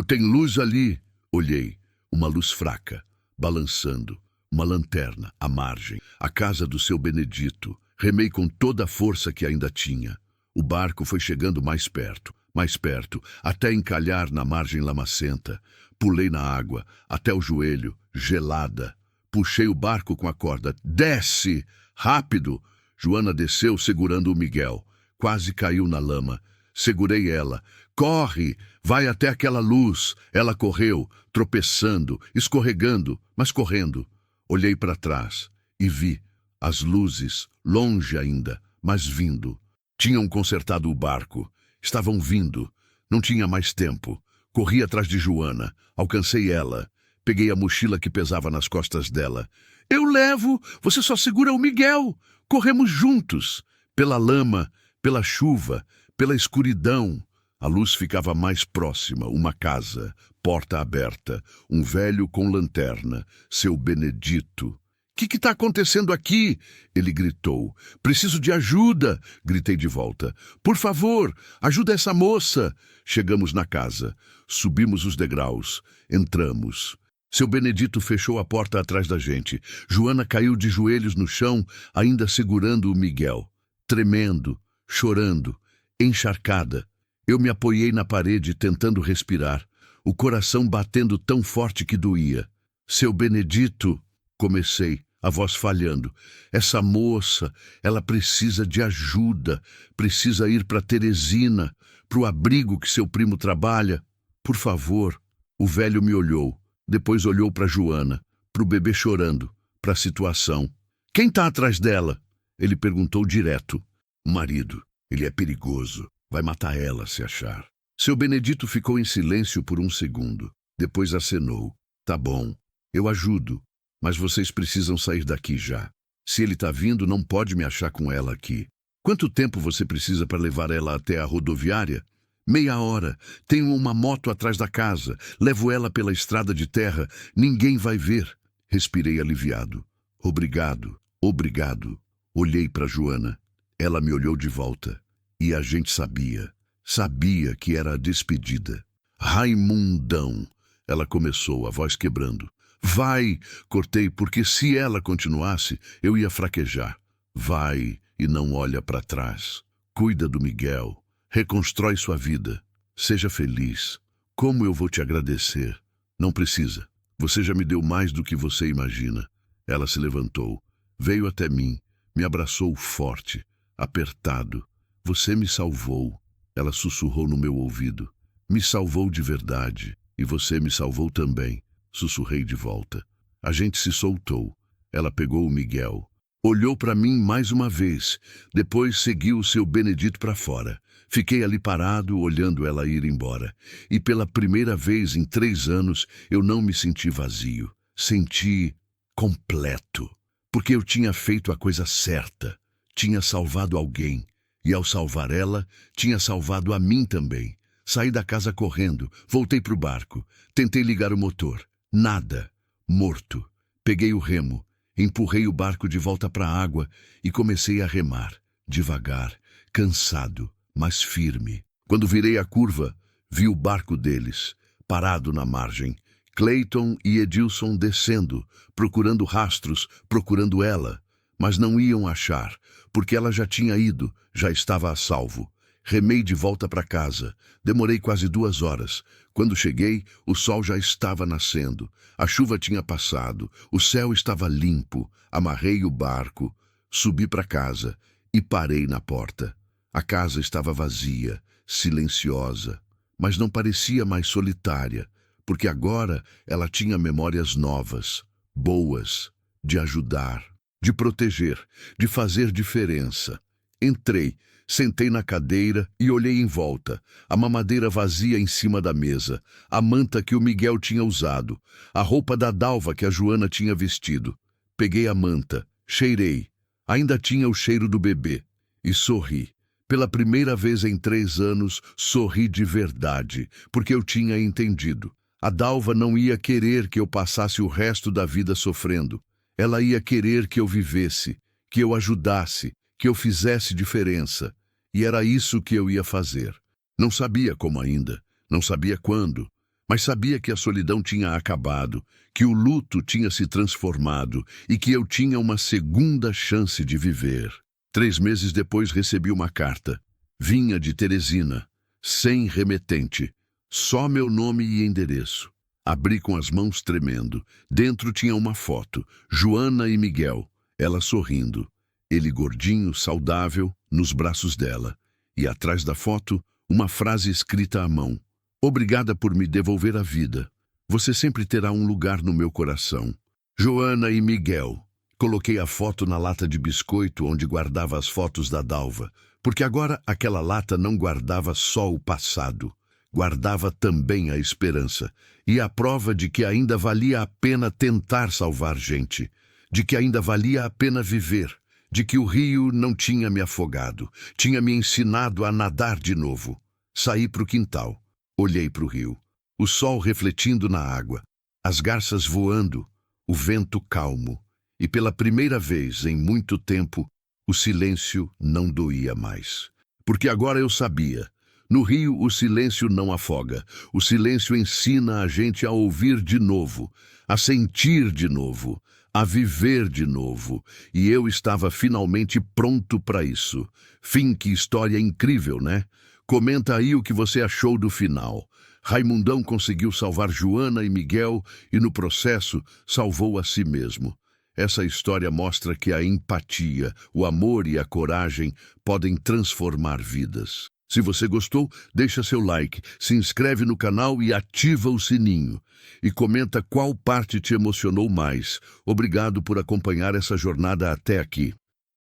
Tem luz ali!" Olhei. Uma luz fraca. Balançando. Uma lanterna, à margem, a casa do seu Benedito. Remei com toda a força que ainda tinha. O barco foi chegando mais perto, até encalhar na margem lamacenta. Pulei na água, até o joelho, gelada. Puxei o barco com a corda. "Desce! Rápido!" Joana desceu segurando o Miguel. Quase caiu na lama. Segurei ela. "Corre! Vai até aquela luz!" Ela correu, tropeçando, escorregando, mas correndo. Olhei para trás e vi as luzes, longe ainda, mas vindo. Tinham consertado o barco. Estavam vindo. Não tinha mais tempo. Corri atrás de Joana. Alcancei ela. Peguei a mochila que pesava nas costas dela. "Eu levo! Você só segura o Miguel!" Corremos juntos. Pela lama, pela chuva, pela escuridão. A luz ficava mais próxima, uma casa, porta aberta, um velho com lanterna, seu Benedito. Que está acontecendo aqui?" Ele gritou. "Preciso de ajuda!" Gritei de volta. "Por favor, ajuda essa moça!" Chegamos na casa. Subimos os degraus. Entramos. Seu Benedito fechou a porta atrás da gente. Joana caiu de joelhos no chão, ainda segurando o Miguel. Tremendo, chorando, encharcada. Eu me apoiei na parede, tentando respirar. O coração batendo tão forte que doía. "Seu Benedito", comecei, a voz falhando. "Essa moça, ela precisa de ajuda. Precisa ir para Teresina, para o abrigo que seu primo trabalha. Por favor." O velho me olhou. Depois olhou para Joana, para o bebê chorando, para a situação. "Quem está atrás dela?" Ele perguntou direto. "O marido. Ele é perigoso. Vai matar ela se achar." Seu Benedito ficou em silêncio por um segundo. Depois acenou. "Tá bom, eu ajudo, mas vocês precisam sair daqui já. Se ele tá vindo, não pode me achar com ela aqui. Quanto tempo você precisa para levar ela até a rodoviária?" "Meia hora. Tenho uma moto atrás da casa. Levo ela pela estrada de terra. Ninguém vai ver." Respirei aliviado. "Obrigado, obrigado." Olhei para Joana. Ela me olhou de volta. E a gente sabia que era a despedida. "Raimundão!" Ela começou, a voz quebrando. "Vai!" Cortei, porque se ela continuasse, eu ia fraquejar. "Vai e não olha para trás. Cuida do Miguel. Reconstrói sua vida. Seja feliz. Como eu vou te agradecer?" "Não precisa. Você já me deu mais do que você imagina." Ela se levantou. Veio até mim. Me abraçou forte, apertado. "Você me salvou." Ela sussurrou no meu ouvido. "Me salvou de verdade. E você me salvou também." Sussurrei de volta. A gente se soltou. Ela pegou o Miguel. Olhou para mim mais uma vez. Depois seguiu o seu Benedito para fora. Fiquei ali parado, olhando ela ir embora. E pela primeira vez em 3 anos, eu não me senti vazio. Senti completo. Porque eu tinha feito a coisa certa. Tinha salvado alguém. E ao salvar ela, tinha salvado a mim também. Saí da casa correndo, voltei para o barco. Tentei ligar o motor. Nada. Morto. Peguei o remo. Empurrei o barco de volta para a água e comecei a remar. Devagar, cansado, mas firme. Quando virei a curva, vi o barco deles, parado na margem. Clayton e Edilson descendo, procurando rastros, procurando ela. Mas não iam achar, porque ela já tinha ido, já estava a salvo. Remei de volta para casa. Demorei quase 2 horas. Quando cheguei, o sol já estava nascendo. A chuva tinha passado. O céu estava limpo. Amarrei o barco. Subi para casa e parei na porta. A casa estava vazia, silenciosa, mas não parecia mais solitária, porque agora ela tinha memórias novas, boas, de ajudar, de proteger, de fazer diferença. Entrei. Sentei na cadeira e olhei em volta. A mamadeira vazia em cima da mesa, a manta que o Miguel tinha usado, a roupa da Dalva que a Joana tinha vestido. Peguei a manta, cheirei. Ainda tinha o cheiro do bebê. E sorri. Pela primeira vez em 3 anos, sorri de verdade, porque eu tinha entendido. A Dalva não ia querer que eu passasse o resto da vida sofrendo. Ela ia querer que eu vivesse, que eu ajudasse, que eu fizesse diferença. E era isso que eu ia fazer. Não sabia como ainda, não sabia quando, mas sabia que a solidão tinha acabado, que o luto tinha se transformado e que eu tinha uma segunda chance de viver. 3 meses depois recebi uma carta. Vinha de Teresina, sem remetente, só meu nome e endereço. Abri com as mãos tremendo. Dentro tinha uma foto, Joana e Miguel, ela sorrindo. Ele gordinho, saudável, nos braços dela. E atrás da foto, uma frase escrita à mão. "Obrigada por me devolver a vida. Você sempre terá um lugar no meu coração. Joana e Miguel." Coloquei a foto na lata de biscoito onde guardava as fotos da Dalva, porque agora aquela lata não guardava só o passado. Guardava também a esperança e a prova de que ainda valia a pena tentar salvar gente, de que ainda valia a pena viver, de que o rio não tinha me afogado, tinha me ensinado a nadar de novo. Saí para o quintal, olhei para o rio, o sol refletindo na água, as garças voando, o vento calmo, E pela primeira vez em muito tempo, o silêncio não doía mais. Porque agora eu sabia. No rio, o silêncio não afoga. O silêncio ensina a gente a ouvir de novo, a sentir de novo, a viver de novo. E eu estava finalmente pronto para isso. Fim, que história incrível, né? Comenta aí o que você achou do final. Raimundão conseguiu salvar Joana e Miguel e, no processo, salvou a si mesmo. Essa história mostra que a empatia, o amor e a coragem podem transformar vidas. Se você gostou, deixa seu like, se inscreve no canal e ativa o sininho. E comenta qual parte te emocionou mais. Obrigado por acompanhar essa jornada até aqui.